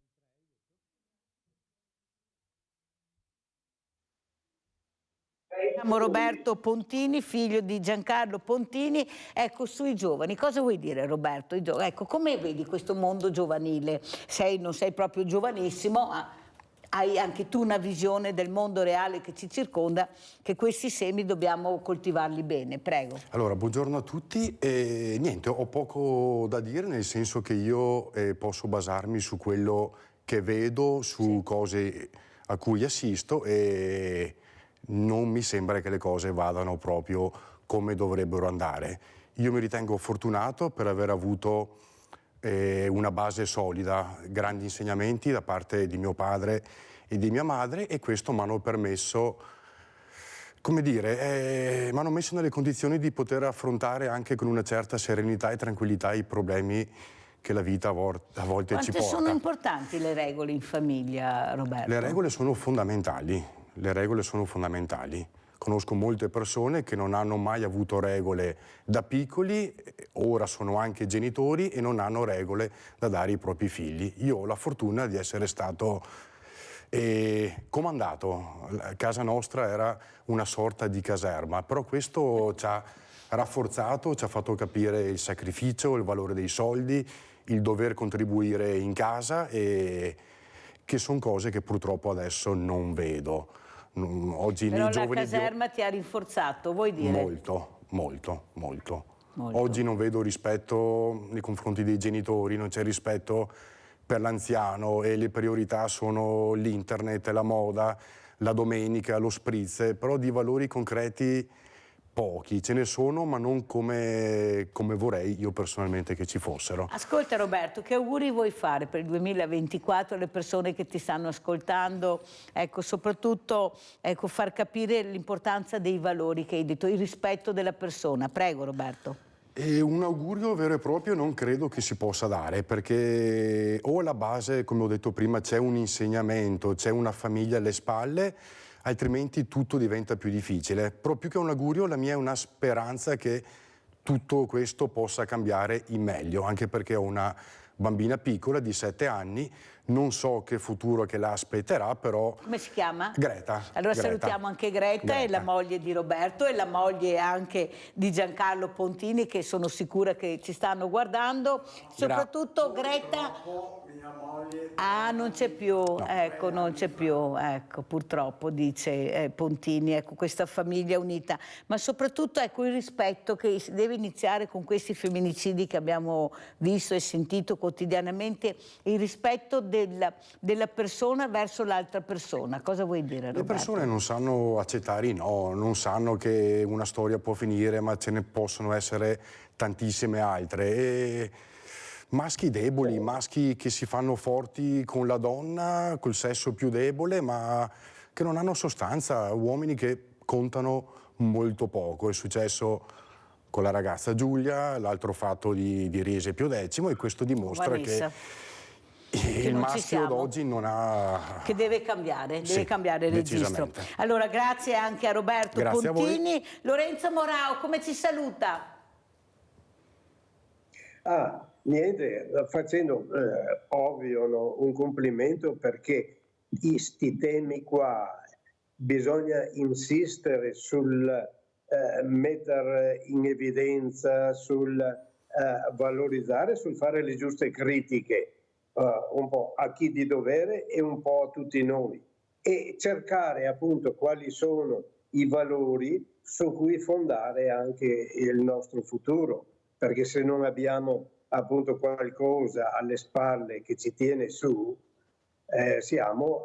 Roberto Pontini, figlio di Giancarlo Pontini. Ecco, sui giovani, cosa vuoi dire, Roberto? Ecco, come vedi questo mondo giovanile? Non sei proprio giovanissimo, ma hai anche tu una visione del mondo reale che ci circonda, che questi semi dobbiamo coltivarli bene. Prego. Allora, buongiorno a tutti. Niente, ho poco da dire, nel senso che io posso basarmi su quello che vedo, su cose a cui assisto, e non mi sembra che le cose vadano proprio come dovrebbero andare. Io mi ritengo fortunato per aver avuto una base solida, grandi insegnamenti da parte di mio padre e di mia madre, e questo mi hanno permesso, come dire, mi hanno messo nelle condizioni di poter affrontare anche con una certa serenità e tranquillità i problemi che la vita a volte ci porta. Quante sono importanti le regole in famiglia, Roberto? Le regole sono fondamentali. Le regole sono fondamentali. Conosco molte persone che non hanno mai avuto regole da piccoli, ora sono anche genitori e non hanno regole da dare ai propri figli. Io ho la fortuna di essere stato comandato. Casa nostra era una sorta di caserma, però questo ci ha rafforzato, ci ha fatto capire il sacrificio, il valore dei soldi, il dover contribuire in casa, e che sono cose che purtroppo adesso non vedo. Oggi però nei la giovani caserma ti ha rinforzato, vuoi dire? Molto. Oggi non vedo rispetto nei confronti dei genitori, non c'è rispetto per l'anziano, e le priorità sono l'internet, la moda, la domenica, lo spritz, però di valori concreti pochi, ce ne sono, ma non come vorrei io personalmente che ci fossero. Ascolta Roberto, che auguri vuoi fare per il 2024 alle persone che ti stanno ascoltando? Ecco, soprattutto far capire l'importanza dei valori che hai detto, il rispetto della persona. Prego Roberto. E un augurio vero e proprio non credo che si possa dare, perché o alla base, come ho detto prima, c'è un insegnamento, c'è una famiglia alle spalle, altrimenti tutto diventa più difficile. Però più che un augurio, la mia è una speranza che tutto questo possa cambiare in meglio, anche perché ho una bambina piccola di 7 anni, non so che futuro che la aspetterà, però... Come si chiama? Greta. Allora Greta. Salutiamo anche Greta, e la moglie di Roberto, e la moglie anche di Giancarlo Pontini, che sono sicura che ci stanno guardando. Soprattutto Greta... Mia moglie... Ah, non c'è più, no. Ecco, non c'è più, ecco, purtroppo, dice Pontini, ecco, questa famiglia unita. Ma soprattutto, ecco, il rispetto che deve iniziare con questi femminicidi che abbiamo visto e sentito quotidianamente, il rispetto della persona verso l'altra persona. Cosa vuoi dire, Roberto? Le persone non sanno accettare i no, non sanno che una storia può finire, ma ce ne possono essere tantissime altre. E maschi deboli, maschi che si fanno forti con la donna, col sesso più debole, ma che non hanno sostanza, uomini che contano molto poco. È successo con la ragazza Giulia, l'altro fatto di Riese Pio X, e questo dimostra che il maschio d'oggi non ha... Che deve cambiare il registro. Allora, grazie anche a Roberto Pontini. Lorenzo Morao, come ci saluta? Niente, facendo ovvio un complimento, perché questi temi qua bisogna insistere sul mettere in evidenza, sul valorizzare, sul fare le giuste critiche un po' a chi di dovere e un po' a tutti noi, e cercare appunto quali sono i valori su cui fondare anche il nostro futuro, perché se non abbiamo appunto qualcosa alle spalle che ci tiene su, siamo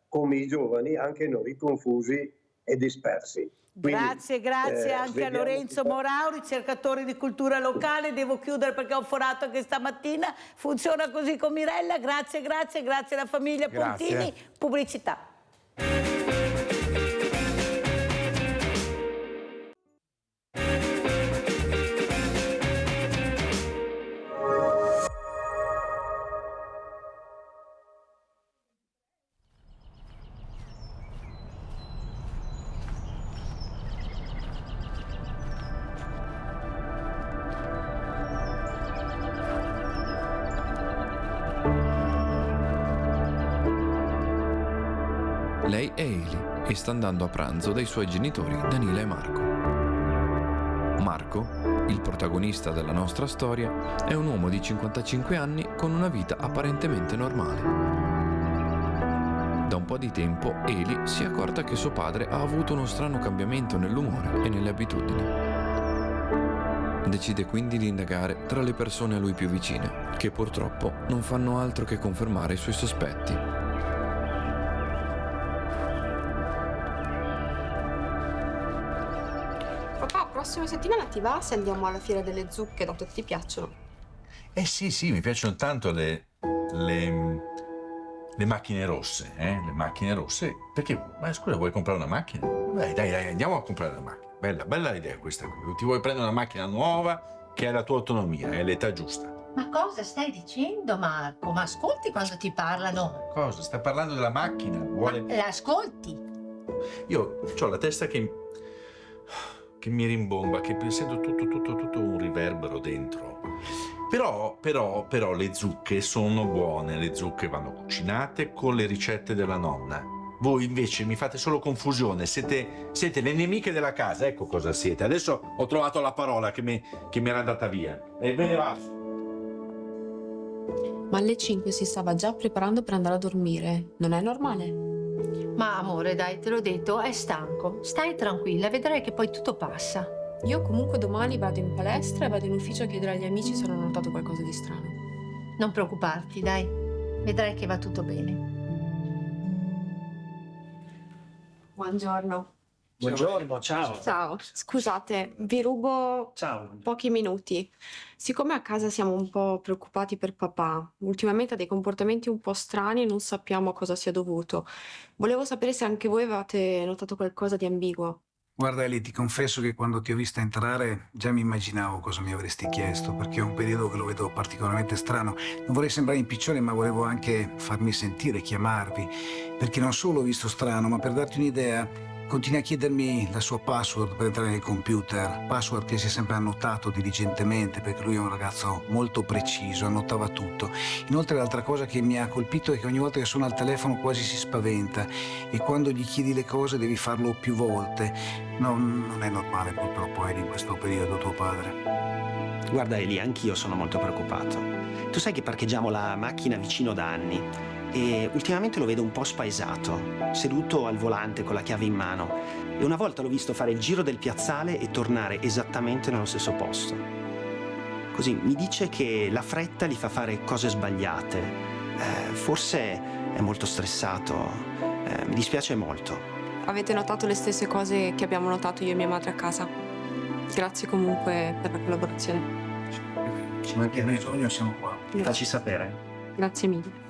come i giovani, anche noi, confusi e dispersi. Quindi, Grazie anche a Lorenzo Morau, ricercatore di cultura locale. Devo chiudere perché ho forato anche stamattina. Funziona così con Mirella. Grazie alla famiglia Pontini. Pubblicità. Lei è Eli e sta andando a pranzo dai suoi genitori Danila e Marco. Marco, il protagonista della nostra storia, è un uomo di 55 anni con una vita apparentemente normale. Da un po' di tempo Eli si è accorta che suo padre ha avuto uno strano cambiamento nell'umore e nelle abitudini. Decide quindi di indagare tra le persone a lui più vicine, che purtroppo non fanno altro che confermare i suoi sospetti. Prossima settimana ti va se andiamo alla fiera delle zucche, dato che ti piacciono? Sì, mi piacciono tanto le macchine rosse, le macchine rosse. Perché? Ma scusa, vuoi comprare una macchina? Dai, andiamo a comprare una macchina. Bella idea questa qui. Ti vuoi prendere una macchina nuova che ha la tua autonomia, è l'età giusta. Ma cosa stai dicendo, Marco? Ma ascolti quando ti parlano. Cosa? Stai parlando della macchina? Ma l'ascolti? Io ho la testa che mi rimbomba, che sento tutto un riverbero dentro. Però le zucche sono buone, le zucche vanno cucinate con le ricette della nonna. Voi invece mi fate solo confusione, siete le nemiche della casa, ecco cosa siete. Adesso ho trovato la parola che mi era andata via. E me ne vado. Ma alle 5 si stava già preparando per andare a dormire, non è normale? Ma amore, dai, te l'ho detto, è stanco. Stai tranquilla, vedrai che poi tutto passa. Io comunque domani vado in palestra e vado in ufficio a chiedere agli amici se hanno notato qualcosa di strano. Non preoccuparti, dai. Vedrai che va tutto bene. Buongiorno. Buongiorno, ciao. Ciao, scusate, vi rubo pochi minuti. Siccome a casa siamo un po' preoccupati per papà, ultimamente ha dei comportamenti un po' strani e non sappiamo a cosa sia dovuto. Volevo sapere se anche voi avevate notato qualcosa di ambiguo. Guarda Eli, ti confesso che quando ti ho vista entrare già mi immaginavo cosa mi avresti chiesto, perché è un periodo che lo vedo particolarmente strano. Non vorrei sembrare impiccione, ma volevo anche farmi sentire, chiamarvi, perché non solo ho visto strano, ma per darti un'idea, continua a chiedermi la sua password per entrare nel computer, password che si è sempre annotato diligentemente, perché lui è un ragazzo molto preciso, annotava tutto. Inoltre l'altra cosa che mi ha colpito è che ogni volta che suona al telefono quasi si spaventa, e quando gli chiedi le cose devi farlo più volte. No, non è normale purtroppo, Eli, in questo periodo tuo padre. Guarda Eli, anch'io sono molto preoccupato. Tu sai che parcheggiamo la macchina vicino da anni e ultimamente lo vedo un po' spaesato, seduto al volante con la chiave in mano, e una volta l'ho visto fare il giro del piazzale e tornare esattamente nello stesso posto. Così mi dice che la fretta gli fa fare cose sbagliate, forse è molto stressato, mi dispiace molto. Avete notato le stesse cose che abbiamo notato io e mia madre a casa. Grazie comunque per la collaborazione. Ci manca bisogno, siamo qua. Facci sapere. Grazie mille.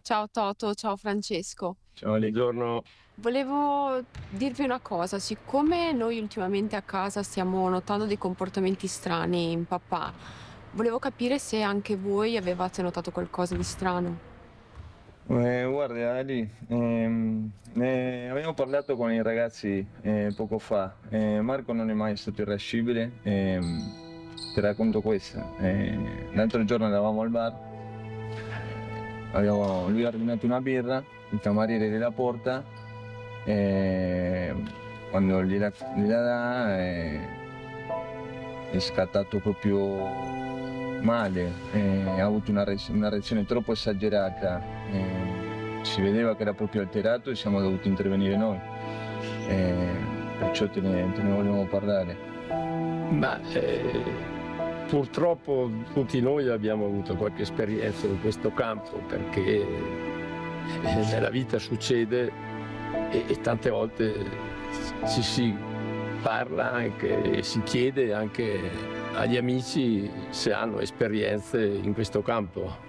Ciao Toto, ciao Francesco. Ciao, buongiorno. Volevo dirvi una cosa, siccome noi ultimamente a casa stiamo notando dei comportamenti strani in papà, volevo capire se anche voi avevate notato qualcosa di strano. Guarda Ali, ne abbiamo parlato con i ragazzi poco fa. Marco non è mai stato irascibile. Ti racconto questa. L'altro giorno eravamo al bar, lui ha ordinato una birra, il cameriere gliela porta, quando gliela dà è scattato proprio male, ha avuto una reazione troppo esagerata, si vedeva che era proprio alterato e siamo dovuti intervenire noi, perciò te ne volevamo parlare. Purtroppo tutti noi abbiamo avuto qualche esperienza in questo campo, perché nella vita succede e tante volte si parla anche e si chiede anche agli amici se hanno esperienze in questo campo.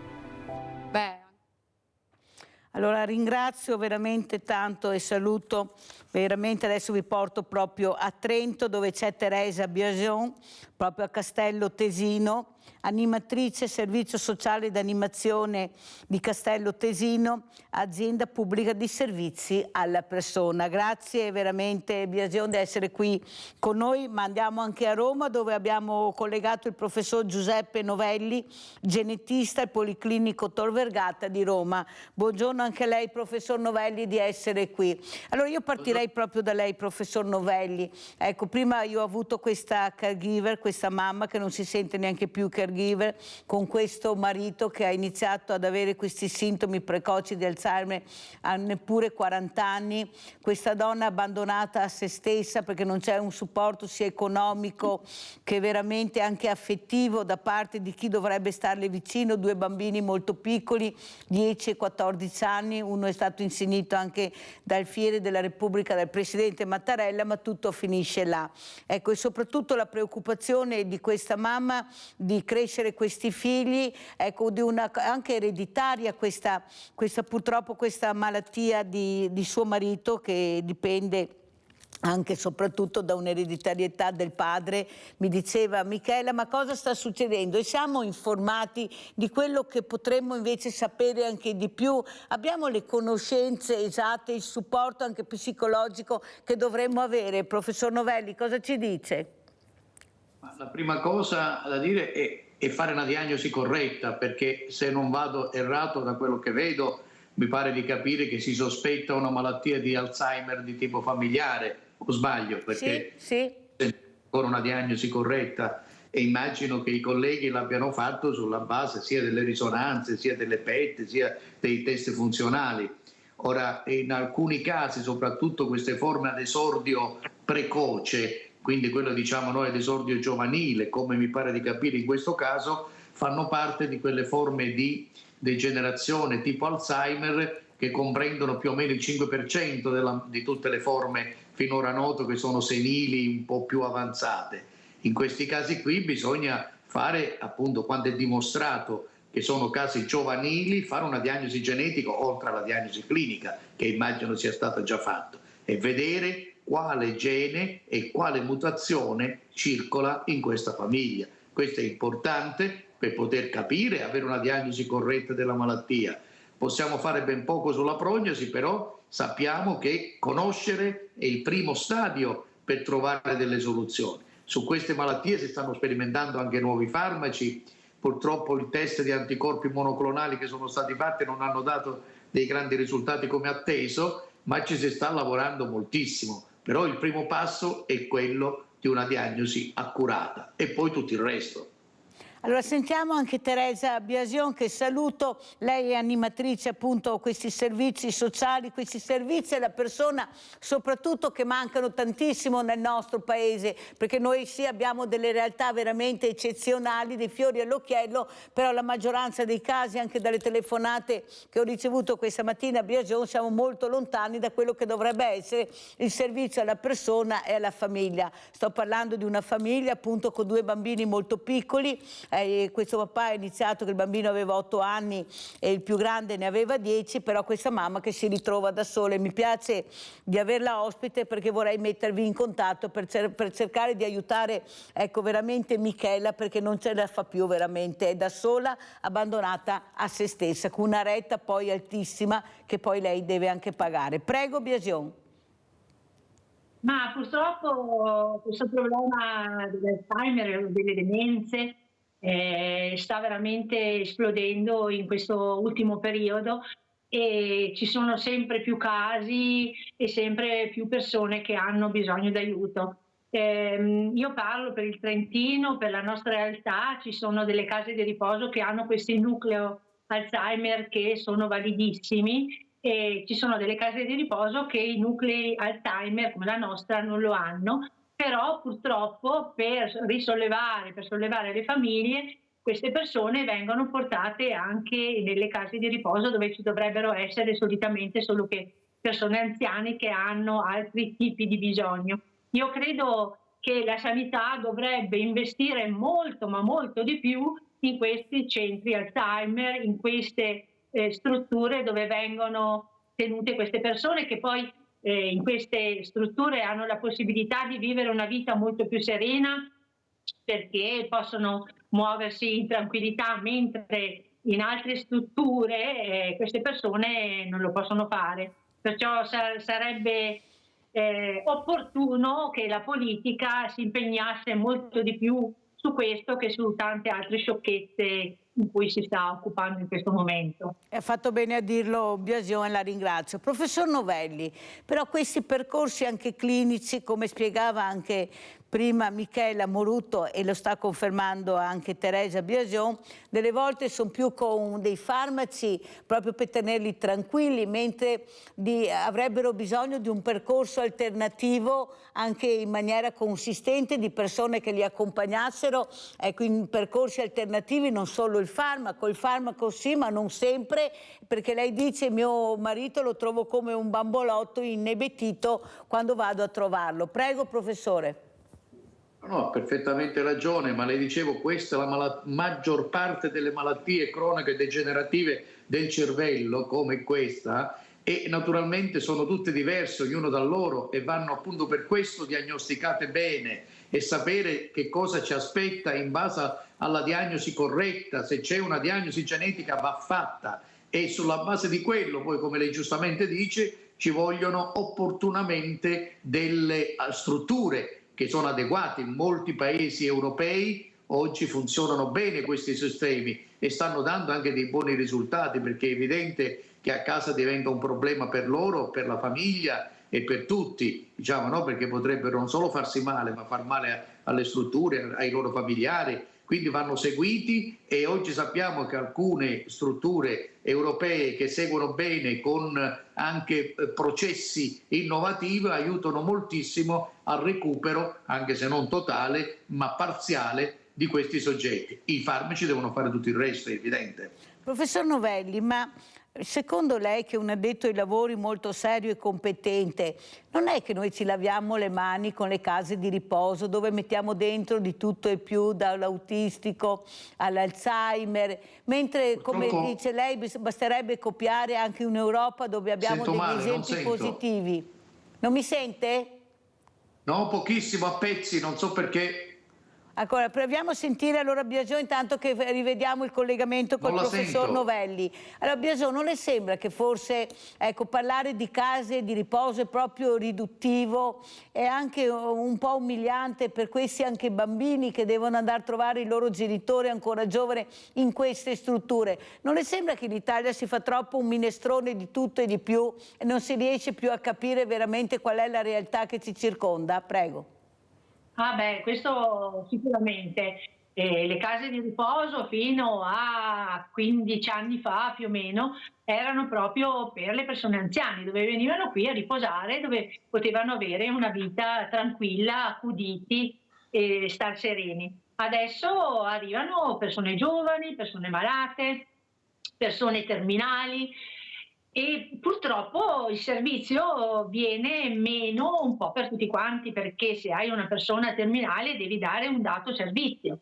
Allora ringrazio veramente tanto e saluto veramente, adesso vi porto proprio a Trento dove c'è Teresa Biasion, proprio a Castello Tesino, animatrice servizio sociale ed animazione di Castello Tesino, azienda pubblica di servizi alla persona. Grazie veramente Biasion di essere qui con noi, ma andiamo anche a Roma dove abbiamo collegato il professor Giuseppe Novelli, genetista al Policlinico Tor Vergata di Roma. Buongiorno anche a lei professor Novelli di essere qui. Allora io partirei proprio da lei professor Novelli. Ecco, prima io ho avuto questa caregiver, questa mamma che non si sente neanche più caregiver, con questo marito che ha iniziato ad avere questi sintomi precoci di Alzheimer a neppure 40 anni, questa donna abbandonata a se stessa perché non c'è un supporto sia economico che veramente anche affettivo da parte di chi dovrebbe starle vicino, 2 bambini molto piccoli, 10 e 14 anni, uno è stato insignito anche dal Fiere della Repubblica dal Presidente Mattarella, ma tutto finisce là. Ecco, e soprattutto la preoccupazione di questa mamma di crescere questi figli, ecco, di una anche ereditaria purtroppo questa malattia di suo marito che dipende anche e soprattutto da un'ereditarietà del padre. Mi diceva Michela, ma cosa sta succedendo? E siamo informati di quello che potremmo invece sapere anche di più? Abbiamo le conoscenze esatte, il supporto anche psicologico che dovremmo avere? Professor Novelli, cosa ci dice? La prima cosa da dire è fare una diagnosi corretta, perché se non vado errato da quello che vedo, mi pare di capire che si sospetta una malattia di Alzheimer di tipo familiare, o sbaglio? Perché sì. Ancora una diagnosi corretta, e immagino che i colleghi l'abbiano fatto sulla base sia delle risonanze, sia delle PET, sia dei test funzionali. Ora, in alcuni casi, soprattutto queste forme ad esordio precoce, quindi quello diciamo noi ad esordio giovanile, come mi pare di capire in questo caso, fanno parte di quelle forme di degenerazione tipo Alzheimer che comprendono più o meno il 5% di tutte le forme finora note che sono senili, un po' più avanzate. In questi casi qui bisogna fare, appunto, quando è dimostrato che sono casi giovanili, fare una diagnosi genetica oltre alla diagnosi clinica, che immagino sia stata già fatta, e vedere quale gene e quale mutazione circola in questa famiglia. Questo è importante per poter capire e avere una diagnosi corretta della malattia. Possiamo fare ben poco sulla prognosi, però sappiamo che conoscere è il primo stadio per trovare delle soluzioni. Su queste malattie si stanno sperimentando anche nuovi farmaci. Purtroppo il test di anticorpi monoclonali che sono stati fatti non hanno dato dei grandi risultati come atteso, ma ci si sta lavorando moltissimo. Però il primo passo è quello di una diagnosi accurata e poi tutto il resto. Allora sentiamo anche Teresa Biasion, che saluto, lei è animatrice appunto questi servizi sociali, questi servizi alla persona soprattutto che mancano tantissimo nel nostro paese, perché noi sì abbiamo delle realtà veramente eccezionali, dei fiori all'occhiello, però la maggioranza dei casi, anche dalle telefonate che ho ricevuto questa mattina a Biasion, siamo molto lontani da quello che dovrebbe essere il servizio alla persona e alla famiglia. Sto parlando di una famiglia appunto con 2 bambini molto piccoli, questo papà ha iniziato che il bambino aveva 8 anni e il più grande ne aveva 10, però questa mamma che si ritrova da sola, e mi piace di averla ospite perché vorrei mettervi in contatto per cercare di aiutare, ecco, veramente Michela, perché non ce la fa più veramente, è da sola, abbandonata a se stessa, con una retta poi altissima che poi lei deve anche pagare. Prego, Biasion. Ma purtroppo questo problema dell'Alzheimer, delle demenze, sta veramente esplodendo in questo ultimo periodo e ci sono sempre più casi e sempre più persone che hanno bisogno d'aiuto. Io parlo per il Trentino, per la nostra realtà ci sono delle case di riposo che hanno questi nucleo Alzheimer che sono validissimi, e ci sono delle case di riposo che i nuclei Alzheimer come la nostra non lo hanno, però purtroppo per sollevare le famiglie, queste persone vengono portate anche nelle case di riposo dove ci dovrebbero essere solitamente solo che persone anziane che hanno altri tipi di bisogno. Io credo che la sanità dovrebbe investire molto, ma molto di più in questi centri Alzheimer, in queste strutture dove vengono tenute queste persone che poi in queste strutture hanno la possibilità di vivere una vita molto più serena perché possono muoversi in tranquillità, mentre in altre strutture queste persone non lo possono fare. Perciò sarebbe opportuno che la politica si impegnasse molto di più su questo che su tante altre sciocchezze in cui si sta occupando in questo momento. Ha fatto bene a dirlo Biasion e la ringrazio. Professor Novelli, però questi percorsi anche clinici, come spiegava anche prima Michela Morutto e lo sta confermando anche Teresa Biasion, delle volte sono più con dei farmaci proprio per tenerli tranquilli, mentre avrebbero bisogno di un percorso alternativo anche in maniera consistente, di persone che li accompagnassero, ecco, in percorsi alternativi, non solo il farmaco sì, ma non sempre, perché lei dice mio marito lo trovo come un bambolotto inebetito quando vado a trovarlo. Prego, professore. No, ha perfettamente ragione, ma le dicevo, questa è la maggior parte delle malattie croniche degenerative del cervello, come questa, e naturalmente sono tutte diverse, ognuno da loro, e vanno appunto per questo diagnosticate bene e sapere che cosa ci aspetta in base alla diagnosi corretta. Se c'è una diagnosi genetica va fatta e sulla base di quello poi, come lei giustamente dice, ci vogliono opportunamente delle strutture che sono adeguate. In molti paesi europei oggi funzionano bene questi sistemi e stanno dando anche dei buoni risultati, perché è evidente che a casa diventa un problema per loro, per la famiglia e per tutti, diciamo, no? Perché potrebbero non solo farsi male, ma far male alle strutture, ai loro familiari. Quindi vanno seguiti, e oggi sappiamo che alcune strutture europee che seguono bene con anche processi innovativi aiutano moltissimo al recupero, anche se non totale, ma parziale, di questi soggetti. I farmaci devono fare tutto il resto, è evidente. Professor Novelli, ma secondo lei, che è un addetto ai lavori molto serio e competente, non è che noi ci laviamo le mani con le case di riposo dove mettiamo dentro di tutto e più, dall'autistico all'Alzheimer, mentre come dice lei basterebbe copiare anche un'Europa dove abbiamo degli esempi positivi? Non mi sente? No, pochissimo, a pezzi, non so perché. Ancora, proviamo a sentire allora Biasion, intanto che rivediamo il collegamento col professor Novelli. Allora Biasion, non le sembra che forse, ecco, parlare di case di riposo è proprio riduttivo e anche un po' umiliante per questi anche bambini che devono andare a trovare il loro genitore ancora giovane in queste strutture? Non le sembra che in Italia si fa troppo un minestrone di tutto e di più e non si riesce più a capire veramente qual è la realtà che ci circonda? Prego. Ah beh, questo sicuramente. Le case di riposo fino a 15 anni fa più o meno erano proprio per le persone anziane, dove venivano qui a riposare, dove potevano avere una vita tranquilla, accuditi e star sereni. Adesso arrivano persone giovani, persone malate, persone terminali, e purtroppo il servizio viene meno un po' per tutti quanti, perché se hai una persona terminale devi dare un dato servizio.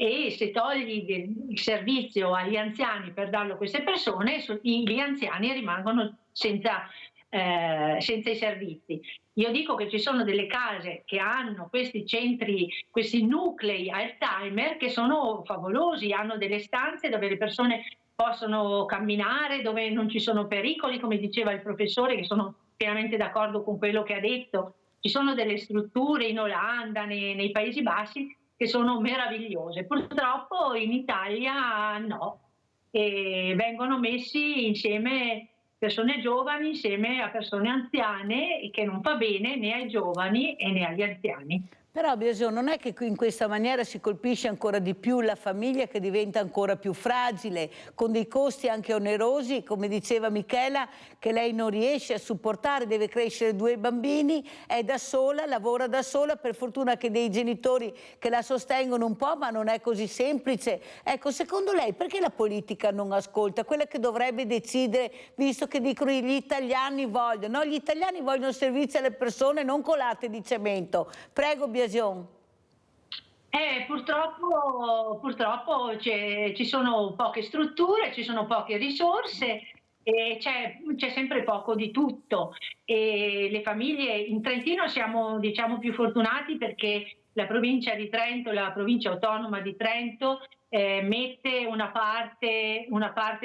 e se togli il servizio agli anziani per darlo a queste persone, gli anziani rimangono senza i servizi. Io dico che ci sono delle case che hanno questi centri, questi nuclei Alzheimer che sono favolosi, hanno delle stanze dove le persone possono camminare, dove non ci sono pericoli, come diceva il professore, che sono pienamente d'accordo con quello che ha detto. Ci sono delle strutture in Olanda, nei Paesi Bassi, che sono meravigliose. Purtroppo in Italia no, e vengono messi insieme persone giovani insieme a persone anziane, che non fa bene né ai giovani né agli anziani. Però Biasio, non è che in questa maniera si colpisce ancora di più la famiglia, che diventa ancora più fragile, con dei costi anche onerosi, come diceva Michela, che lei non riesce a supportare, deve crescere 2 bambini, è da sola, lavora da sola, per fortuna che dei genitori che la sostengono un po', ma non è così semplice. Ecco, secondo lei perché la politica non ascolta? Quella che dovrebbe decidere, visto che dicono gli italiani vogliono, no? Gli italiani vogliono servizi alle persone, non colate di cemento. Prego Biasio. Purtroppo ci sono poche strutture, ci sono poche risorse e c'è sempre poco di tutto. E le famiglie in Trentino siamo, diciamo, più fortunati perché la provincia di Trento, la provincia autonoma di Trento, mette una parte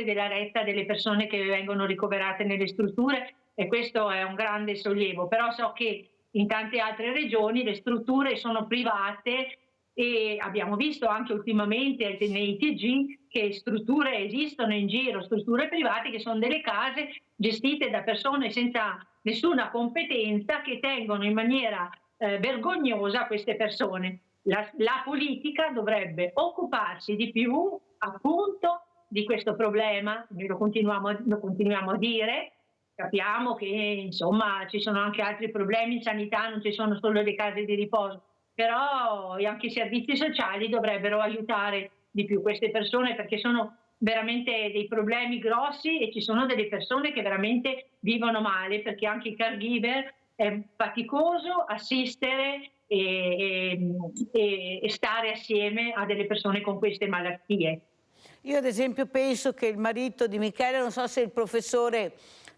della retta delle persone che vengono ricoverate nelle strutture, e questo è un grande sollievo. Però so che in tante altre regioni le strutture sono private e abbiamo visto anche ultimamente nei TG che strutture esistono in giro, strutture private che sono delle case gestite da persone senza nessuna competenza, che tengono in maniera vergognosa queste persone. La politica dovrebbe occuparsi di più appunto di questo problema, noi lo continuiamo a dire. Capiamo che insomma ci sono anche altri problemi in sanità, non ci sono solo le case di riposo, però anche i servizi sociali dovrebbero aiutare di più queste persone, perché sono veramente dei problemi grossi e ci sono delle persone che veramente vivono male, perché anche i caregiver è faticoso assistere e stare assieme a delle persone con queste malattie. Io ad esempio penso che il marito di Michela, non so se il professore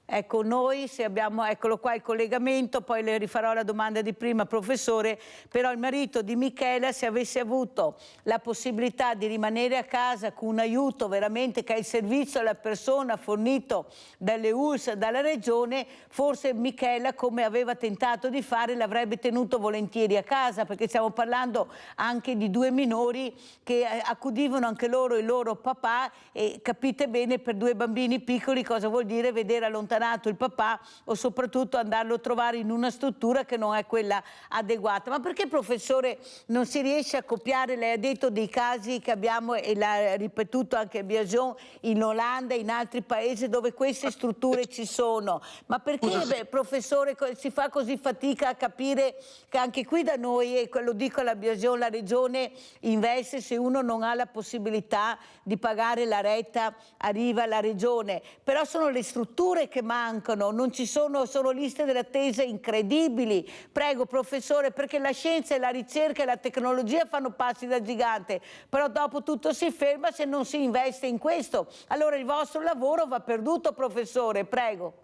Ecco, noi se abbiamo, eccolo qua il collegamento, poi le rifarò la domanda di prima, professore, però il marito di Michela, se avesse avuto la possibilità di rimanere a casa con un aiuto veramente, che è il servizio alla persona fornito dalle ULSS, dalla regione, forse Michela, come aveva tentato di fare, l'avrebbe tenuto volentieri a casa, perché stiamo parlando anche di 2 minori che accudivano anche loro il loro papà, e capite bene per 2 bambini piccoli cosa vuol dire vedere allontanato il papà, o soprattutto andarlo a trovare in una struttura che non è quella adeguata. Ma perché, professore, non si riesce a copiare? Lei ha detto dei casi che abbiamo, e l'ha ripetuto anche Biasion, in Olanda e in altri paesi dove queste strutture ci sono. Ma perché, professore, si fa così fatica a capire che anche qui da noi, e lo dico alla Biasion, la regione investe, se uno non ha la possibilità di pagare la retta arriva la regione, però sono le strutture che mancano, non ci sono liste dell'attesa incredibili. Prego, professore, perché la scienza e la ricerca e la tecnologia fanno passi da gigante, però dopo tutto si ferma se non si investe in questo. Allora il vostro lavoro va perduto, professore, prego.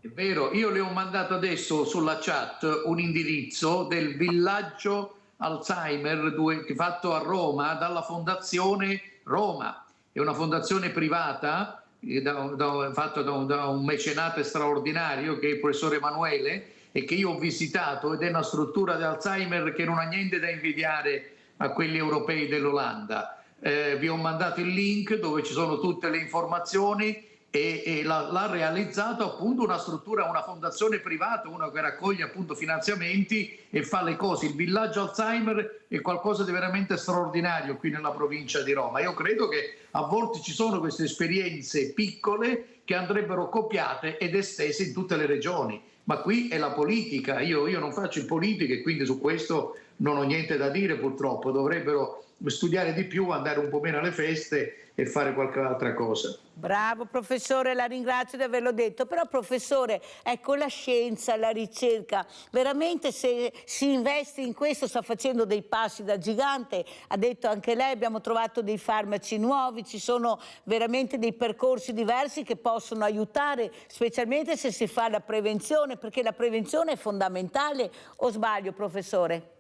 È vero, io le ho mandato adesso sulla chat un indirizzo del villaggio Alzheimer fatto a Roma dalla Fondazione Roma. È una fondazione privata fatto da un mecenate straordinario che è il professore Emanuele, e che io ho visitato, ed è una struttura di Alzheimer che non ha niente da invidiare a quelli europei dell'Olanda. Vi ho mandato il link dove ci sono tutte le informazioni, e l'ha realizzato appunto una struttura, una fondazione privata, una che raccoglie appunto finanziamenti e fa le cose. Il villaggio Alzheimer è qualcosa di veramente straordinario qui nella provincia di Roma. Io credo che a volte ci sono queste esperienze piccole che andrebbero copiate ed estese in tutte le regioni, ma qui è la politica. Io non faccio il politico e quindi su questo non ho niente da dire purtroppo, dovrebbero studiare di più, andare un po' meno alle feste e fare qualche altra cosa. Bravo professore, la ringrazio di averlo detto, però professore, ecco, la scienza, la ricerca, veramente se si investe in questo sta facendo dei passi da gigante, ha detto anche lei, abbiamo trovato dei farmaci nuovi, ci sono veramente dei percorsi diversi che possono aiutare, specialmente se si fa la prevenzione, perché la prevenzione è fondamentale, o sbaglio professore?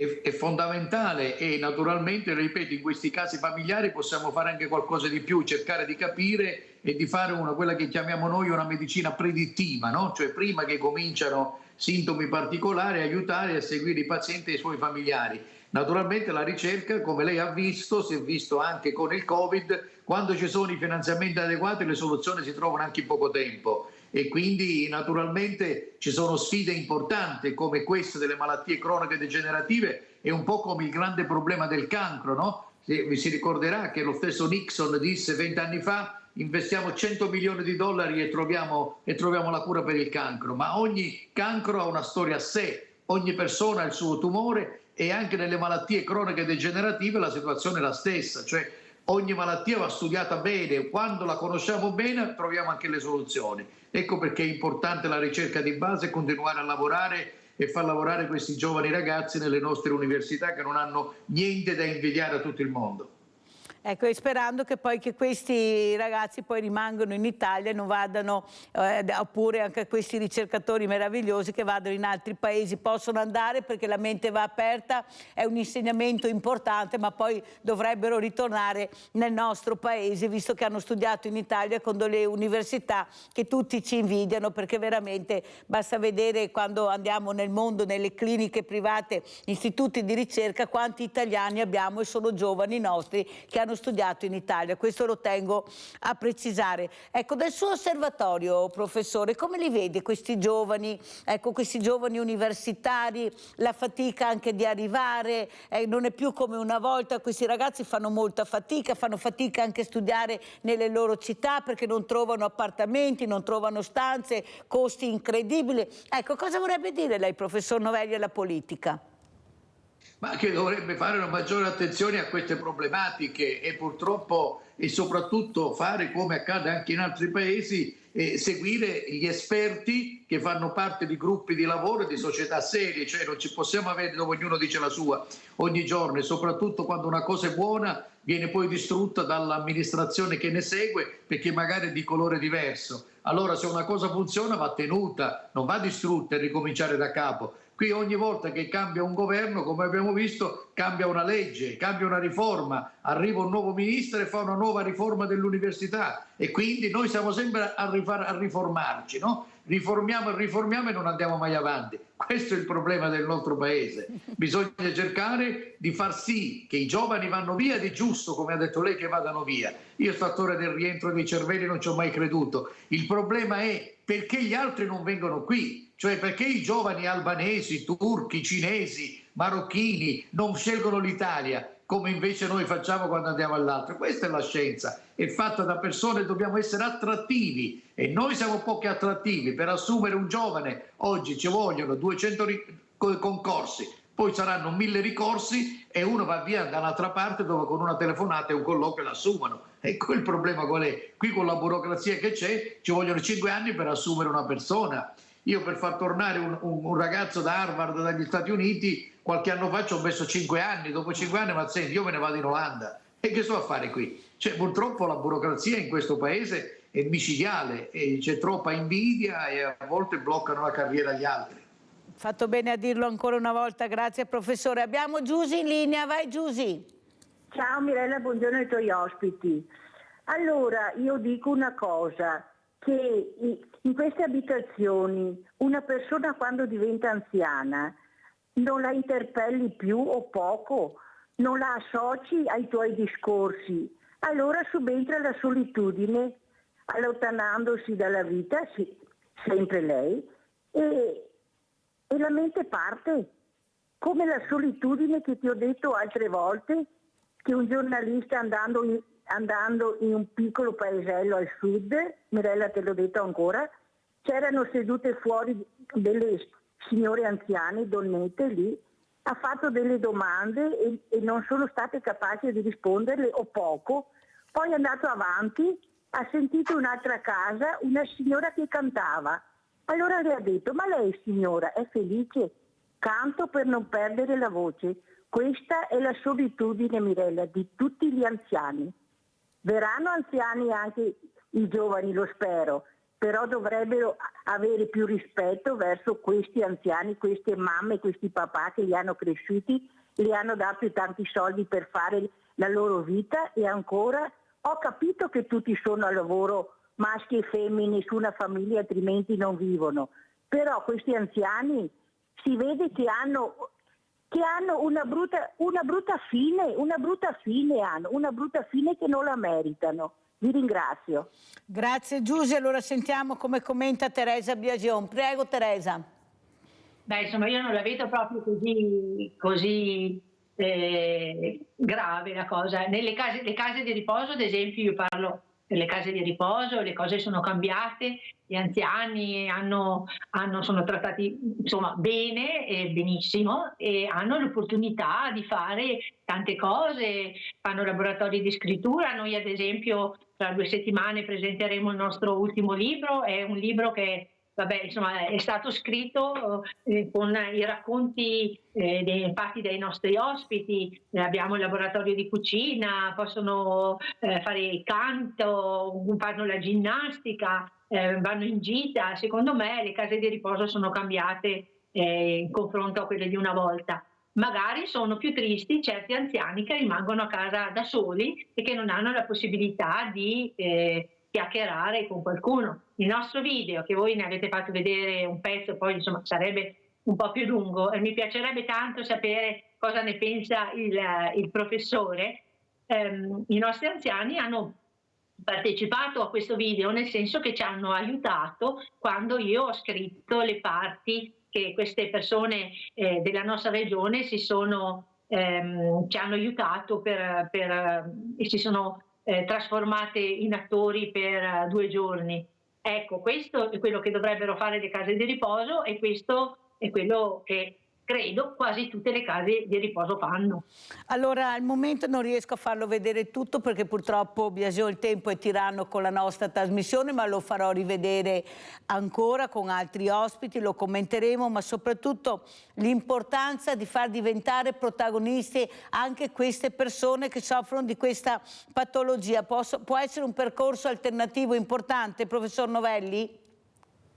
È fondamentale e naturalmente, ripeto, in questi casi familiari possiamo fare anche qualcosa di più, cercare di capire e di fare quella che chiamiamo noi una medicina predittiva, no? Cioè prima che cominciano sintomi particolari, aiutare a seguire i pazienti e i suoi familiari. Naturalmente la ricerca, come lei ha visto, si è visto anche con il Covid, quando ci sono i finanziamenti adeguati le soluzioni si trovano anche in poco tempo. E quindi naturalmente ci sono sfide importanti come queste delle malattie croniche degenerative, è un po' come il grande problema del cancro, no? Vi si ricorderà che lo stesso Nixon disse 20 anni fa: investiamo $100 milioni e troviamo la cura per il cancro, ma ogni cancro ha una storia a sé, ogni persona ha il suo tumore e anche nelle malattie croniche degenerative la situazione è la stessa, cioè ogni malattia va studiata bene, quando la conosciamo bene troviamo anche le soluzioni. Ecco perché è importante la ricerca di base e continuare a lavorare e far lavorare questi giovani ragazzi nelle nostre università che non hanno niente da invidiare a tutto il mondo. Ecco, e sperando che poi questi ragazzi poi rimangano in Italia e non vadano, oppure anche questi ricercatori meravigliosi che vadano in altri paesi, possono andare perché la mente va aperta, è un insegnamento importante, ma poi dovrebbero ritornare nel nostro paese, visto che hanno studiato in Italia con delle università che tutti ci invidiano, perché veramente basta vedere quando andiamo nel mondo, nelle cliniche private, istituti di ricerca, quanti italiani abbiamo e sono giovani nostri che hanno studiato in Italia, questo lo tengo a precisare. Ecco, dal suo osservatorio, professore, come li vede questi giovani, ecco, questi giovani universitari, la fatica anche di arrivare, non è più come una volta, questi ragazzi fanno molta fatica, fanno fatica anche a studiare nelle loro città perché non trovano appartamenti, non trovano stanze, costi incredibili. Ecco, cosa vorrebbe dire lei, professor Novelli, alla politica? Ma che dovrebbe fare una maggiore attenzione a queste problematiche e purtroppo e soprattutto fare come accade anche in altri paesi, seguire gli esperti che fanno parte di gruppi di lavoro e di società serie, cioè non ci possiamo avere dove ognuno dice la sua ogni giorno e soprattutto quando una cosa è buona viene poi distrutta dall'amministrazione che ne segue perché magari è di colore diverso. Allora se una cosa funziona va tenuta, non va distrutta e ricominciare da capo. Qui ogni volta che cambia un governo, come abbiamo visto, cambia una legge, cambia una riforma, arriva un nuovo ministro e fa una nuova riforma dell'università e quindi noi siamo sempre a riformarci, no? Riformiamo e non andiamo mai avanti. Questo è il problema del nostro paese. Bisogna cercare di far sì che i giovani vanno via ed è giusto, come ha detto lei, che vadano via. Io fattore del rientro dei cervelli non ci ho mai creduto. Il problema è perché gli altri non vengono qui. Cioè perché i giovani albanesi, turchi, cinesi, marocchini non scelgono l'Italia come invece noi facciamo quando andiamo all'altro. Questa è la scienza, è fatta da persone, dobbiamo essere attrattivi e noi siamo pochi attrattivi. Per assumere un giovane oggi ci vogliono 200 concorsi, poi saranno 1000 ricorsi e uno va via dall'altra parte dove con una telefonata e un colloquio l'assumono. Ecco il problema qual è. Qui con la burocrazia che c'è ci vogliono 5 anni per assumere una persona. Io per far tornare un ragazzo da Harvard dagli Stati Uniti qualche anno fa ci ho messo 5 anni, dopo 5 anni ma senti io me ne vado in Olanda e che sto a fare qui? Cioè, purtroppo la burocrazia in questo paese è micidiale e c'è troppa invidia e a volte bloccano la carriera agli altri. Fatto bene a dirlo ancora una volta, grazie professore. Abbiamo Giusy in linea, vai Giusy. Ciao Mirella, buongiorno ai tuoi ospiti. Allora, io dico una cosa, che in queste abitazioni una persona quando diventa anziana non la interpelli più o poco, non la associ ai tuoi discorsi, allora subentra la solitudine, allontanandosi dalla vita, sì, sempre lei, e la mente parte, come la solitudine che ti ho detto altre volte, che un giornalista andando in un piccolo paesello al sud, Mirella te l'ho detto ancora, c'erano sedute fuori delle signore anziane, donnette lì, ha fatto delle domande e non sono state capaci di risponderle o poco, poi è andato avanti, ha sentito un'altra casa, una signora che cantava. Allora le ha detto: ma lei signora è felice? Canto per non perdere la voce. Questa è la solitudine, Mirella, di tutti gli anziani. Verranno anziani anche i giovani, lo spero, però dovrebbero avere più rispetto verso questi anziani, queste mamme, questi papà che li hanno cresciuti, li hanno dato tanti soldi per fare la loro vita e ancora ho capito che tutti sono a lavoro, maschi e femmine, su una famiglia, altrimenti non vivono. Però questi anziani si vede che hanno una brutta fine che non la meritano. Vi ringrazio. Grazie Giusy, allora sentiamo come commenta Teresa Biasion. Prego Teresa. Beh, insomma, io non la vedo proprio così grave la cosa. Le case di riposo, ad esempio, io parlo delle case di riposo, le cose sono cambiate, gli anziani sono trattati insomma bene e benissimo e hanno l'opportunità di fare tante cose, fanno laboratori di scrittura. Noi ad esempio tra 2 settimane presenteremo il nostro ultimo libro, è un libro che è stato scritto con i racconti fatti dai nostri ospiti. Abbiamo il laboratorio di cucina, possono fare il canto, fanno la ginnastica, vanno in gita. Secondo me le case di riposo sono cambiate in confronto a quelle di una volta. Magari sono più tristi certi anziani che rimangono a casa da soli e che non hanno la possibilità di chiacchierare con qualcuno. Il nostro video, che voi ne avete fatto vedere un pezzo, poi insomma sarebbe un po' più lungo, e mi piacerebbe tanto sapere cosa ne pensa il professore. I nostri anziani hanno partecipato a questo video, nel senso che ci hanno aiutato quando io ho scritto le parti che queste persone della nostra regione ci hanno aiutato e si sono trasformate in attori per 2 giorni. Ecco, questo è quello che dovrebbero fare le case di riposo e questo è quello che credo quasi tutte le case di riposo fanno. Allora, al momento non riesco a farlo vedere tutto perché purtroppo Biasion il tempo è tiranno con la nostra trasmissione, ma lo farò rivedere ancora con altri ospiti, lo commenteremo, ma soprattutto l'importanza di far diventare protagonisti anche queste persone che soffrono di questa patologia. Può essere un percorso alternativo importante, professor Novelli?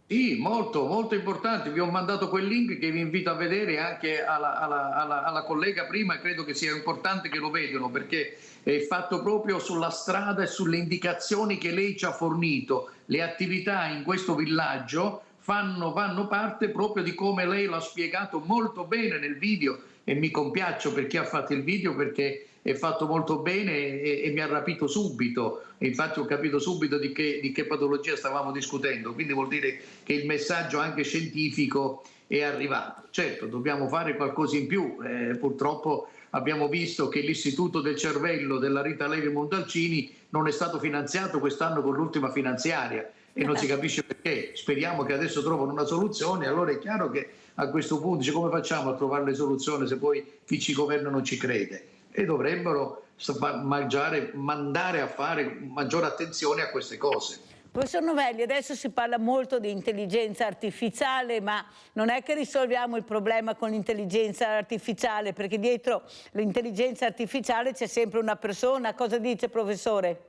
Sì, molto, molto importante. Vi ho mandato quel link che vi invito a vedere anche alla collega prima, e credo che sia importante che lo vedano perché è fatto proprio sulla strada e sulle indicazioni che lei ci ha fornito. Le attività in questo villaggio fanno parte proprio di come lei l'ha spiegato molto bene nel video, e mi compiaccio per chi ha fatto il video perché è fatto molto bene e mi ha rapito subito. Infatti ho capito subito di che patologia stavamo discutendo, quindi vuol dire che il messaggio anche scientifico è arrivato. Certo, dobbiamo fare qualcosa in più, purtroppo abbiamo visto che l'Istituto del Cervello della Rita Levi Montalcini non è stato finanziato quest'anno con l'ultima finanziaria e non si capisce perché. Speriamo che adesso trovano una soluzione. Allora è chiaro che a questo punto dice: come facciamo a trovare le soluzioni se poi chi ci governa non ci crede? E dovrebbero mandare a fare maggiore attenzione a queste cose. Professor Novelli, adesso si parla molto di intelligenza artificiale, ma non è che risolviamo il problema con l'intelligenza artificiale, perché dietro l'intelligenza artificiale c'è sempre una persona. Cosa dice, professore?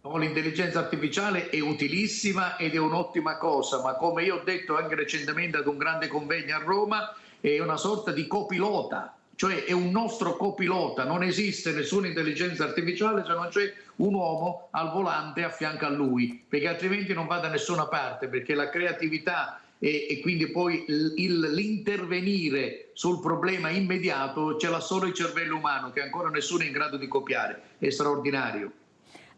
L'intelligenza artificiale è utilissima ed è un'ottima cosa, ma come io ho detto anche recentemente ad un grande convegno a Roma, è una sorta di copilota. Cioè è un nostro copilota, non esiste nessuna intelligenza artificiale se non c'è un uomo al volante a fianco a lui, perché altrimenti non va da nessuna parte, perché la creatività e quindi poi l'intervenire sul problema immediato ce l'ha solo il cervello umano, che ancora nessuno è in grado di copiare. È straordinario.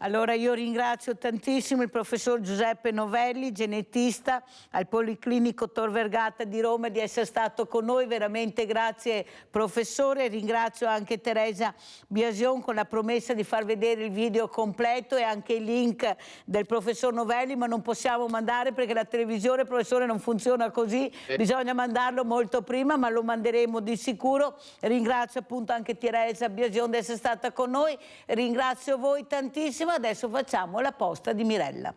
Allora io ringrazio tantissimo il professor Giuseppe Novelli, genetista al Policlinico Tor Vergata di Roma, di essere stato con noi, veramente grazie professore. Ringrazio anche Teresa Biasion con la promessa di far vedere il video completo e anche il link del professor Novelli, ma non possiamo mandare perché la televisione, professore, non funziona così, bisogna mandarlo molto prima, ma lo manderemo di sicuro. Ringrazio appunto anche Teresa Biasion di essere stata con noi, ringrazio voi tantissimo. Adesso facciamo la posta di Mirella.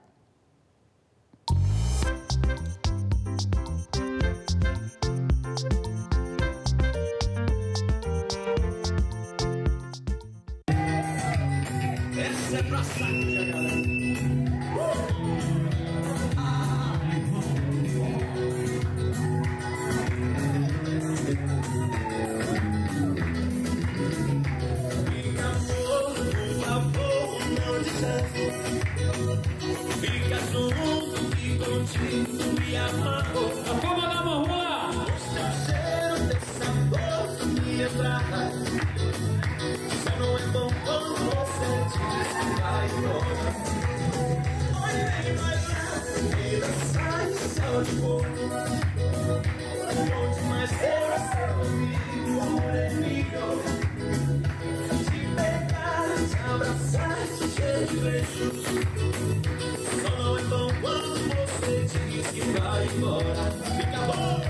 Fica junto e contigo me amarro. Vamos lá, vamos lá! O seu cheiro tem sabor me lembrar. Só não é bom quando você diz que vai embora. Olhei mais lá, vida sai céu de fogo. Onde mais eu ser comigo, amor é meu. Te pegar, te abraçar, cheio de beijos. Só não é bom quando você diz que vai embora. Fica bom.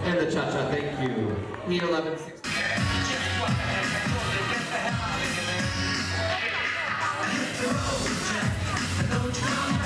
And the cha-cha, thank you. 8-11-16. Don't you come